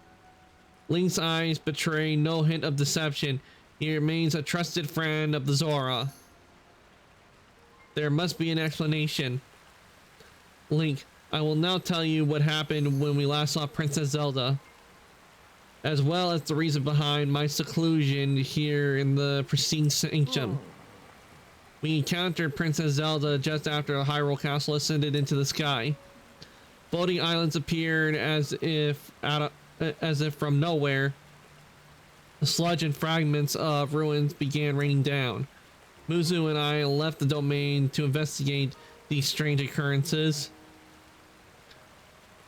Link's eyes betray no hint of deception. He remains a trusted friend of the Zora. There must be an explanation. Link, I will now tell you what happened when we last saw Princess Zelda, as well as the reason behind my seclusion here in the pristine sanctum. We encountered Princess Zelda just after the Hyrule Castle ascended into the sky. Floating islands appeared as if from nowhere. The sludge and fragments of ruins began raining down. Muzu and I left the domain to investigate these strange occurrences.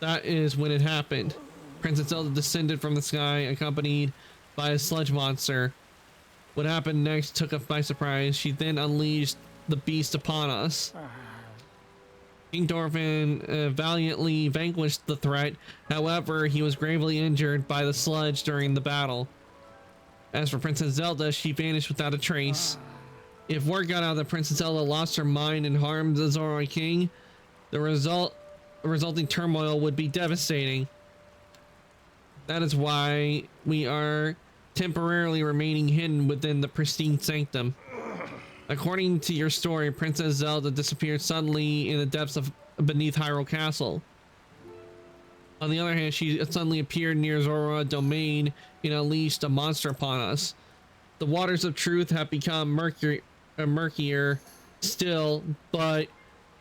That is when it happened. Princess Zelda descended from the sky, accompanied by a sludge monster. What happened next took us by surprise. She then unleashed the beast upon us. King Dorphin valiantly vanquished the threat. However, he was gravely injured by the sludge during the battle. As for Princess Zelda, she vanished without a trace. If word got out that Princess Zelda lost her mind and harmed the Zora King, the resulting turmoil would be devastating. That is why we are temporarily remaining hidden within the pristine sanctum. According to your story, Princess Zelda disappeared suddenly in the depths of beneath Hyrule Castle. On the other hand, she suddenly appeared near Zora domain and unleashed a monster upon us. The waters of truth have become murkier still, but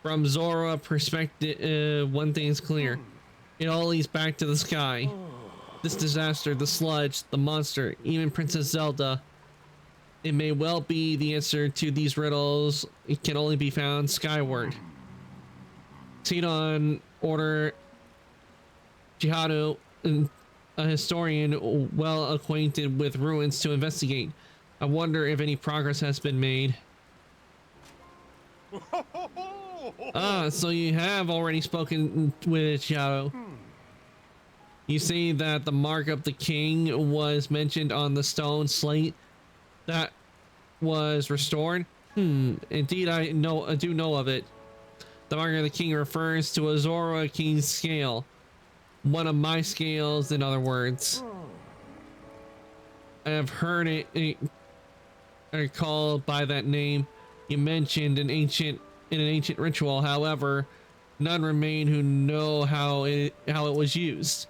from Zora perspective, one thing is clear. It all leads back to the sky. This disaster, the sludge, the monster, even Princess Zelda. It may well be the answer to these riddles. It can only be found skyward. Sidon order Chihado, a historian well acquainted with ruins, to investigate. I wonder if any progress has been made. Ah, so you have already spoken with Chihado. You say that the mark of the king was mentioned on the stone slate that was restored? Indeed, I do know of it. The mark of the king refers to a Zora King's scale. One of my scales, in other words. I have heard it called by that name you mentioned in an ancient ritual. However, none remain who know how it was used.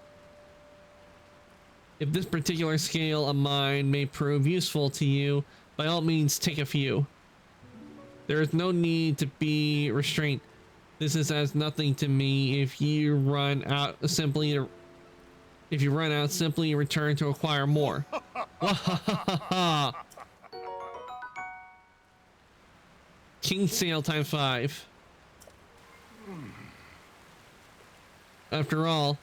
If this particular scale of mine may prove useful to you, by all means take a few. There is no need to be restraint. This is as nothing to me. If you run out, simply return to acquire more. King Sale times 5. After all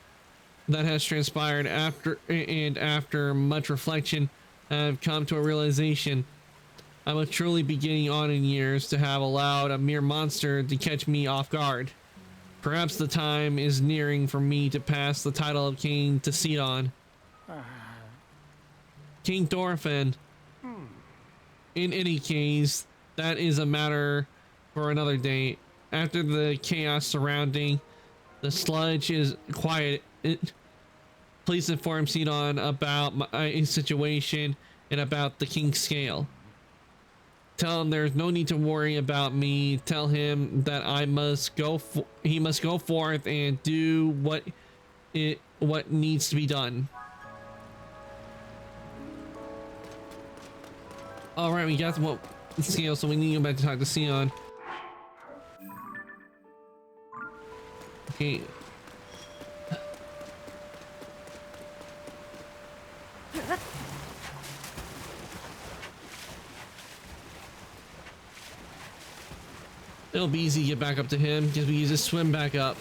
that has transpired, after much reflection, I have come to a realization. I must truly be getting on in years to have allowed a mere monster to catch me off guard. Perhaps the time is nearing for me to pass the title of king to Sidon. King Dorphin. In any case, that is a matter for another day. After the chaos surrounding the sludge is quiet, please inform Sidon about my situation and about the king's scale. Tell him there's no need to worry about me. Tell him that he must go forth and do what needs to be done. All right, we got what scale, so we need to go back to talk to Sion. Okay. It'll be easy to get back up to him because we can just swim back up.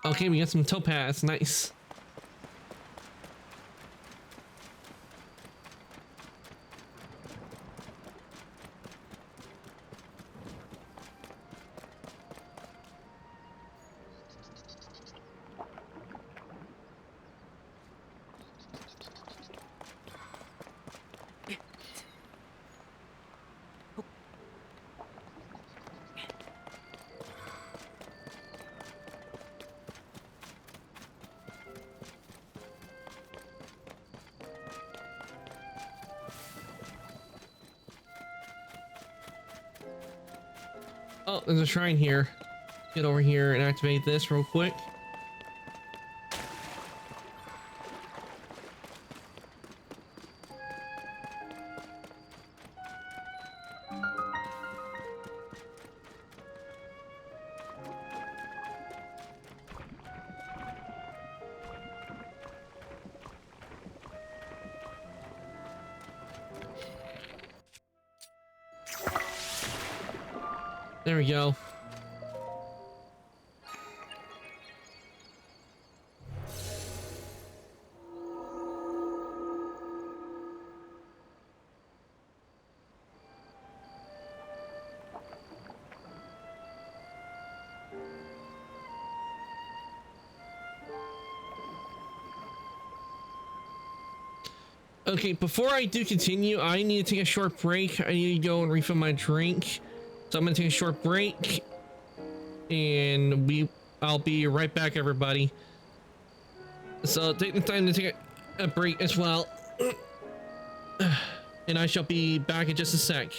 Okay, we got some topaz. Nice. Oh, there's a shrine here. Get over here and activate this real quick. There we go. Okay, before I do continue, I need to take a short break. I need to go and refill my drink. So I'm gonna take a short break, and I'll be right back, everybody. So take the time to take a break as well. And I shall be back in just a sec.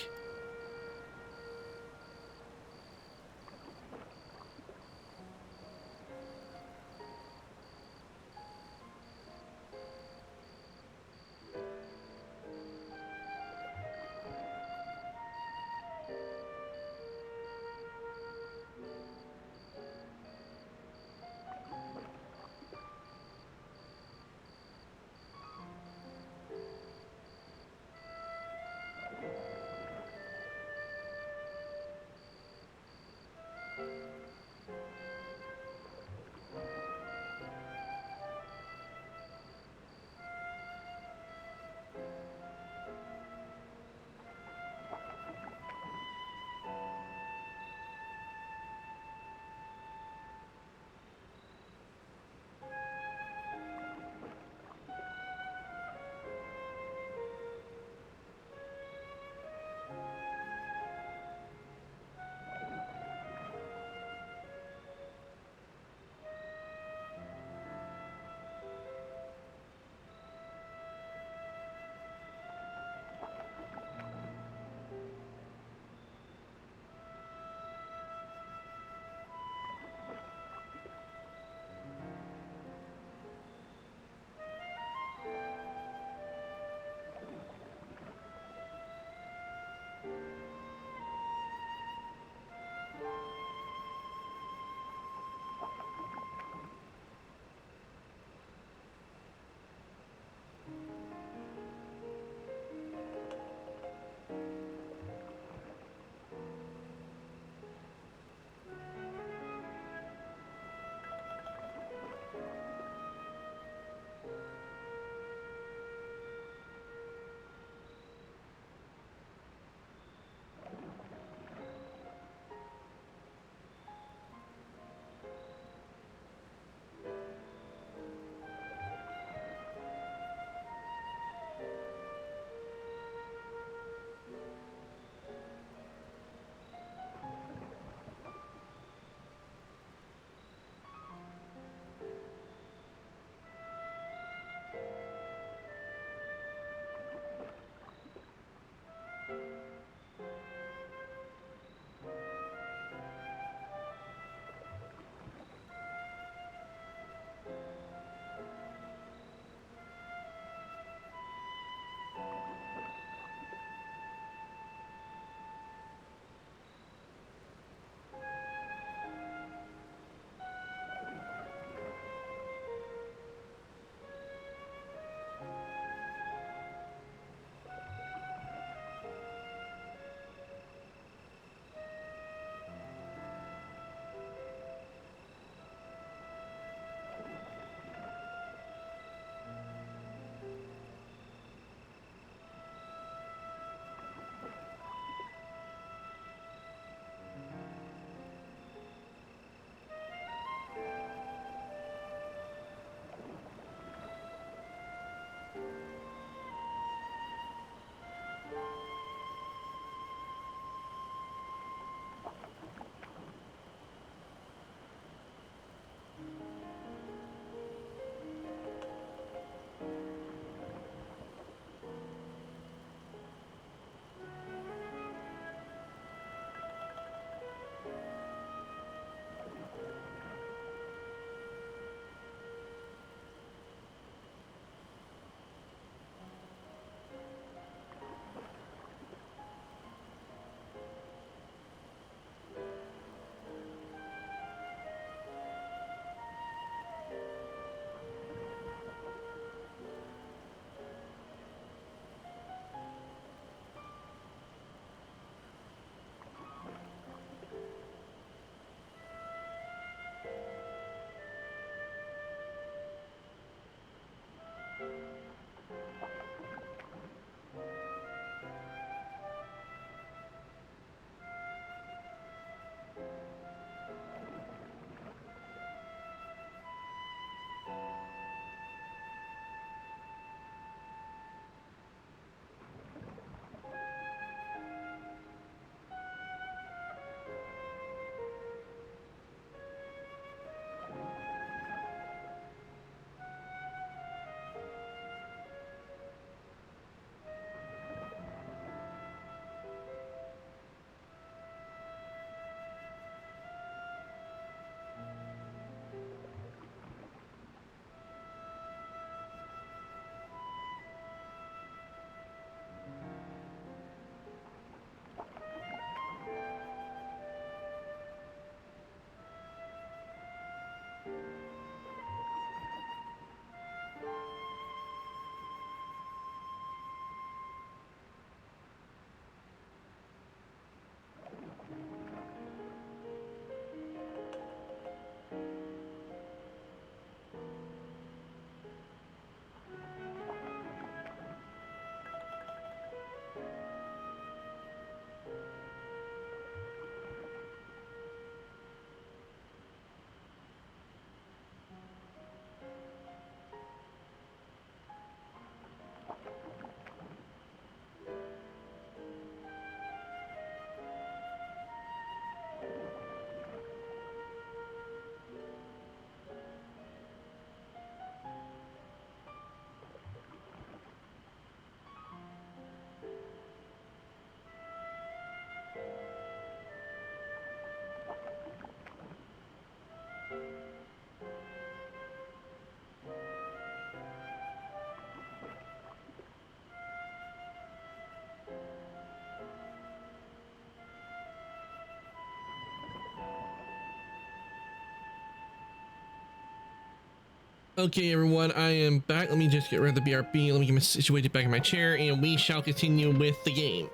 Okay, everyone, I am back. Let me just get rid of the BRB. Let me get situated back in my chair, and we shall continue with the game.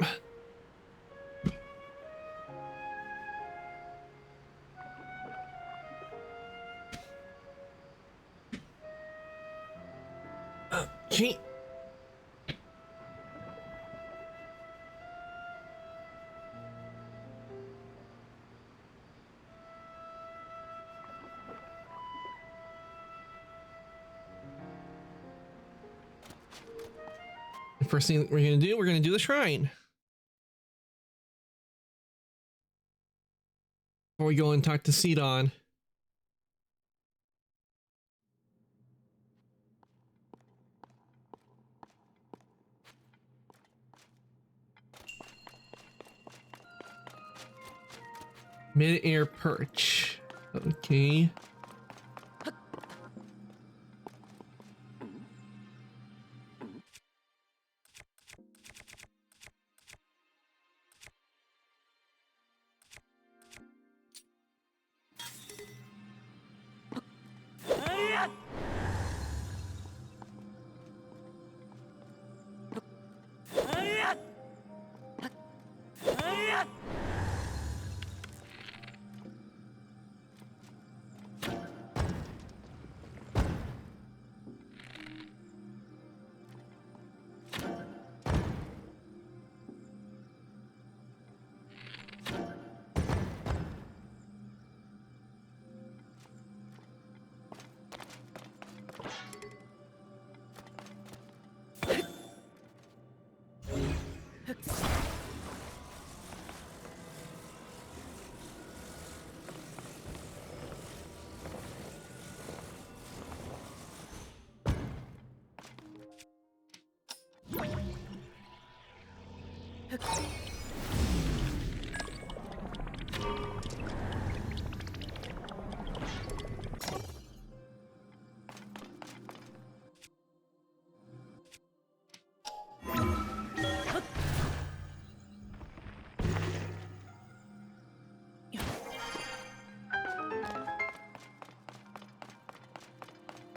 Okay. The first thing we're gonna do the shrine. Before we go and talk to Sidon. Mid-air perch. Okay.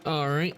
All right.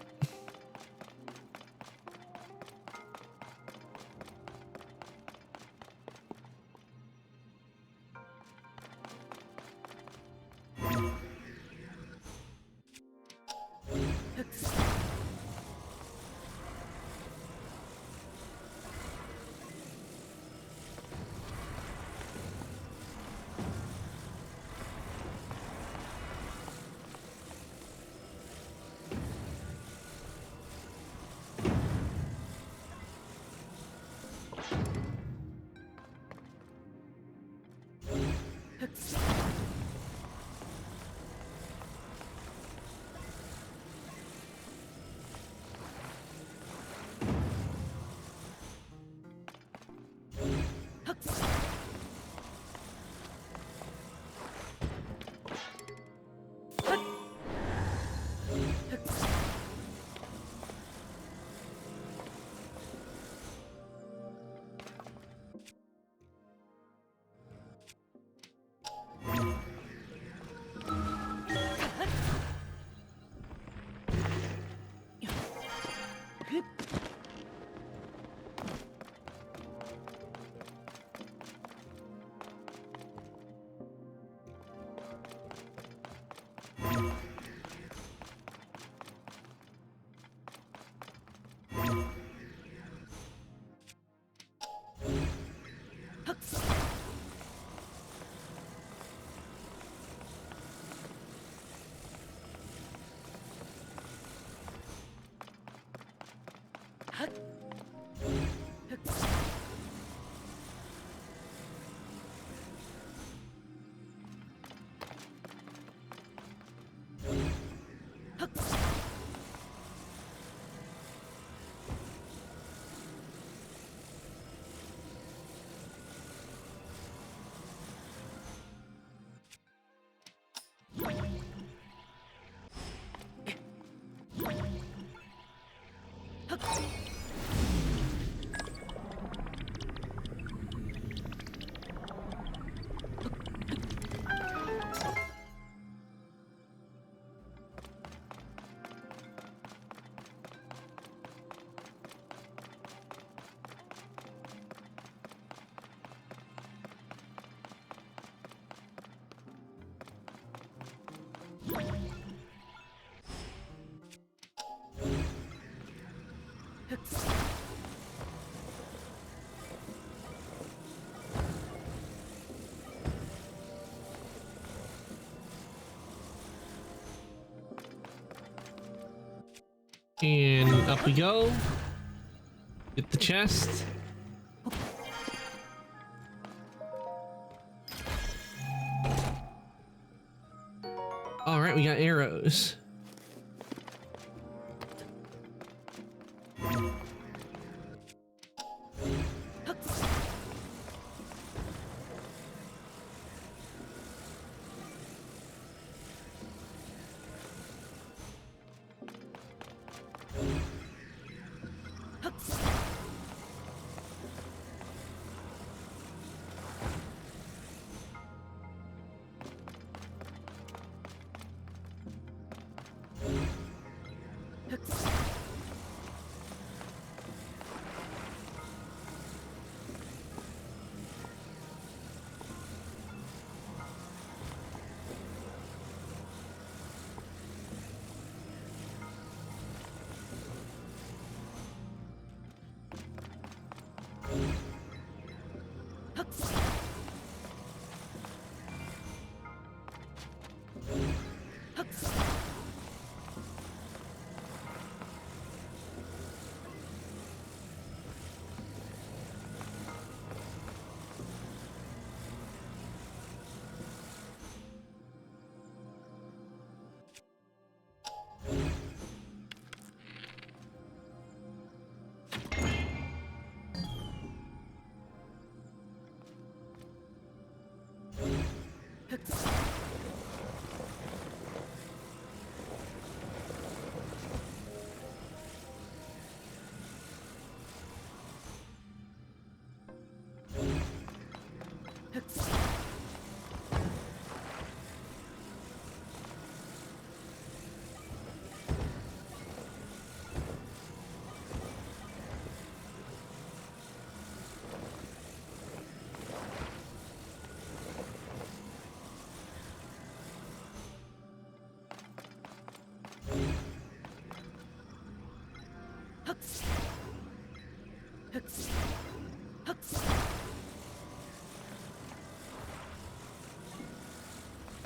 And up we go. Get the chest. All right, we got arrows.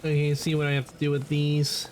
Okay, see what I have to do with these.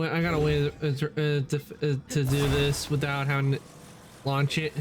I got a way to do this without having to launch it.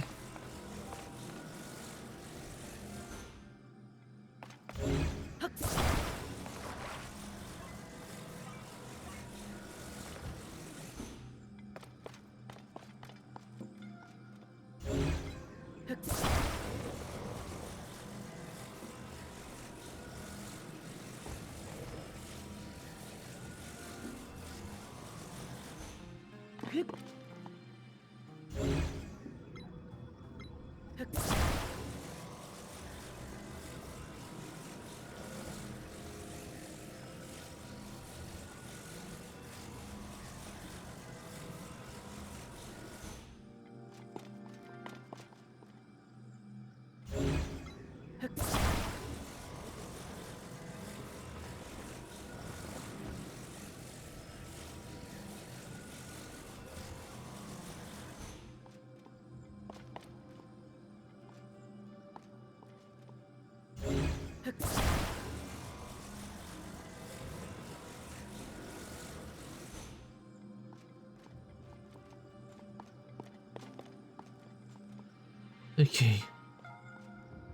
Okay.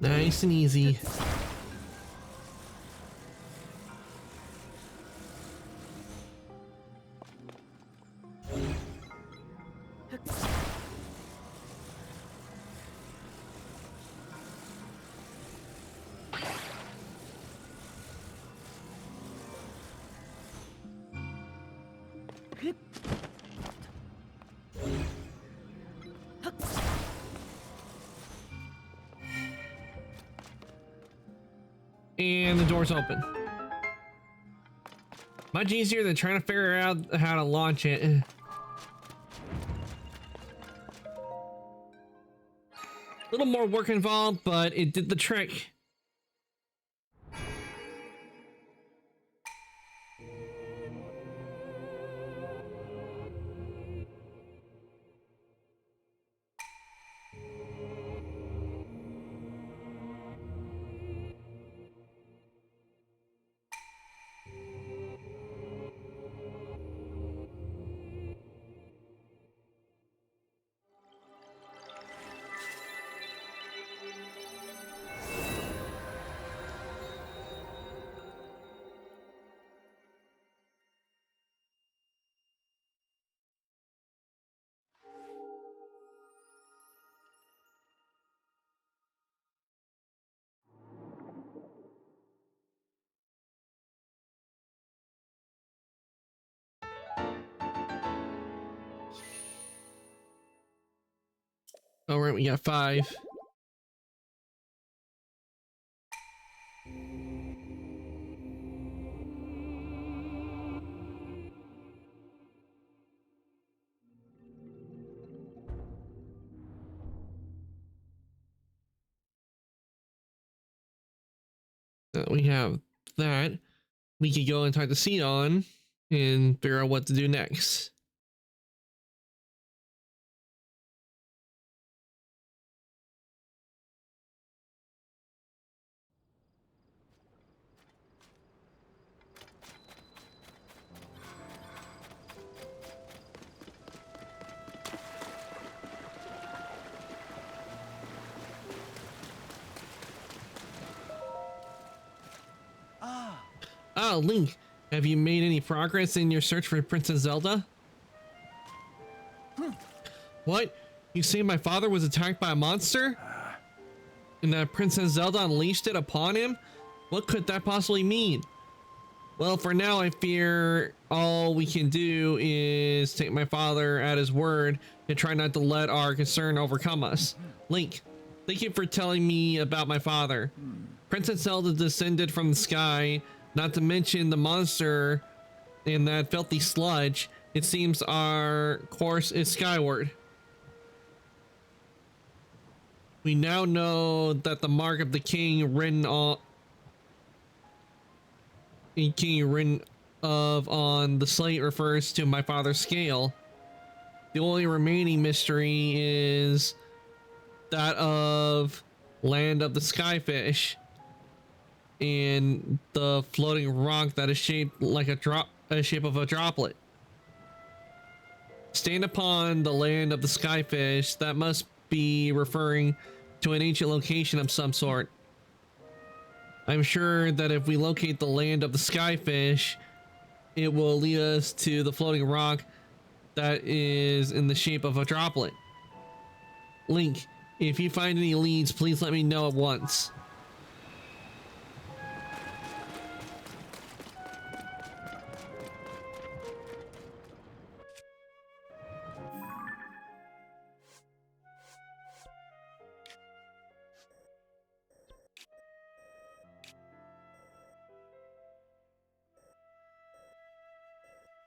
Nice and easy. And the door's open. Much easier than trying to figure out how to launch it. A little more work involved, but it did the trick. All right, we got 5. We have that. We could go and talk to Cenon and figure out what to do next. Oh, Link, have you made any progress in your search for Princess Zelda? What? You say my father was attacked by a monster? And that Princess Zelda unleashed it upon him? What could that possibly mean? Well, for now, I fear all we can do is take my father at his word and try not to let our concern overcome us. Link, thank you for telling me about my father. Princess Zelda descended from the sky, not to mention the monster and that filthy sludge. It seems our course is skyward. We now know that the mark of the king written on on the slate refers to my father's scale. The only remaining mystery is that of land of the skyfish and the floating rock that is shaped like shape of a droplet. Stand upon the land of the skyfish. That must be referring to an ancient location of some sort. I'm sure that if we locate the land of the skyfish, it will lead us to the floating rock that is in the shape of a droplet. Link, if you find any leads, please let me know at once.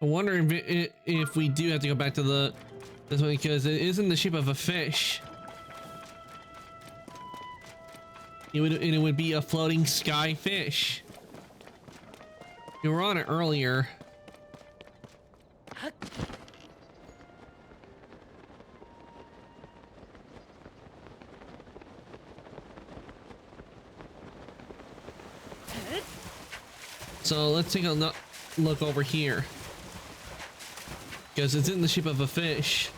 I wonder if we do have to go back to this one because it is in the shape of a fish. It would be a floating sky fish. You were on it earlier. So let's take a look over here. Because it's in the shape of a fish.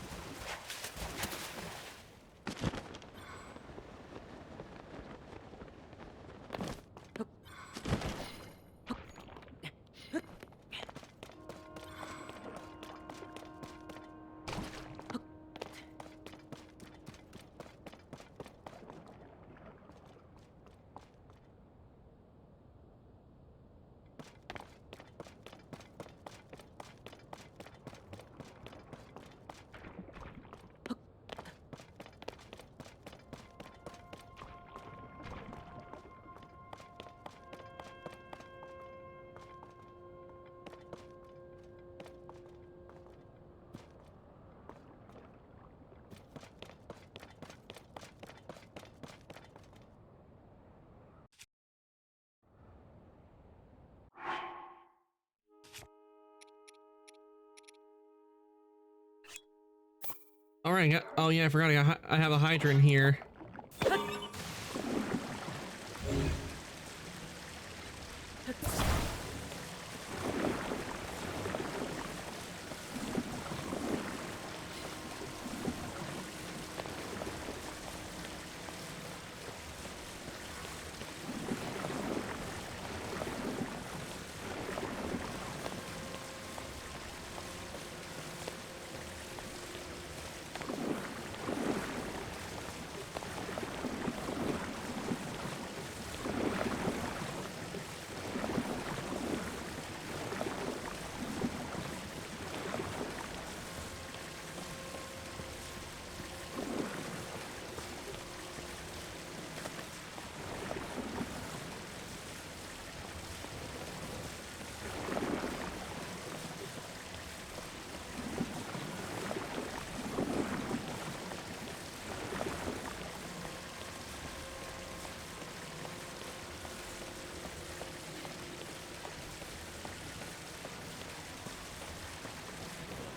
All right. Oh yeah, I forgot. I have a hydrant here.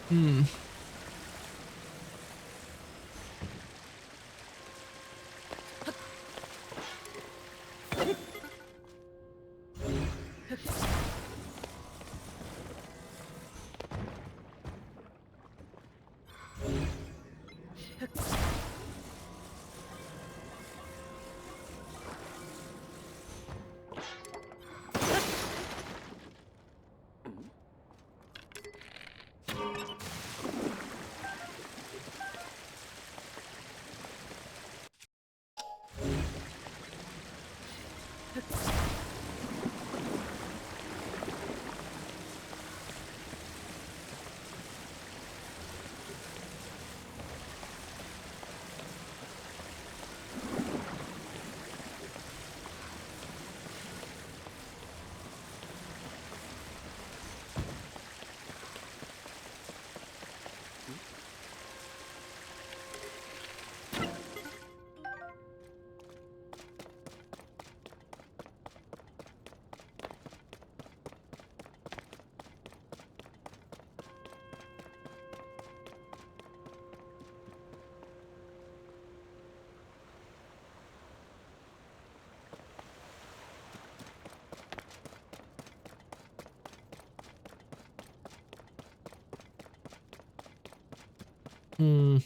Hmm. Hmm.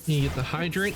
You get the hydrant.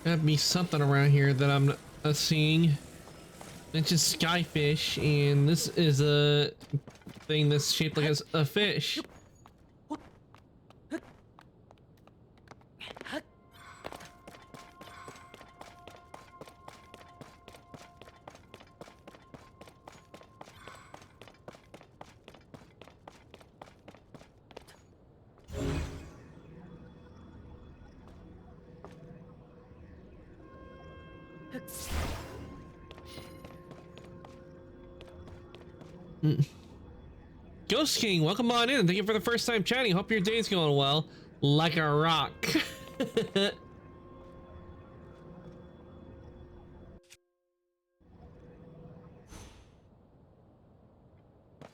Gotta be something around here that I'm not seeing. It's just skyfish, and this is a thing that's shaped like a fish. Ghost King, welcome on in. Thank you for the first time chatting. Hope your day's going well. Like a rock.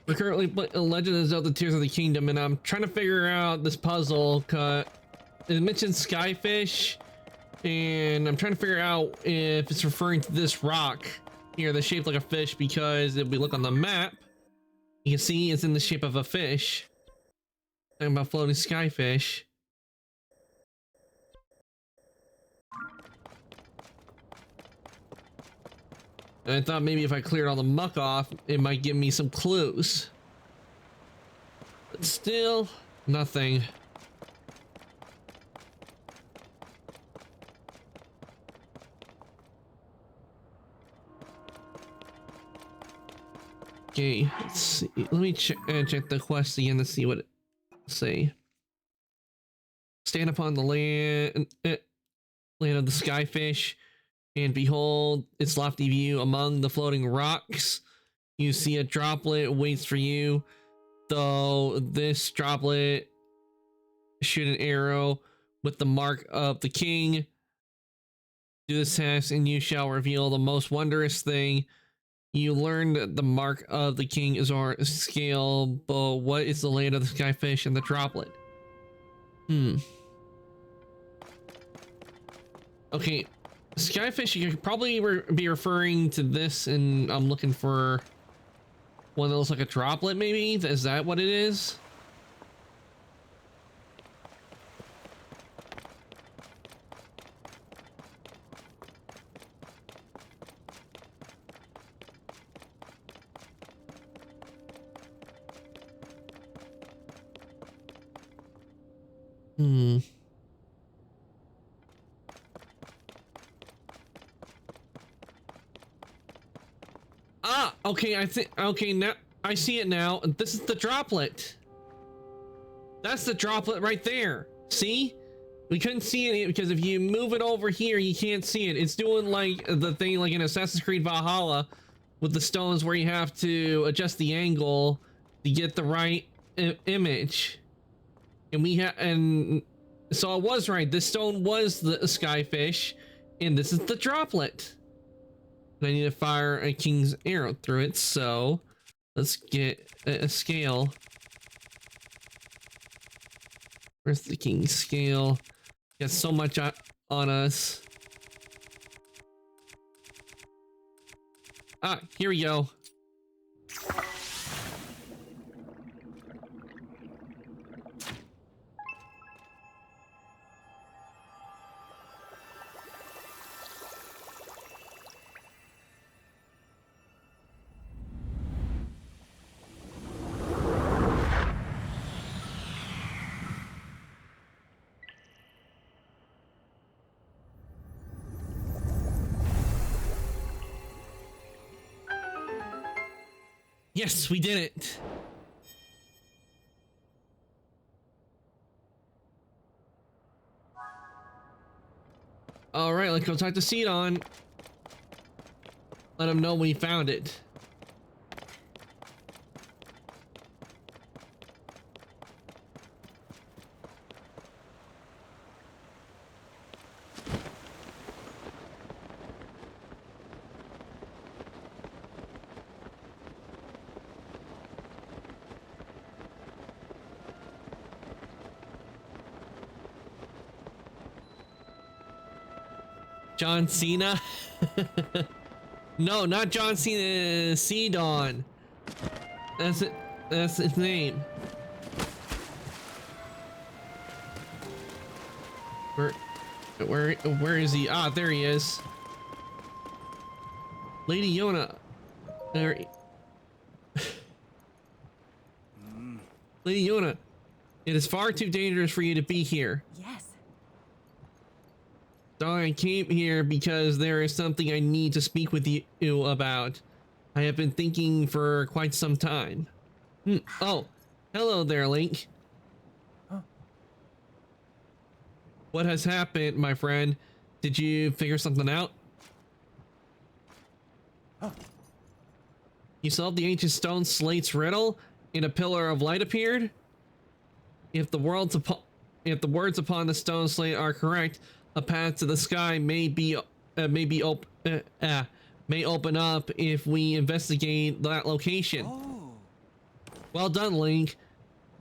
We're currently playing Legend of Zelda Tears of the Kingdom, and I'm trying to figure out this puzzle. It mentions skyfish, and I'm trying to figure out if it's referring to this rock here that's shaped like a fish, because if we look on the map, you can see it's in the shape of a fish. Talking about floating skyfish. And I thought maybe if I cleared all the muck off, it might give me some clues. But still, nothing. Okay, let's see. Let me check the quest again to see what it say. Stand upon the land of the skyfish, and behold its lofty view among the floating rocks. You see a droplet waits for you. Though this droplet shoot an arrow with the mark of the king. Do this task, and you shall reveal the most wondrous thing. You learned the mark of the king is our scale, but what is the land of the skyfish and the droplet? Okay, skyfish, you could probably be referring to this, and I'm looking for one that looks like a droplet, maybe? Is that what it is? Hmm. Ah, okay, I think, okay, now I see it now. This is the droplet. That's the droplet right there. See? We couldn't see it because if you move it over here, you can't see it. It's doing like the thing like in Assassin's Creed Valhalla with the stones where you have to adjust the angle to get the right image. And and so I was right. This stone was the skyfish, and this is the droplet. And I need to fire a king's arrow through it, so let's get a scale. Where's the king's scale? Got so much on us. Ah, here we go. Yes, we did it. All right, let's go talk to Sidon. Let him know we found it. John Cena? No, not John Cena. Sidon. That's it. That's his name. Where is he? Ah, there he is. Lady Yona. There. Lady Yona, it is far too dangerous for you to be here. Yes. So I came here because there is something I need to speak with you about. I have been thinking for quite some time. Oh, hello there, Link. Huh? What has happened, my friend? Did you figure something out? Huh? You solved the ancient stone slate's riddle, and a pillar of light appeared? If the words upon the stone slate are correct, a path to the sky may open up if we investigate that location. Oh. Well done, Link.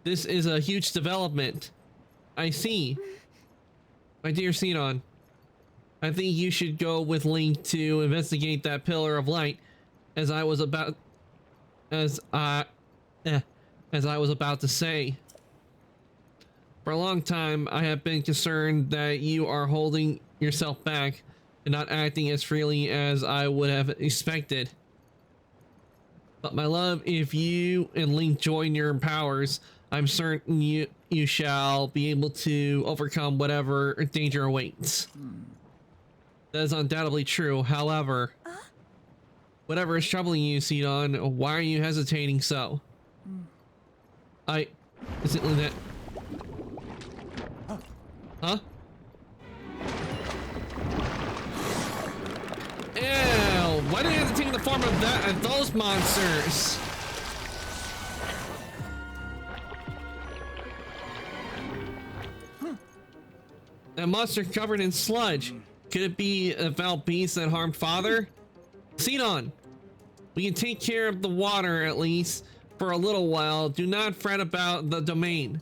This is a huge development. I see. My dear Sidon, I think you should go with Link to investigate that pillar of light, as I was about to say. For a long time, I have been concerned that you are holding yourself back and not acting as freely as I would have expected. But my love, if you and Link join your powers, I'm certain you shall be able to overcome whatever danger awaits. That is undoubtedly true. However, whatever is troubling you, Sidon, why are you hesitating so? Is it that? Huh? Ew, why do you have to take the form of those monsters? That monster covered in sludge. Could it be a foul beast that harmed Father? Sidon, we can take care of the water at least for a little while. Do not fret about the domain.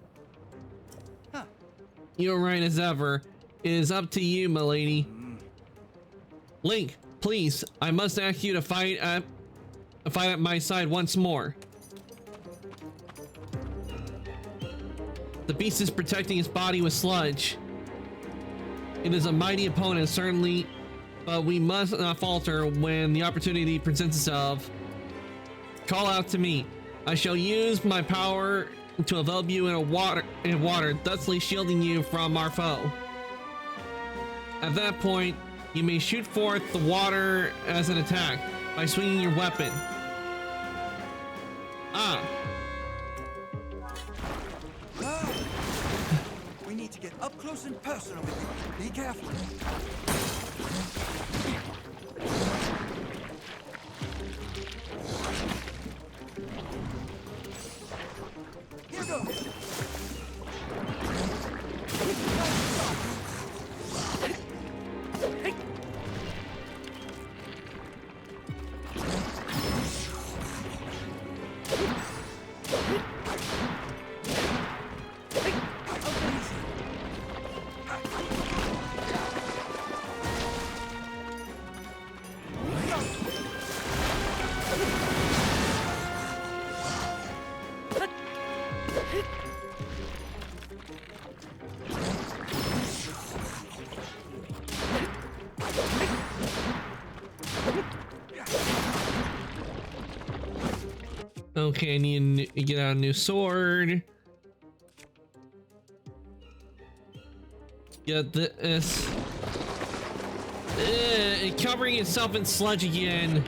You're right as ever. It is up to you, my lady. Link, please, I must ask you to fight at my side once more. The beast is protecting its body with sludge. It is a mighty opponent, certainly, but we must not falter when the opportunity presents itself. Call out to me. I shall use my power to envelop you in water, thusly shielding you from our foe. At that point, you may shoot forth the water as an attack by swinging your weapon. We need to get up close and personal with you. Be careful. Here goes. Okay, I need to get out a new sword. Get this. Covering itself in sludge again.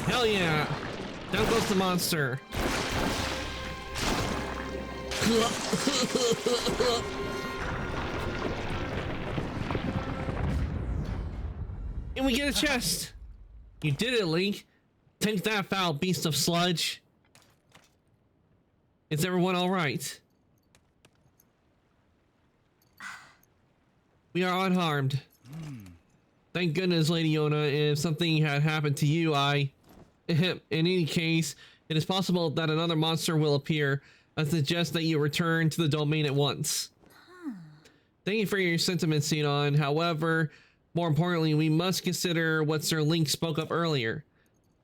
Hell yeah! Down goes the monster. And we get a chest. You did it, Link. Take that, foul beast of sludge. Is everyone all right? We are unharmed. Thank goodness, Lady Yona. If something had happened to you, in any case, it is possible that another monster will appear. I suggest that you return to the domain at once. Thank you for your sentiments, Sidon. However, more importantly, we must consider what Sir Link spoke of earlier.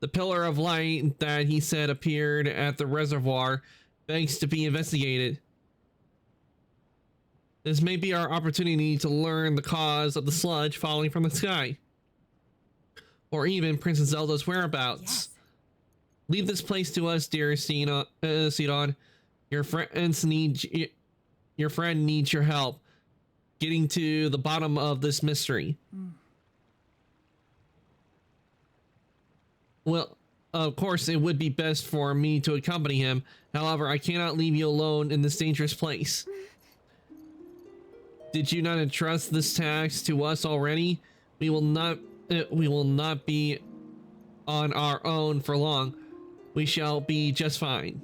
The pillar of light that he said appeared at the reservoir begs to be investigated. This may be our opportunity to learn the cause of the sludge falling from the sky. Or even Princess Zelda's whereabouts. Yes. Leave this place to us, dear Sidon. Your friend needs your help getting to the bottom of this mystery. Well, of course, it would be best for me to accompany him. However, I cannot leave you alone in this dangerous place. Did you not entrust this task to us already? We will not be on our own for long. We shall be just fine.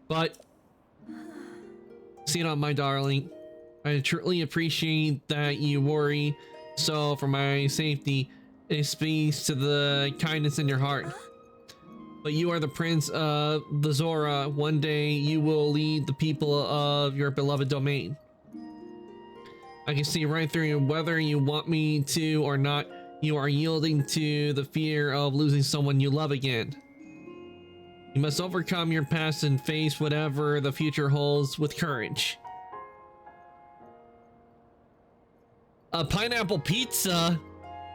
But, Sidon, my darling, I truly appreciate that you worry. So, for my safety, it speaks to the kindness in your heart. But you are the prince of the Zora. One day, you will lead the people of your beloved domain. I can see right through you. Whether you want me to or not, you are yielding to the fear of losing someone you love again. You must overcome your past and face whatever the future holds with courage. A pineapple pizza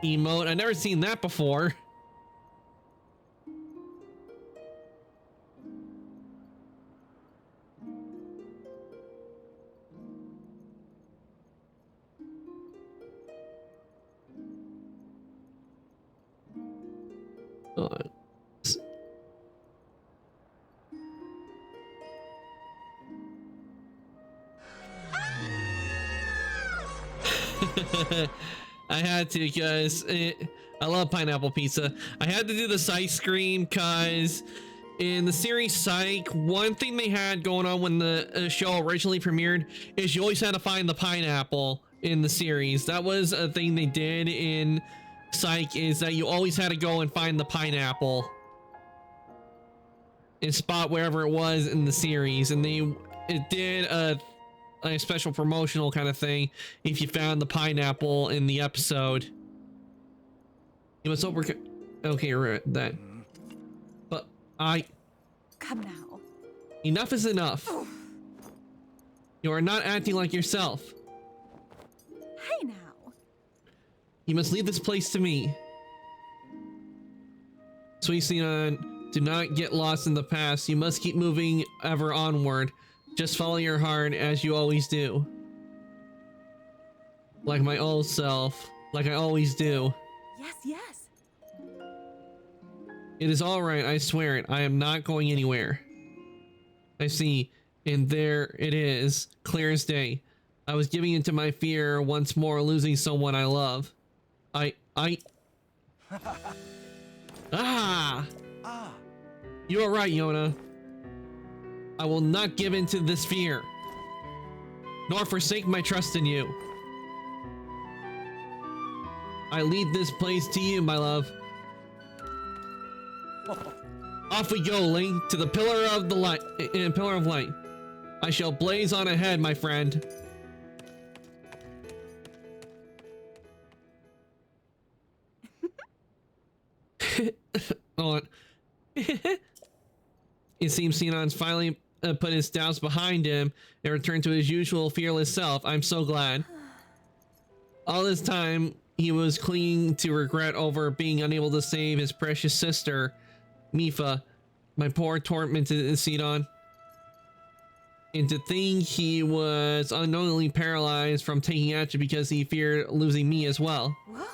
emote. I've never seen that before. I had to, guys. I love pineapple pizza. I had to do this ice cream because in the series Psych, one thing they had going on when the show originally premiered is you always had to find the pineapple in the series. That was a thing they did in Psych, is that you always had to go and find the pineapple. spot wherever it was in the series, and it did a special promotional kind of thing. If you found the pineapple in the episode, you must overcome. Okay, right, that. But Come now. enough is enough. You are not acting like yourself. Hey now. You must leave this place to me. Sweet Xenon, do not get lost in the past. You must keep moving ever onward. Just follow your heart as you always do. Like my old self, like I always do. Yes, yes. It is all right, I swear it. I am not going anywhere. I see, and there it is, clear as day. I was giving into my fear once more, losing someone I love. Ah! You are right, Yona. I will not give in to this fear, nor forsake my trust in you. I lead this place to you, my love. Off we go, Link, to the pillar of the light. Pillar of light. I shall blaze on ahead, my friend. Hold on. It seems Xenon's finally put his doubts behind him and returned to his usual fearless self. I'm so glad. All this time, he was clinging to regret over being unable to save his precious sister, Mifa, my poor tormented Xenon. And to think he was unknowingly paralyzed from taking action because he feared losing me as well. Whoa.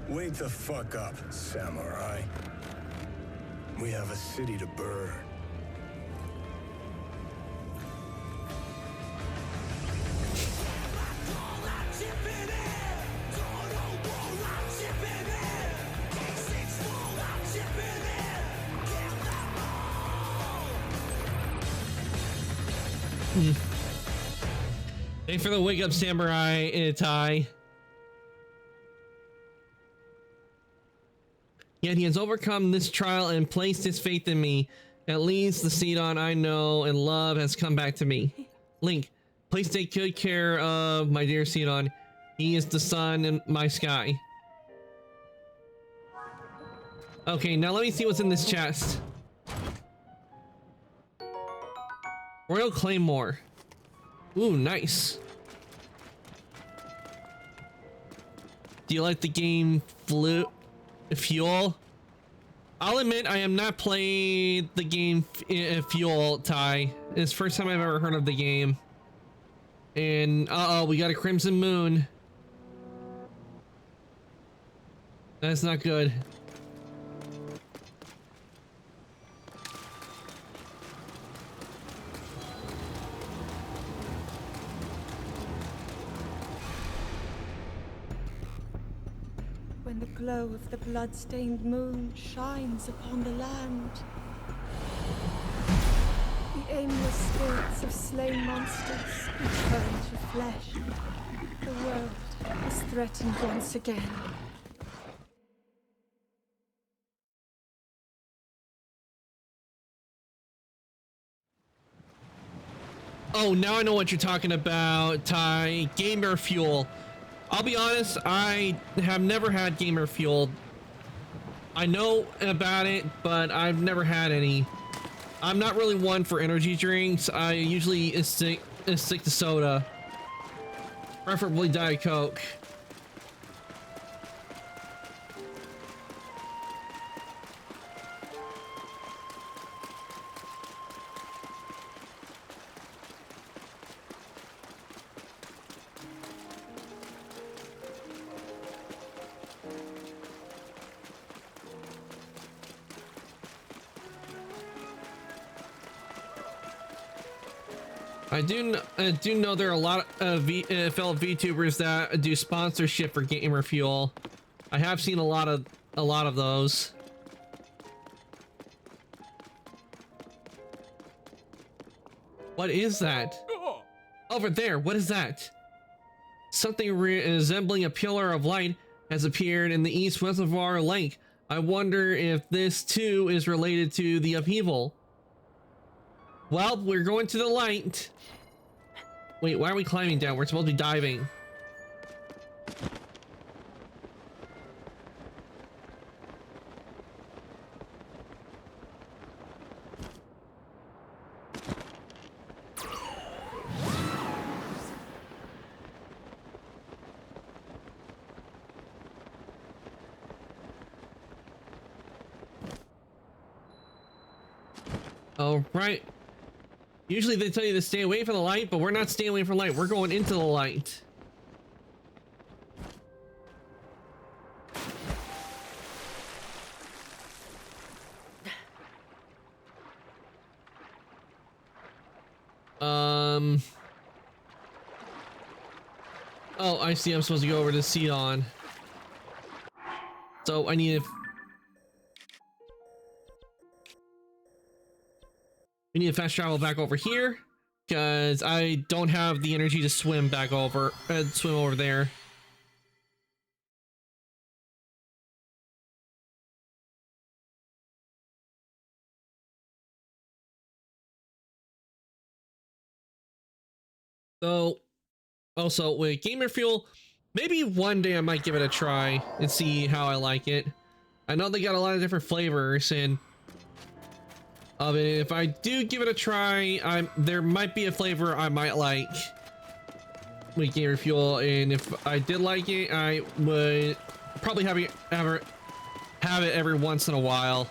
Wake the fuck up, samurai. We have a city to burn. Thanks for the wake up, samurai Tai. Yet he has overcome this trial and placed his faith in me. At least the Xenon I know and love has come back to me. Link, please take good care of my dear Xenon. He is the sun in my sky. Okay, now let me see what's in this chest. Royal Claymore. Ooh, nice. Do you like the game Fuel? I'll admit I am not played the game Fuel, Ty. It's the first time I've ever heard of the game. And uh-oh, we got a Crimson Moon. That's not good. When the glow of the blood-stained moon shines upon the land, the aimless spirits of slain monsters return to flesh. The world is threatened once again. Oh, now I know what you're talking about, Ty. Gamer Fuel. I'll be honest, I have never had Gamer Fuel. I know about it, but I've never had any. I'm not really one for energy drinks. I usually stick to soda. Preferably Diet Coke. I do know there are a lot of fellow VTubers that do sponsorship for Gamer Fuel. I have seen a lot of those. What is that? Over there, what is that? Something resembling a pillar of light has appeared in the East Reservoir Lake. I wonder if this too is related to the upheaval. Well, we're going to the light. Wait, why are we climbing down? We're supposed to be diving. Oh, right. Usually they tell you to stay away from the light, but we're not staying away from light. We're going into the light. Oh, I see. I'm supposed to go over to Cedon. So I need to... We need to fast travel back over here because I don't have the energy to swim back over, swim over there. So, also with gamer fuel, maybe one day I might give it a try and see how I like it. I know they got a lot of different flavors and of it. If I do give it a try, there might be a flavor I might like with gamer fuel, and if I did like it, I would probably have it every once in a while.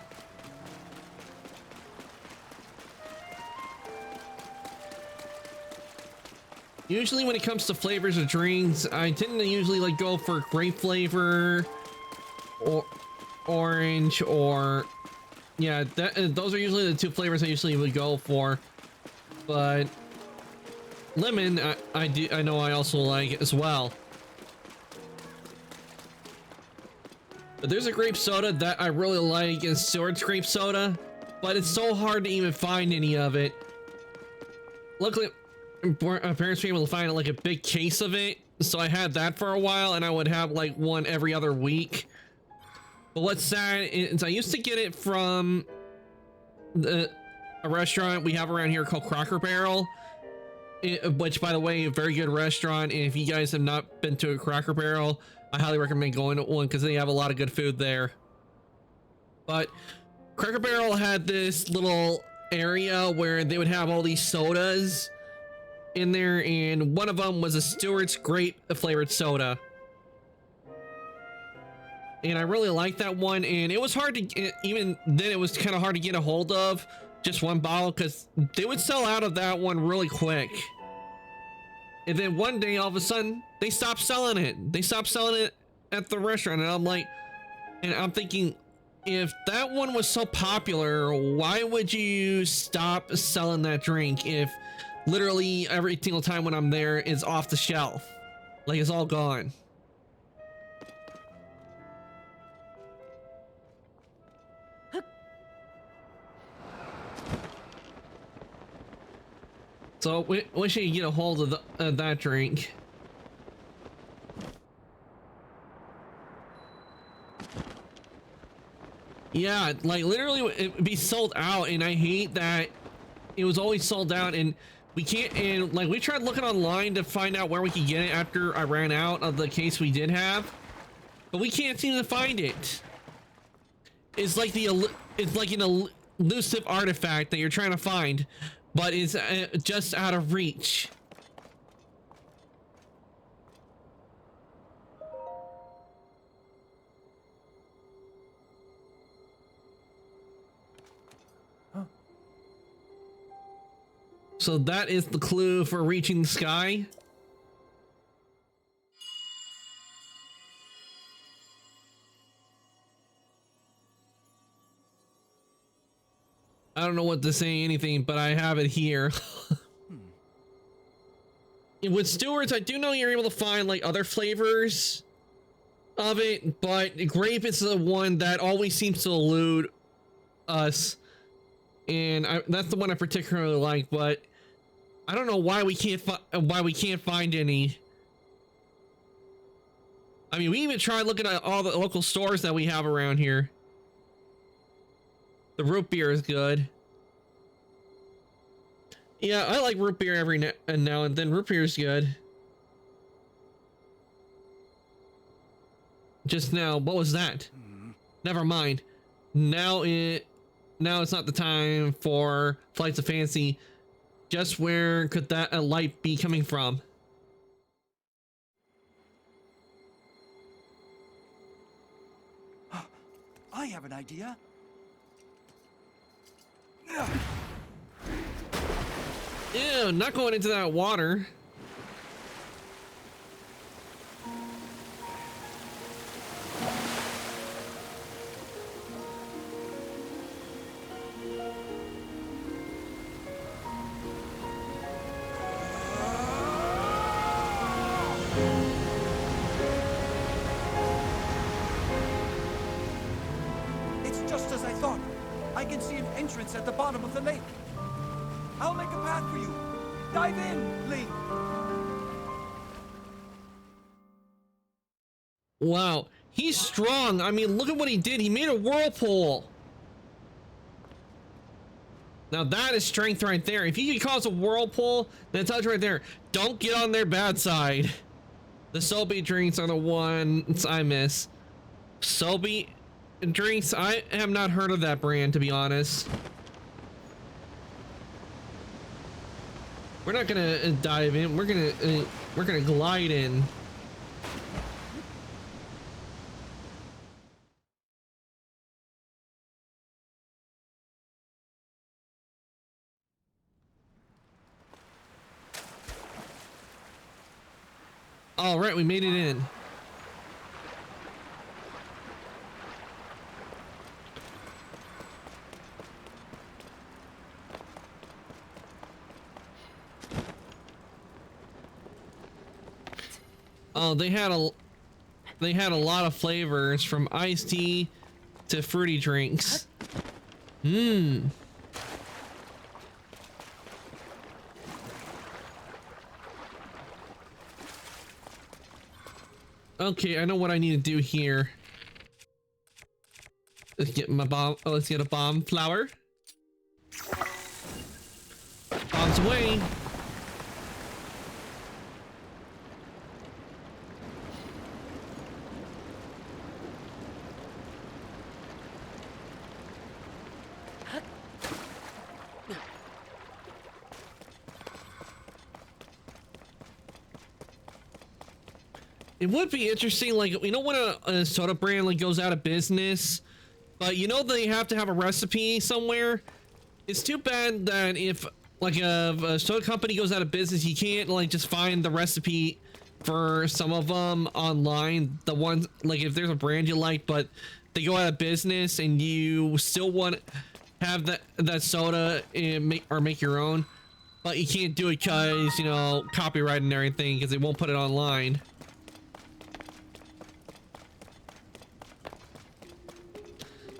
Usually when it comes to flavors of drinks, I tend to usually like go for grape flavor or orange, or yeah, those are usually the two flavors I usually would go for. But lemon, I know I also like as well. But there's a grape soda that I really like, is Sword's grape soda, but it's so hard to even find any of it. Luckily, my parents were able to find like a big case of it, so I had that for a while, and I would have like one every other week. But what's sad is I used to get it from a restaurant we have around here called Cracker Barrel, which, by the way, a very good restaurant. And if you guys have not been to a Cracker Barrel, I highly recommend going to one because they have a lot of good food there. But Cracker Barrel had this little area where they would have all these sodas in there, and one of them was a Stewart's grape flavored soda. And I really liked that one, and it was hard to get, even then it was kind of hard to get a hold of just one bottle because they would sell out of that one really quick. And then one day all of a sudden they stopped selling it. They stopped selling it at the restaurant, and I'm thinking, if that one was so popular, why would you stop selling that drink if literally every single time when I'm there it's off the shelf, like it's all gone? So we wish you could get a hold of that drink. Yeah, like literally it would be sold out, and I hate that it was always sold out, and we can't, and like we tried looking online to find out where we could get it after I ran out of the case we did have, but we can't seem to find it. It's like an elusive artifact that you're trying to find, but it's just out of reach. So that is the clue for reaching the sky. I don't know what to say anything, but I have it here. And with Stewart's, I do know you're able to find like other flavors of it, but grape is the one that always seems to elude us, and that's the one I particularly like. But I don't know why we can't find any. I mean, we even tried looking at all the local stores that we have around here. The root beer is good. Yeah, I like root beer every now and then. Root beer is good. Just now, what was that? Never mind. Now it's not the time for flights of fancy. Just where could that light be coming from? I have an idea. Ew, not going into that water. It's just as I thought. I can see an entrance at the bottom of the lake. I'll make a path for you. Dive in, Link. Wow, he's strong. I mean, look at what he did. He made a whirlpool. Now that is strength right there. If he can cause a whirlpool, then tells you right there, don't get on their bad side. The Sobe drinks are the ones I miss. Sobe drinks, I have not heard of that brand, to be honest. We're not gonna dive in. We're gonna glide in. All right, we made it in. Oh, they had a lot of flavors from iced tea to fruity drinks. Mmm. Okay, I know what I need to do here. Let's get my bomb. Oh, let's get a bomb flower. Bombs away. It would be interesting, like, you know, when a soda brand like goes out of business, but you know they have to have a recipe somewhere. It's too bad that if like a soda company goes out of business, you can't like just find the recipe for some of them online. The ones like if there's a brand you like, but they go out of business and you still want to have that soda and make your own, but you can't do it because, you know, copyright and everything, because they won't put it online.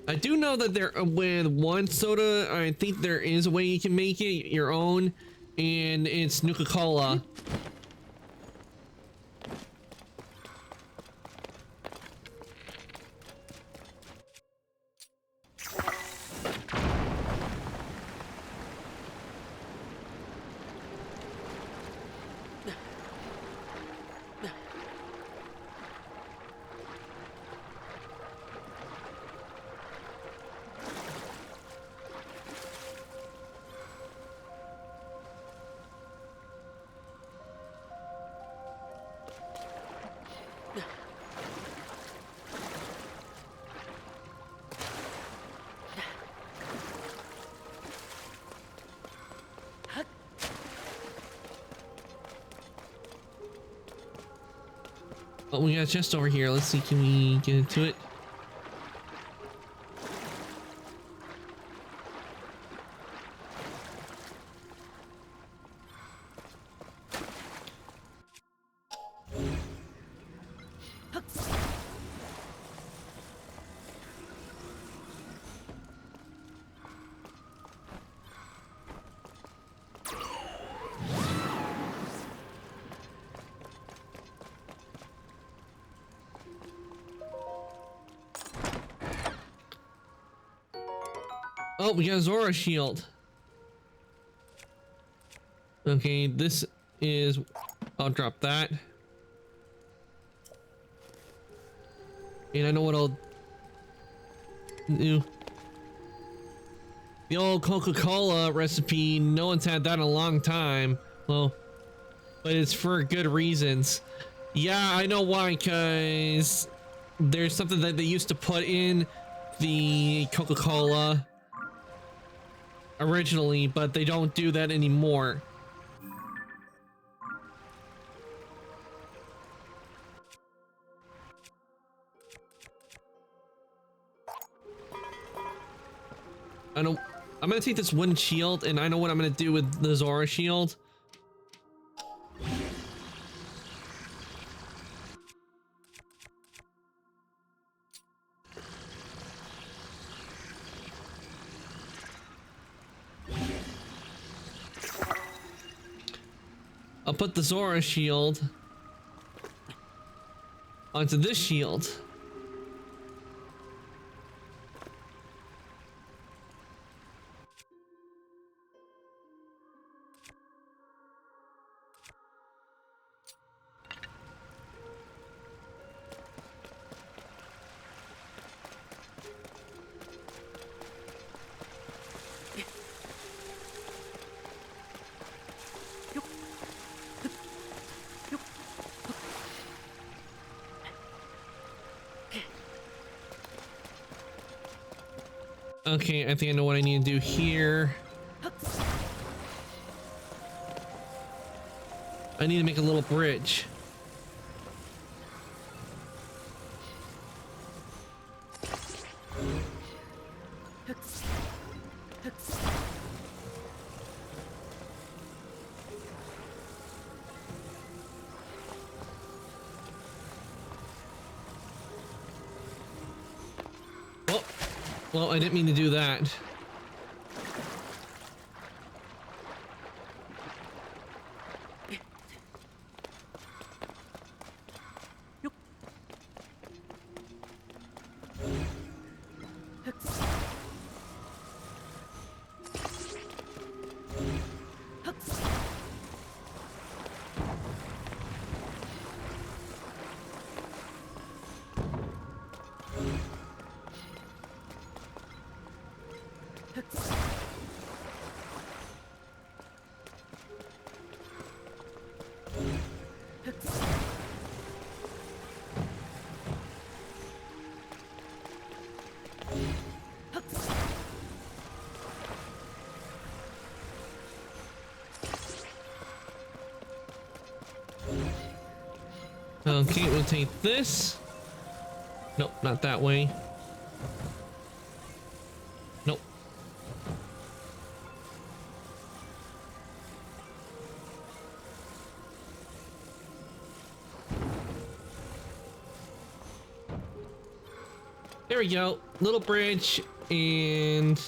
I do know that there with one soda, I think there is a way you can make it your own, and it's Nuka-Cola. Oh, we got a chest over here. Let's see, can we get into it? Oh, we got a Zora shield. Okay, this is... I'll drop that. And I know what I'll do. The old Coca-Cola recipe, no one's had that in a long time. Well, but it's for good reasons. Yeah, I know why, because there's something that they used to put in the Coca-Cola originally, but they don't do that anymore. I'm gonna take this wooden shield, and I know what I'm gonna do with the Zora shield. I'll put the Zora shield onto this shield. Okay, I think I know what I need to do here. I need to make a little bridge. Oh, well, I didn't mean to do that. Okay, we'll take this. Nope, not that way. Nope. There we go. Little bridge and...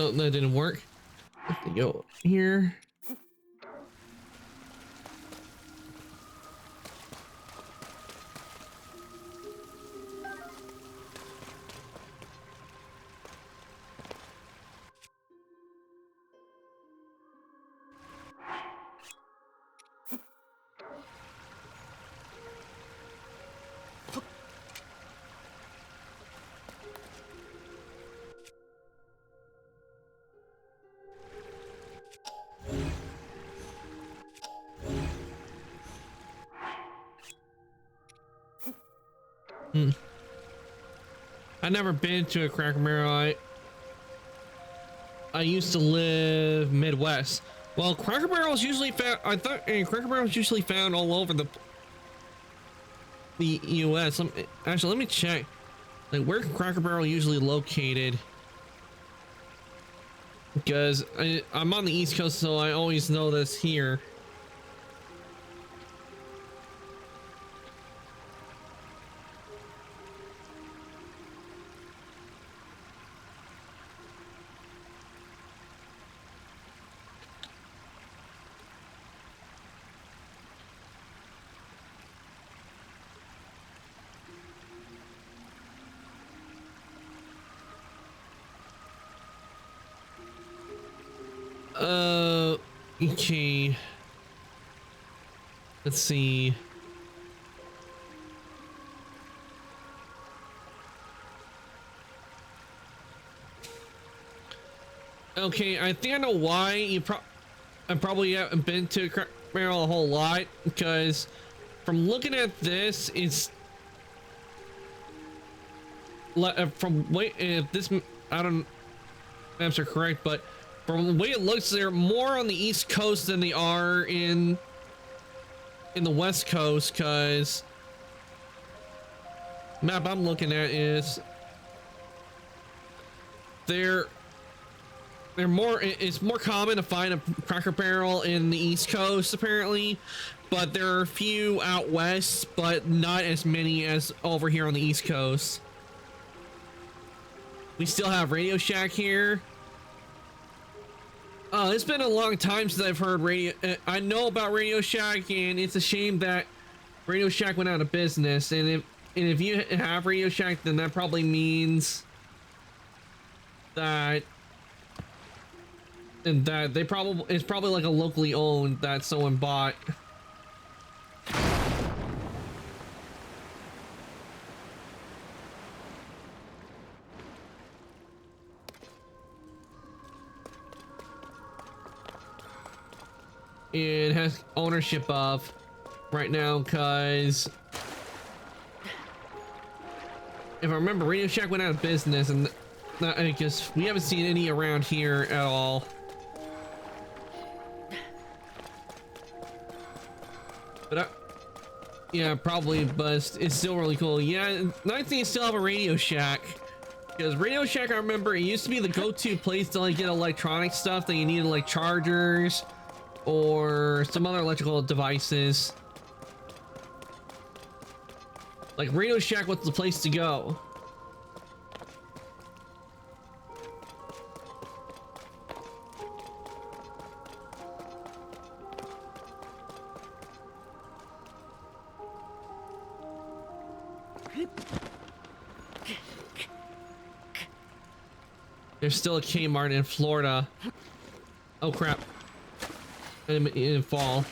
Oh, that didn't work. Have to go here. I've never been to a Cracker Barrel. I used to live Midwest. Well, Cracker Barrel is usually found. I thought Cracker Barrel is usually found all over the U.S. Actually, let me check. Like, where's Cracker Barrel usually located? Because I'm on the East Coast, so I always know this here. Okay. Let's see. Okay, I think I know why I probably haven't been to Cracker Barrel a whole lot, because from looking at this, it's from wait if this I don't maps are correct, but from the way it looks, they're more on the East Coast than they are in the West Coast, because map I'm looking at is they're more, it's more common to find a Cracker Barrel in the East Coast apparently, but there are a few out west, but not as many as over here on the East Coast. We still have Radio Shack here. Oh, it's been a long time since I've heard I know about Radio Shack, and it's a shame that Radio Shack went out of business. And if you have Radio Shack, then that probably means that they probably, it's probably like a locally owned that someone bought. It has ownership of right now, because if I remember, Radio Shack went out of business, and I guess we haven't seen any around here at all. But yeah, probably, but it's still really cool. Yeah, nice thing you still have a Radio Shack, because Radio Shack, I remember, it used to be the go-to place to like get electronic stuff that you needed, like chargers or some other electrical devices. Like Radio Shack was the place to go. There's still a Kmart in Florida. Oh crap. It didn't fall.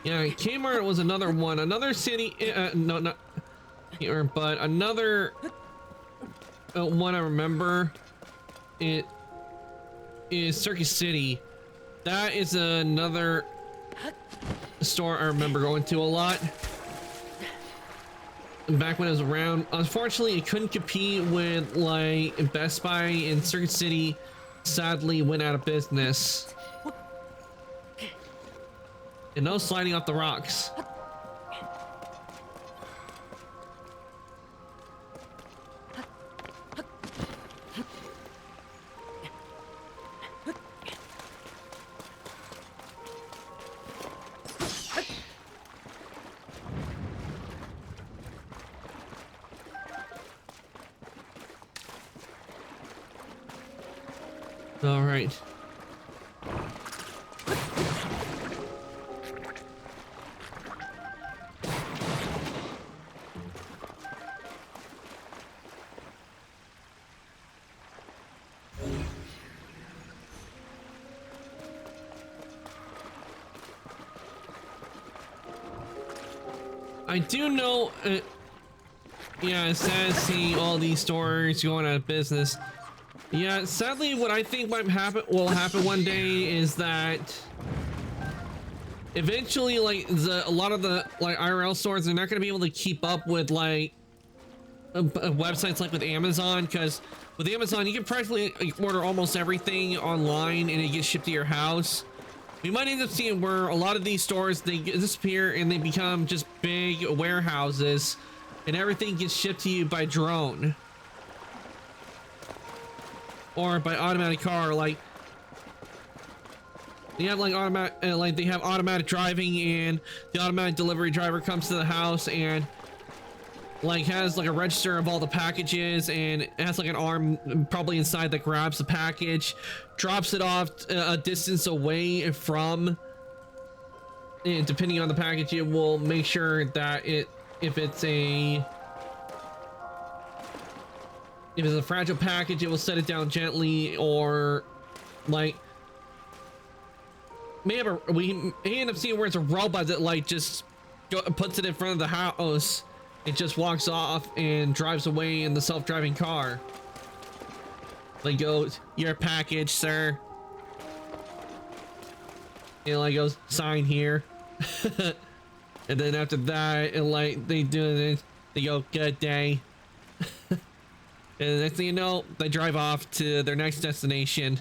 Yeah, Kmart was another one. Another city, no, not here, but another one I remember. It is Circuit City. That is another store I remember going to a lot back when it was around. Unfortunately, it couldn't compete with like Best Buy, and Circuit City sadly went out of business. And no sliding off the rocks. All right. I do know, yeah, it says seeing all these stores going out of business. Yeah, sadly, what I think will happen one day is that eventually, like, a lot of the like IRL stores are not going to be able to keep up with like websites like with Amazon, because with Amazon you can practically order almost everything online and it gets shipped to your house. We might end up seeing where a lot of these stores, they disappear and they become just big warehouses, and everything gets shipped to you by drone or by automatic car. Like they have like automatic, like they have automatic driving, and the automatic delivery driver comes to the house and like has like a register of all the packages, and it has like an arm probably inside that grabs the package, drops it off a distance away from, and depending on the package, it will make sure that if it's a fragile package, it will set it down gently, or like we may end up seeing where it's a robot that like just puts it in front of the house. It just walks off and drives away in the self-driving car. Like goes, your package, sir. And like goes, sign here. And then after that, and like they do this, they go, good day. And the next thing you know, they drive off to their next destination.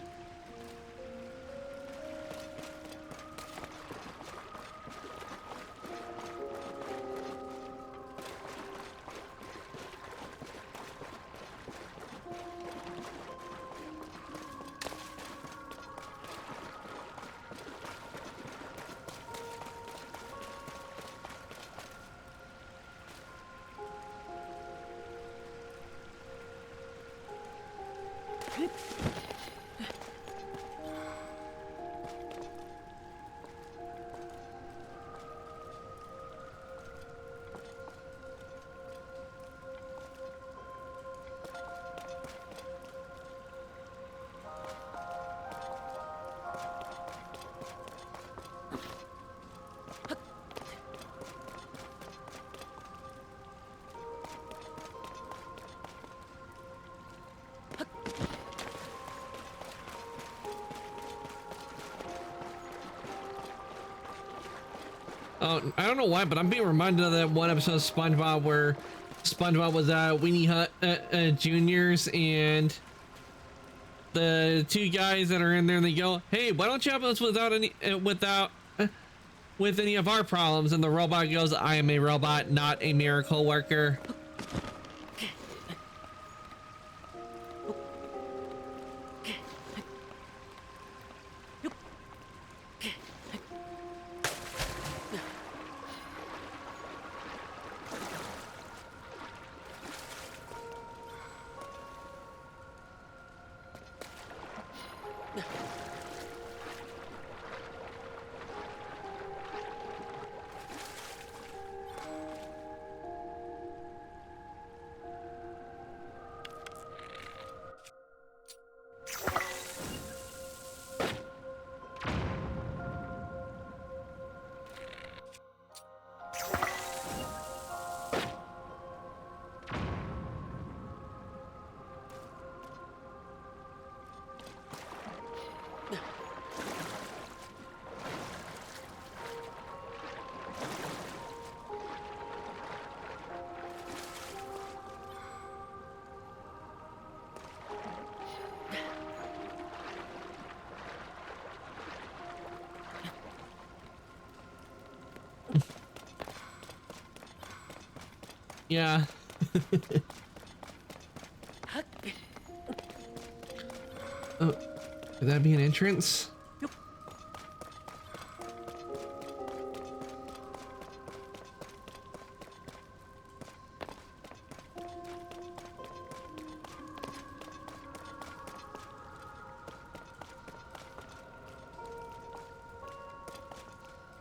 Oh, I don't know why, but I'm being reminded of that one episode of SpongeBob where SpongeBob was at Weenie Hut Juniors, and the two guys that are in there, and they go, "Hey, why don't you help us with any of our problems?" And the robot goes, "I am a robot, not a miracle worker." Yeah. Oh, could that be an entrance?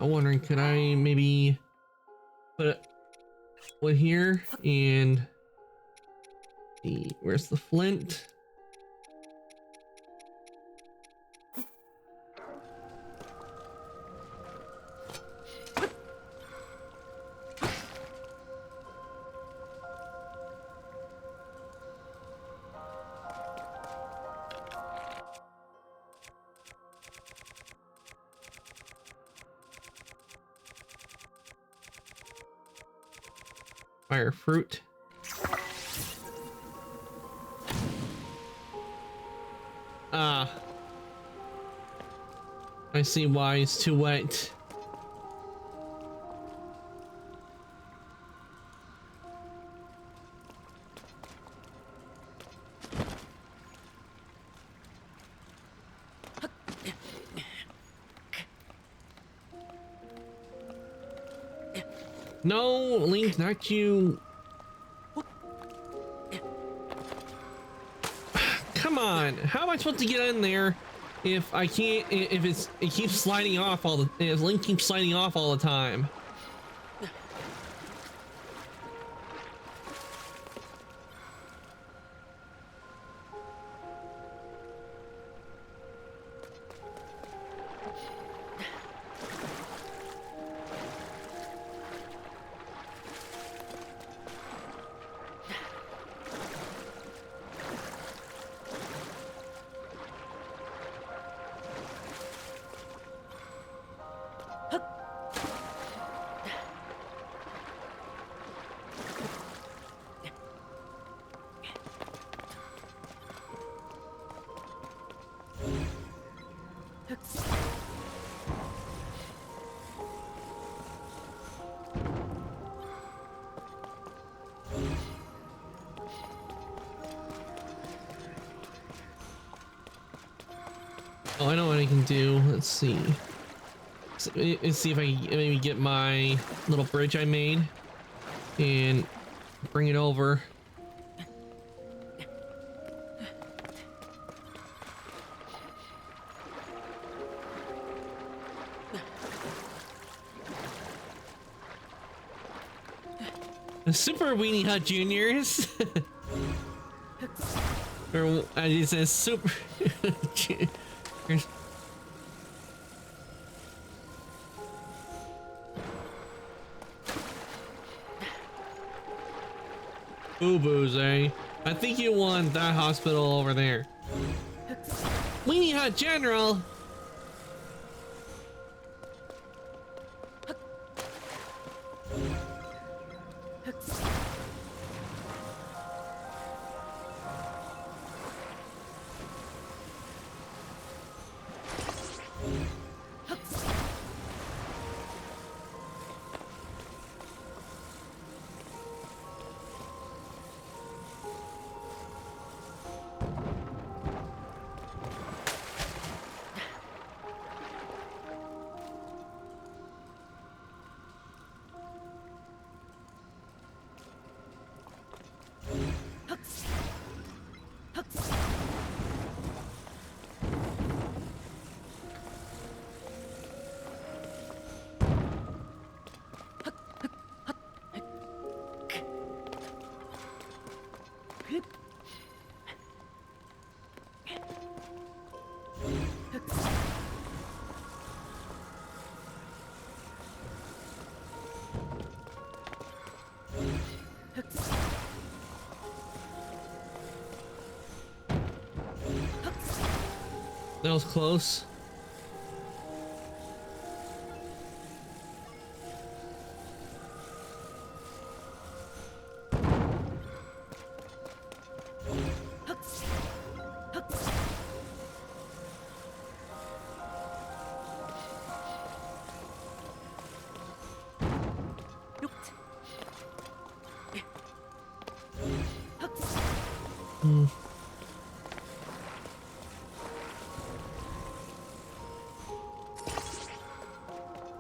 I'm wondering, could I maybe put wood here and see, where's the flint? Fire fruit. Ah. I see why it's too wet. No, Link, not you. on. How am I supposed to get in there if I can't, if it keeps sliding off all the, if Link keeps sliding off all the time? Oh, I know what I can do. Let's see. Let's see if I can maybe get my little bridge I made and bring it over. The Super Weenie Hut Juniors. Or as he says, Super Juniors. Boo-boos, eh? I think you want that hospital over there. Weenie Hut General. That was close.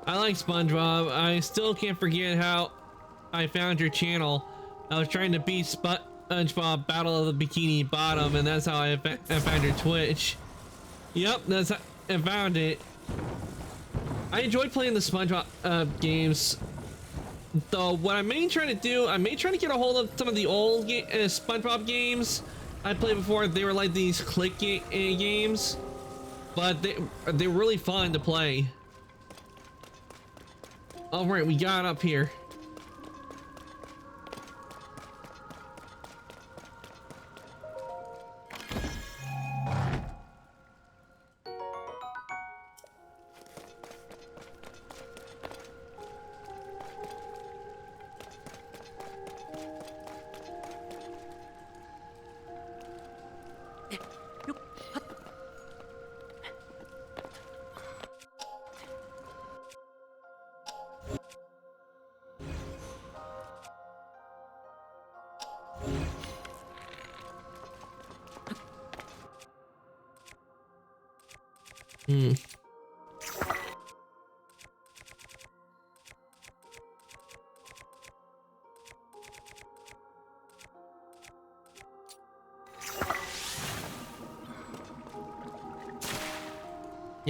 I like SpongeBob. I still can't forget how I found your channel. I was trying to beat SpongeBob Battle of the Bikini Bottom, and that's how I found your Twitch. Yep, that's how I found it. I enjoyed playing the SpongeBob games. Though what I may try to do, I may try to get a hold of some of the old SpongeBob games I played before. They were like these click games, but they're really fun to play. All right, we got up here.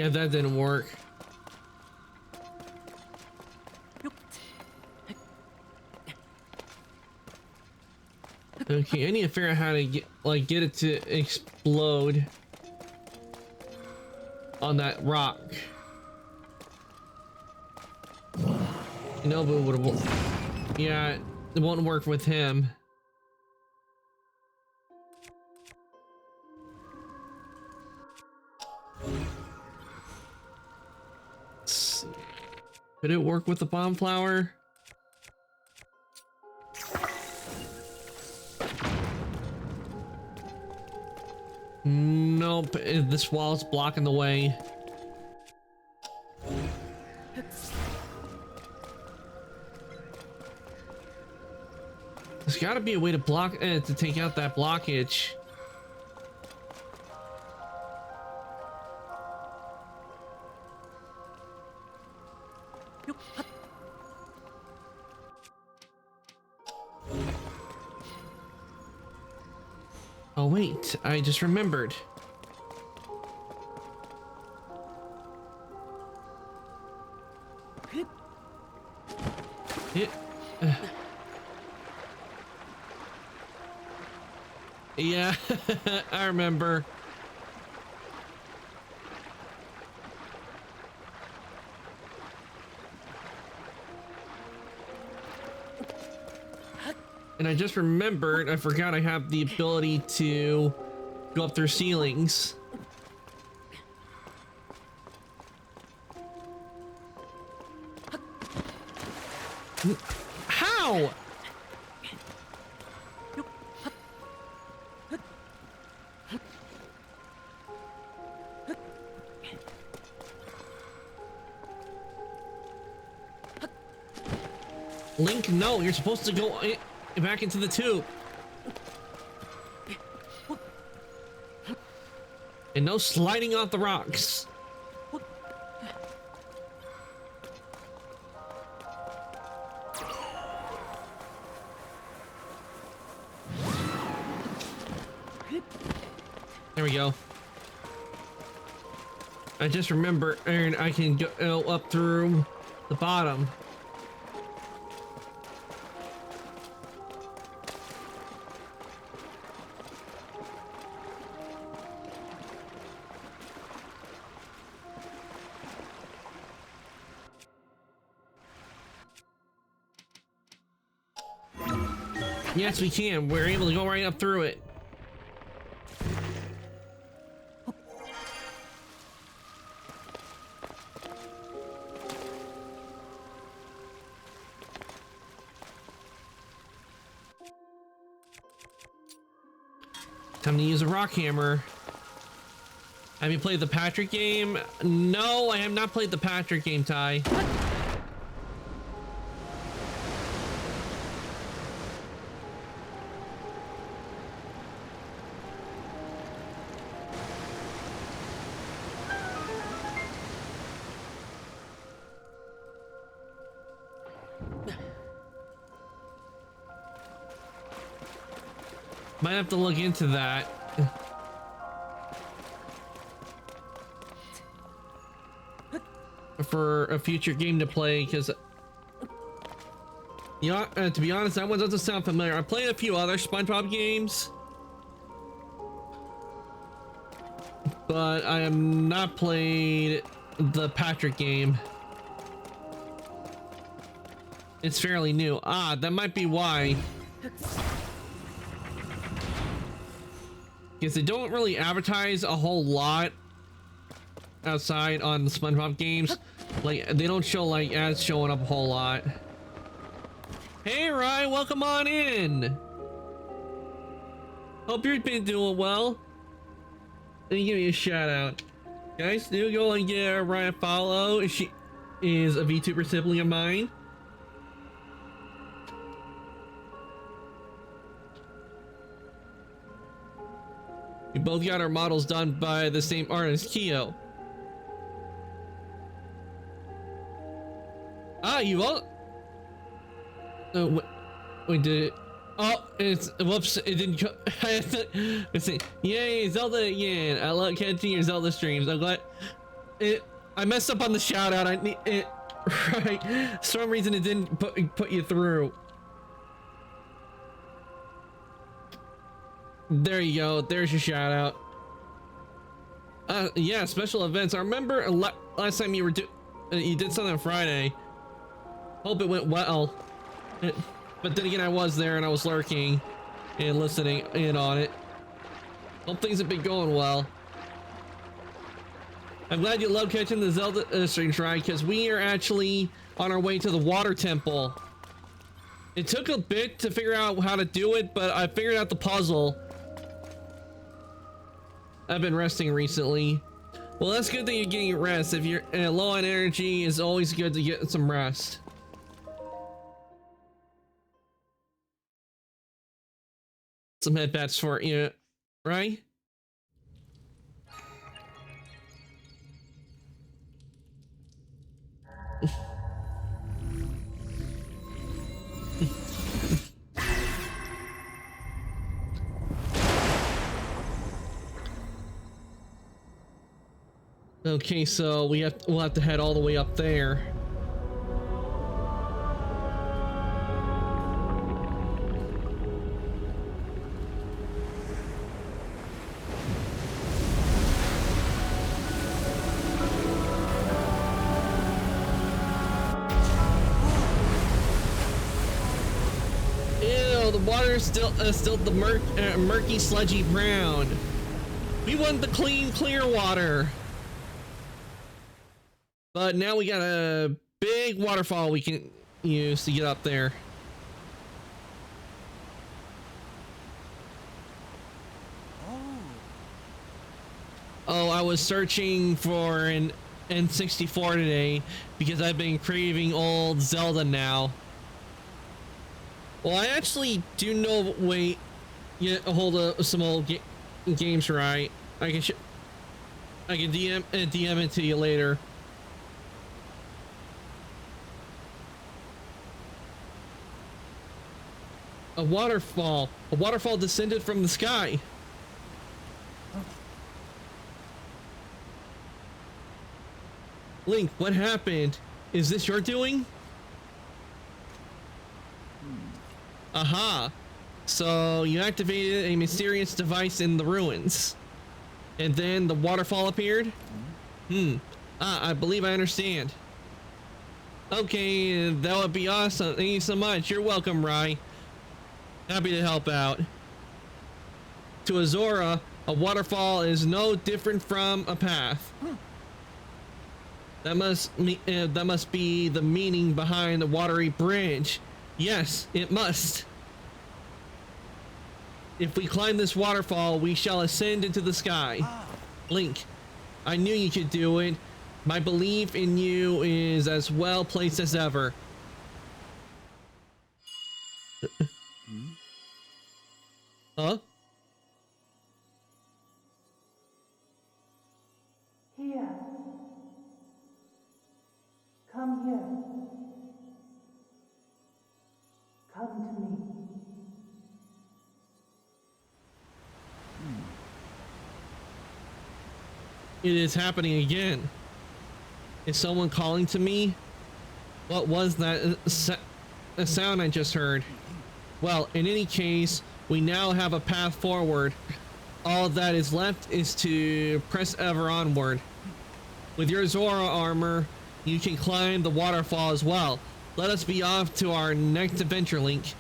Yeah, that didn't work. Okay, I need to figure out how to get it to explode on that rock. No, but it would. Yeah, it won't work with him. Let's see. Could it work with the bomb flower? Nope, this wall's blocking the way. There's got to be a way to block to take out that blockage. Oh wait, I just remembered. Yeah, I remember. And I just remembered, I forgot I have the ability to go up through ceilings. How? Link, no, you're supposed to go back into the tube. And no sliding off the rocks. There we go. I just remember, Aaron, I can go up through the bottom. Yes, we can. We're able to go right up through it. Time to use a rock hammer. Have you played the Patrick game? No, I have not played the Patrick game, Ty. Might have to look into that. For a future game to play, because you know, to be honest, that one doesn't sound familiar. I played a few other SpongeBob games, but I have not played the Patrick game. It's fairly new. Ah, that might be why. Because they don't really advertise a whole lot outside on the SpongeBob games. Like, they don't show like ads showing up a whole lot. Hey Ryan, welcome on in. Hope you've been doing well. Let me give you a shout out. Guys, do go and give Ryan a follow. She is a VTuber sibling of mine. We both got our models done by the same artist, Kyo. Ah, you all. Oh, wait, did it? Oh, it's whoops! It didn't. Let's see. Yay, Zelda again! I love catching your Zelda streams. I'm glad. I messed up on the shout out. I need it. Right. For some reason it didn't put you through. There you go. There's your shout out. Yeah, special events. I remember last time you did something on Friday. Hope it went well. But then again, I was there and I was lurking and listening in on it. Hope things have been going well. I'm glad you love catching the Zelda streams, right? Because we are actually on our way to the water temple. It took a bit to figure out how to do it, but I figured out the puzzle. I've been resting recently. Well, that's good that you're getting rest. If you're low on energy, it's always good to get some rest. Some headbats for you, right? Okay, so we'll have to head all the way up there. Ew, the water is still the murky, sludgy brown. We want the clean, clear water. But now we got a big waterfall we can use to get up there. Oh, I was searching for an N64 today because I've been craving old Zelda now. Well, I actually do know a way to get a hold of some old games, right? I can DM it to you later. A waterfall descended from the sky. Link, what happened? Is this your doing? Aha. So you activated a mysterious device in the ruins. And then the waterfall appeared? I believe I understand. Okay, that would be awesome. Thank you so much. You're welcome, Rai. Happy to help out. To Azora, a waterfall is no different from a path. That must be the meaning behind the watery bridge. Yes, it must. If we climb this waterfall, we shall ascend into the sky. Link, I knew you could do it. My belief in you is as well placed as ever. Huh? Here. Come here. Come to me. It is happening again. Is someone calling to me? What was that sound I just heard? Well, in any case, we now have a path forward. All that is left is to press ever onward. With your Zora armor, you can climb the waterfall as well. Let us be off to our next adventure, Link.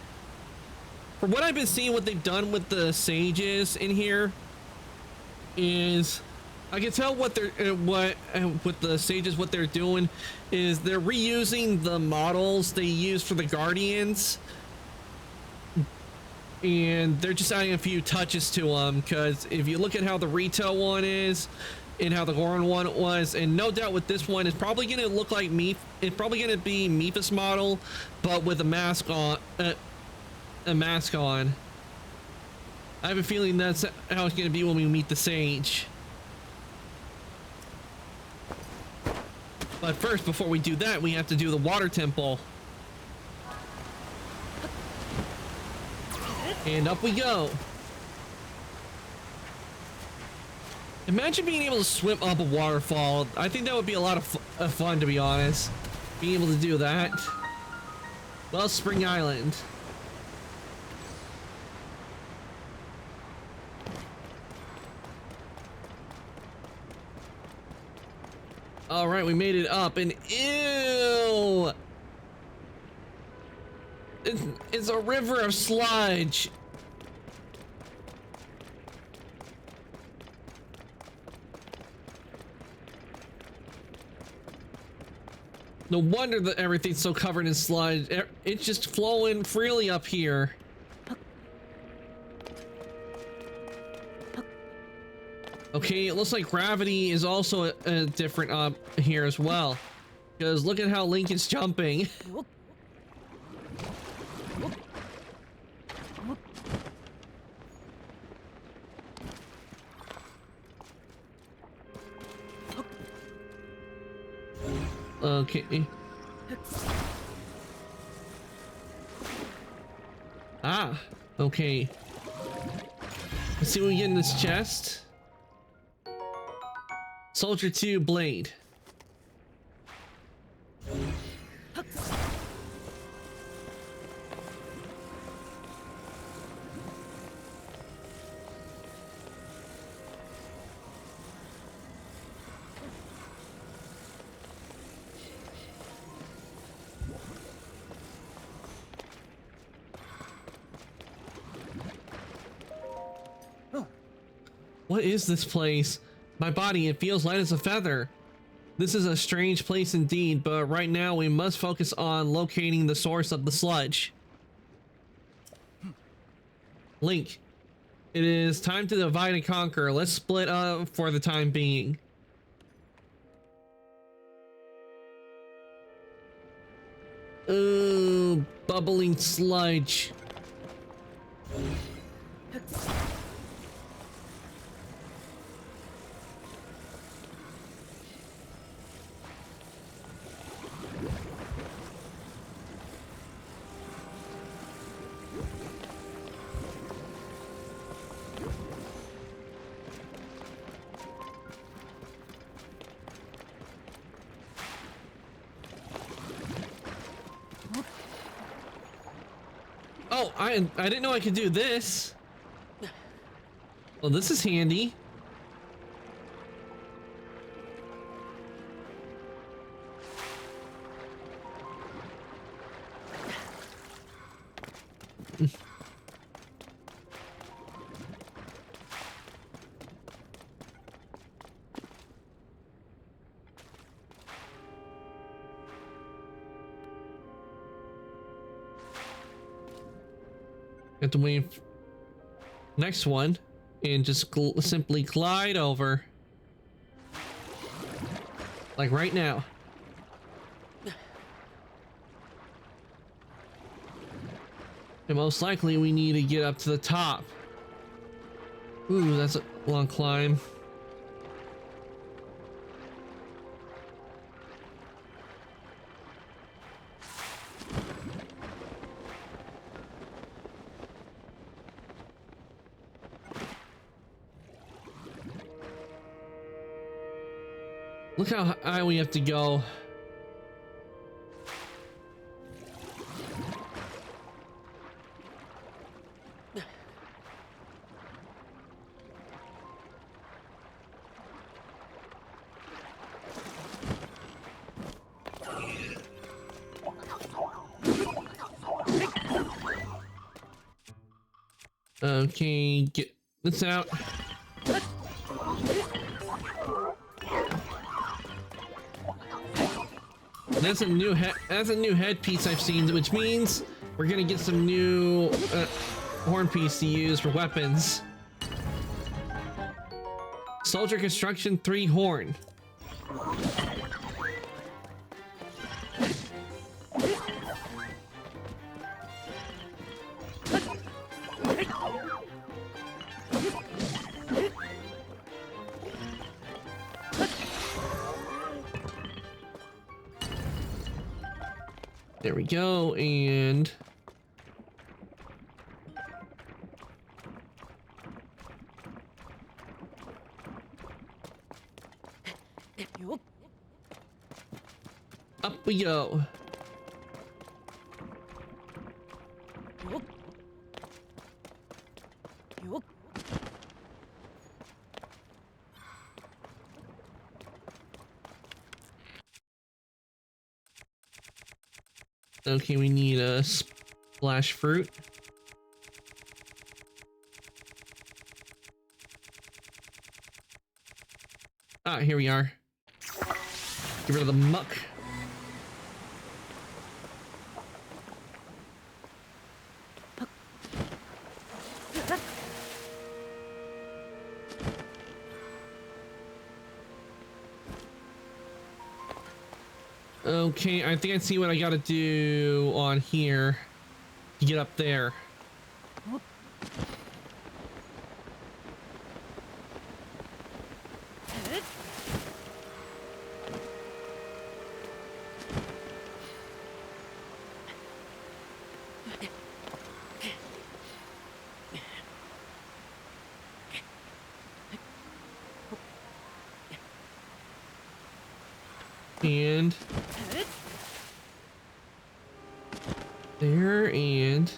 From what I've been seeing, what they've done with the sages in here is, I can tell what they're with the sages, what they're doing is they're reusing the models they use for the Guardians, and they're just adding a few touches to them. Because if you look at how the Rito one is and how the Goron one was, and no doubt with this one, it's probably going to look like it's probably going to be Mipha's model, but with a mask on. I have a feeling that's how it's going to be when we meet the sage. But first, before we do that, we have to do the water temple. And up we go. Imagine being able to swim up a waterfall. I think that would be a lot of fun, to be honest. Being able to do that. Well, Spring Island. All right, we made it up, and ew! It's a river of sludge. No wonder that everything's so covered in sludge. It's just flowing freely up here. Okay, it looks like gravity is also different up here as well. Because look at how Link is jumping. Okay. Ah, okay. Let's see what we get in this chest. Soldier 2 blade. What is this place? My body, it feels light as a feather. This is a strange place indeed, but right now we must focus on locating the source of the sludge. Link, it is time to divide and conquer. Let's split up for the time being. Ooh, bubbling sludge. Oh, I didn't know I could do this. Well, this is handy. Have to wait next one and just simply glide over like right now. And most likely we need to get up to the top. Ooh, that's a long climb. Look how high we have to go. Okay, get this out. That's a new headpiece I've seen, which means we're gonna get some new horn piece to use for weapons. Soldier Construction 3 horn. There we go, and Up we go. Okay, we need a splash fruit. Ah, here we are. Get rid of the muck. Okay, I think I see what I gotta do on here to get up there. And there and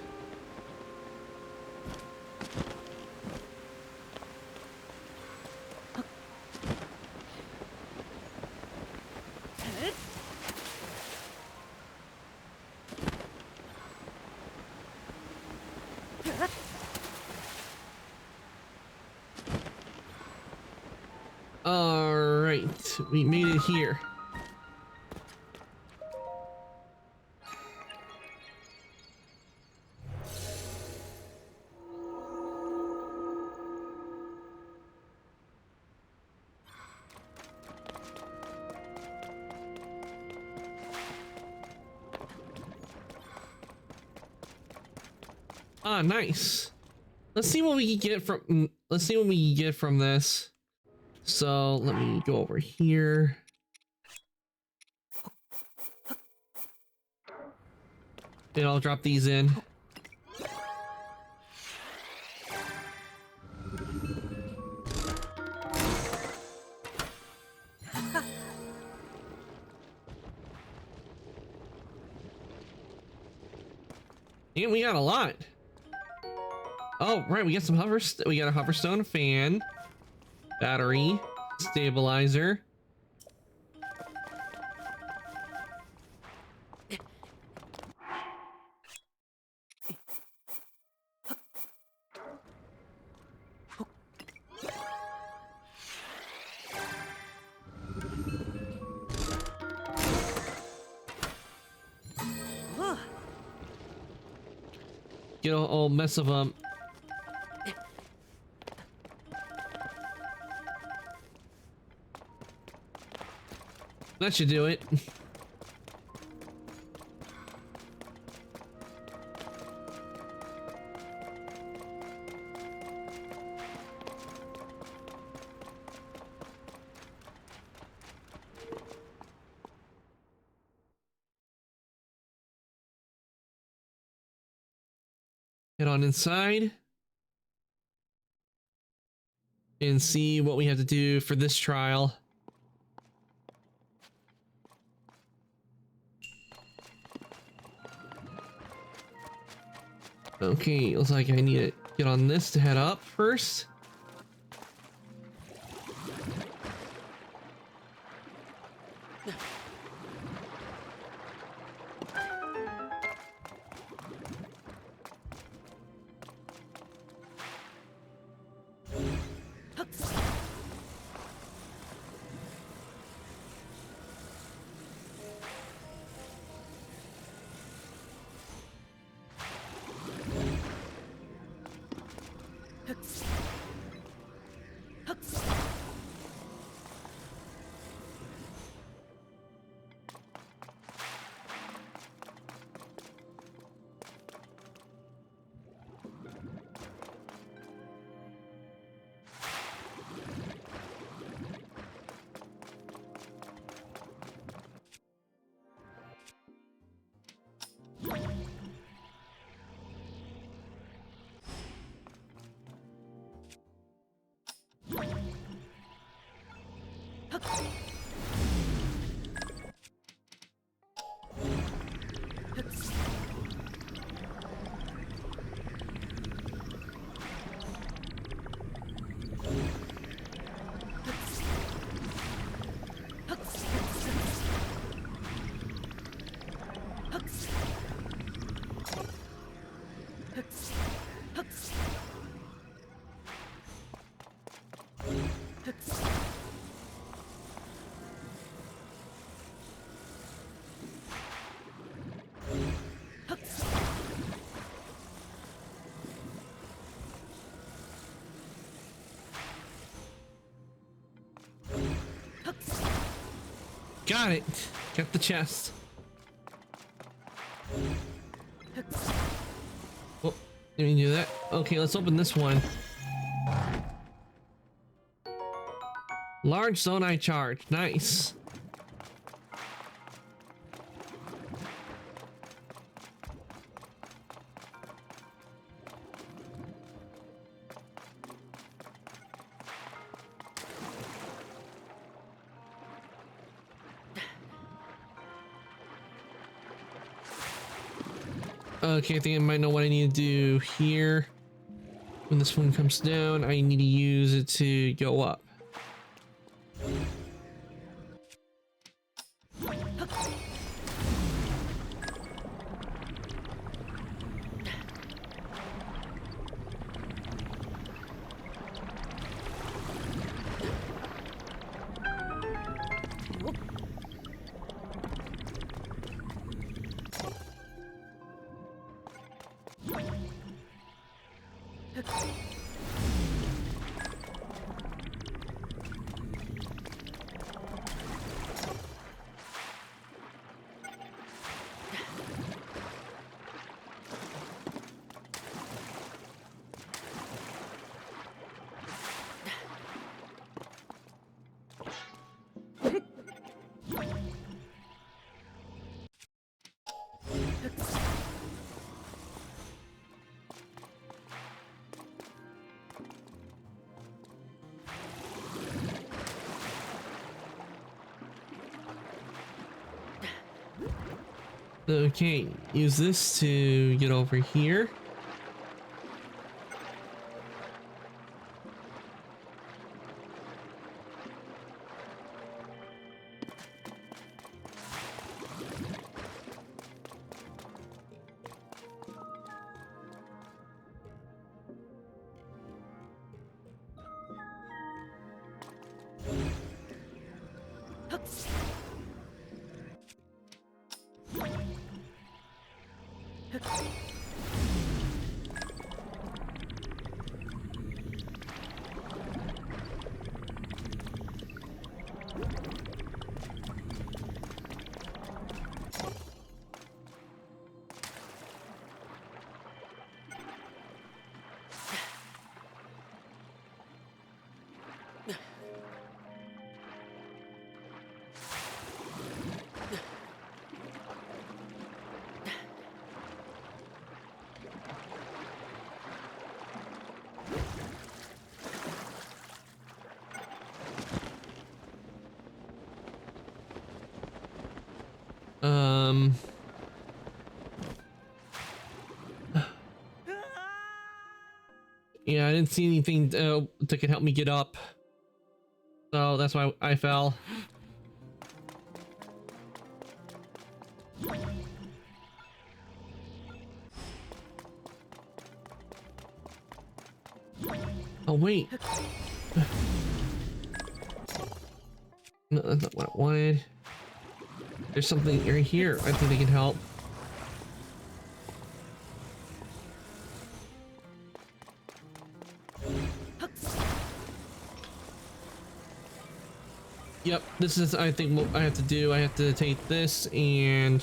all right, we made it here. Ah, nice. Let's see what we can get from. Let's see what we can get from this. So let me go over here. And I'll drop these in. And we got a lot. Oh, right, we got some we got a hoverstone fan, battery, stabilizer. Get a whole mess of them. That should do it. Head on inside and see what we have to do for this trial. Okay, looks like I need to get on this to head up first. Got it. Got the chest. Oh, didn't do that. Okay, let's open this one. Large Zonai charge. Nice. Okay, I think I might know what I need to do here. When this one comes down, I need to use it to go up. Okay, use this to get over here. Yeah, I didn't see anything that could help me get up. So that's why I fell. Oh, wait. No, that's not what I wanted. There's something right here. I think they can help. Yep, this is, I think, what I have to do. I have to take this and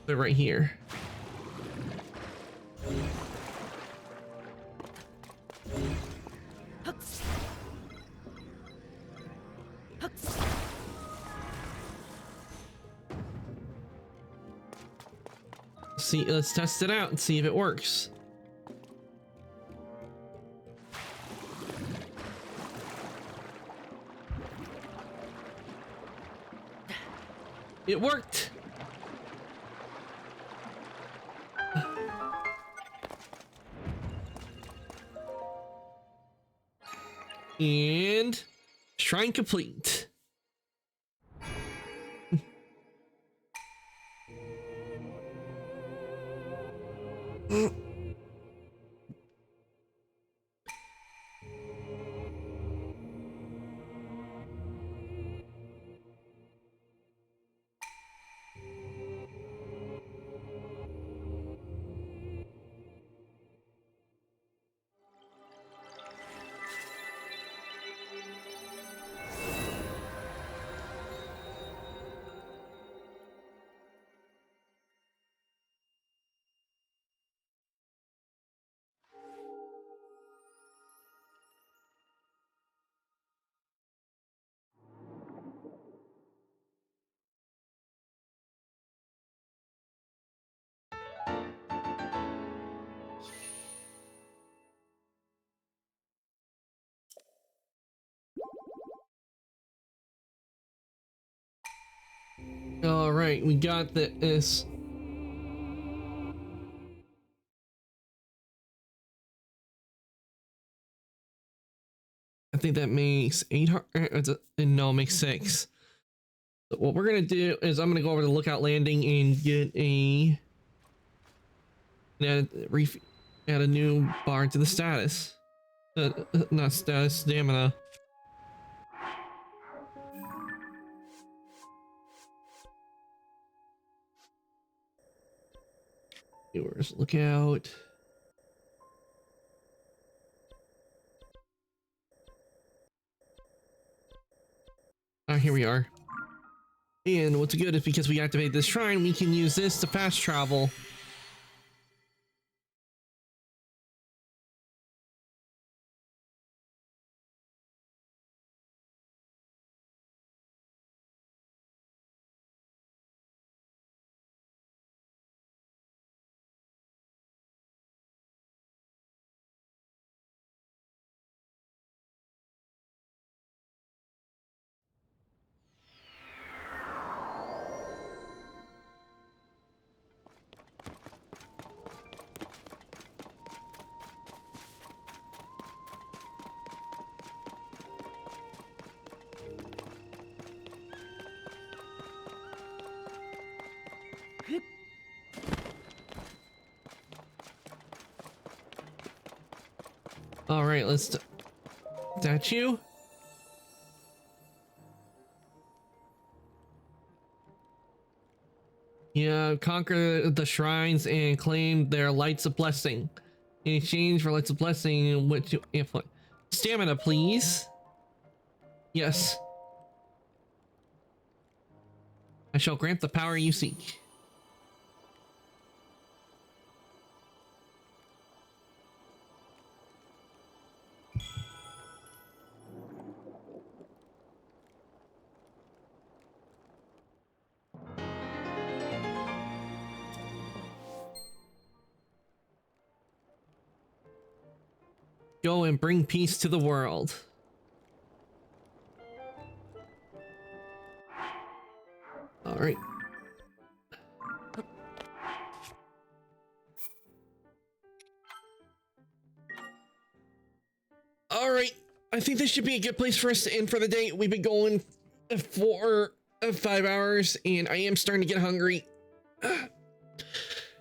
put it right here. See, let's test it out and see if it works. It worked. And shrine complete. right, we got this. I think that makes 800. No, it makes 6. So what we're gonna do is I'm gonna go over to Lookout Landing and get add a new bar to the status. Not status, stamina. Viewers, Lookout. Here we are. And what's good is because we activate this shrine, we can use this to fast travel. All right, let's statue. Yeah, conquer the shrines and claim their lights of blessing. In exchange for lights of blessing, which you input. Stamina, please. Yes. I shall grant the power you seek. Go and bring peace to the world. All right. All right. I think this should be a good place for us to end for the day. We've been going for 5 hours and I am starting to get hungry.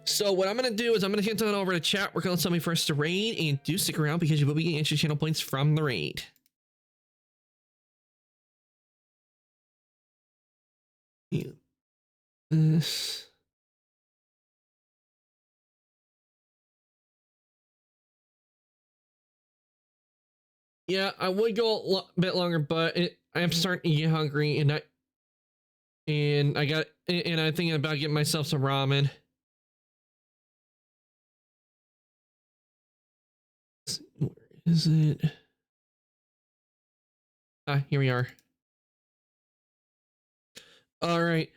So what I'm going to do is I'm going to head on over to chat. We're going to tell me first to raid, and do stick around because you will be getting extra channel points from the raid. Yeah. This. Yeah, I would go a bit longer, but I am starting to get hungry, and I'm thinking about getting myself some ramen. Where is it? Ah, here we are. All right.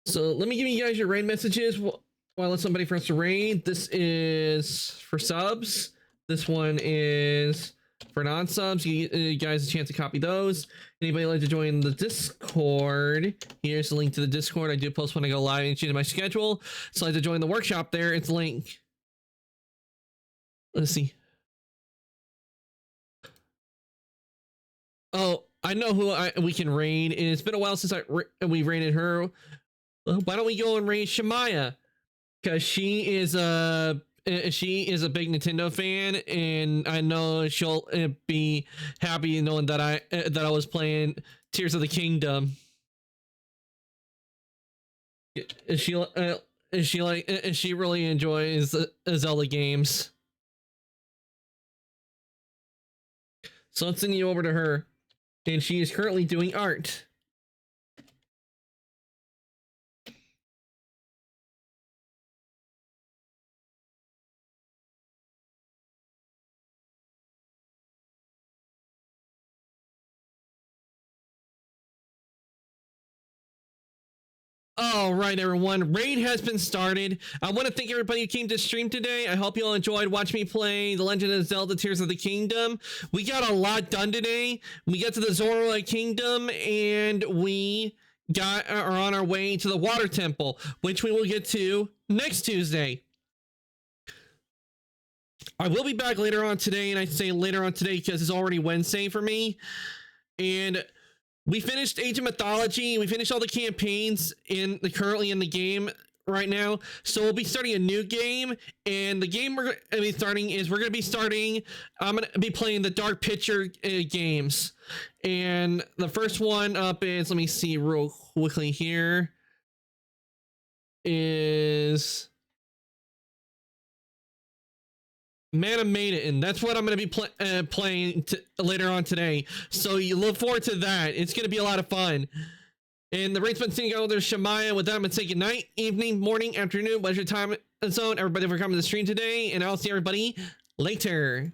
So let me give you guys your raid messages while I let somebody for us to raid. This is for subs. This one is for non-subs. You guys a chance to copy those. Anybody like to join the Discord? Here's the link to the Discord. I do post when I go live and change my schedule. So like to join the workshop there. It's the link. Let's see. Oh, I know who we can raid. And it's been a while since we raided her. Why don't we go and raid Shemaya? Because she is a big Nintendo fan, and I know she'll be happy knowing that I was playing Tears of the Kingdom. She really enjoys the Zelda games. So let's send you over to her, and she is currently doing art. All right, everyone. Raid has been started. I want to thank everybody who came to stream today. I hope you all enjoyed watching me play The Legend of Zelda Tears of the Kingdom. We got a lot done today. We got to the Zoroi Kingdom, and we are on our way to the water temple, which we will get to next Tuesday. I will be back later on today, and I say later on today because it's already Wednesday for me. And we finished Age of Mythology. We finished all the campaigns currently in the game right now. So we'll be starting a new game, and the game we're going to be starting is I'm going to be playing the Dark Picture games. And the first one up is, let me see real quickly here, is Man of Maiden. That's what I'm going to be playing later on today. So you look forward to that. It's going to be a lot of fun. And the rate's been saying, oh, there's Shemaya. With that, I'm going to say good night, evening, morning, afternoon, whatever time zone. Everybody for coming to the stream today. And I'll see everybody later.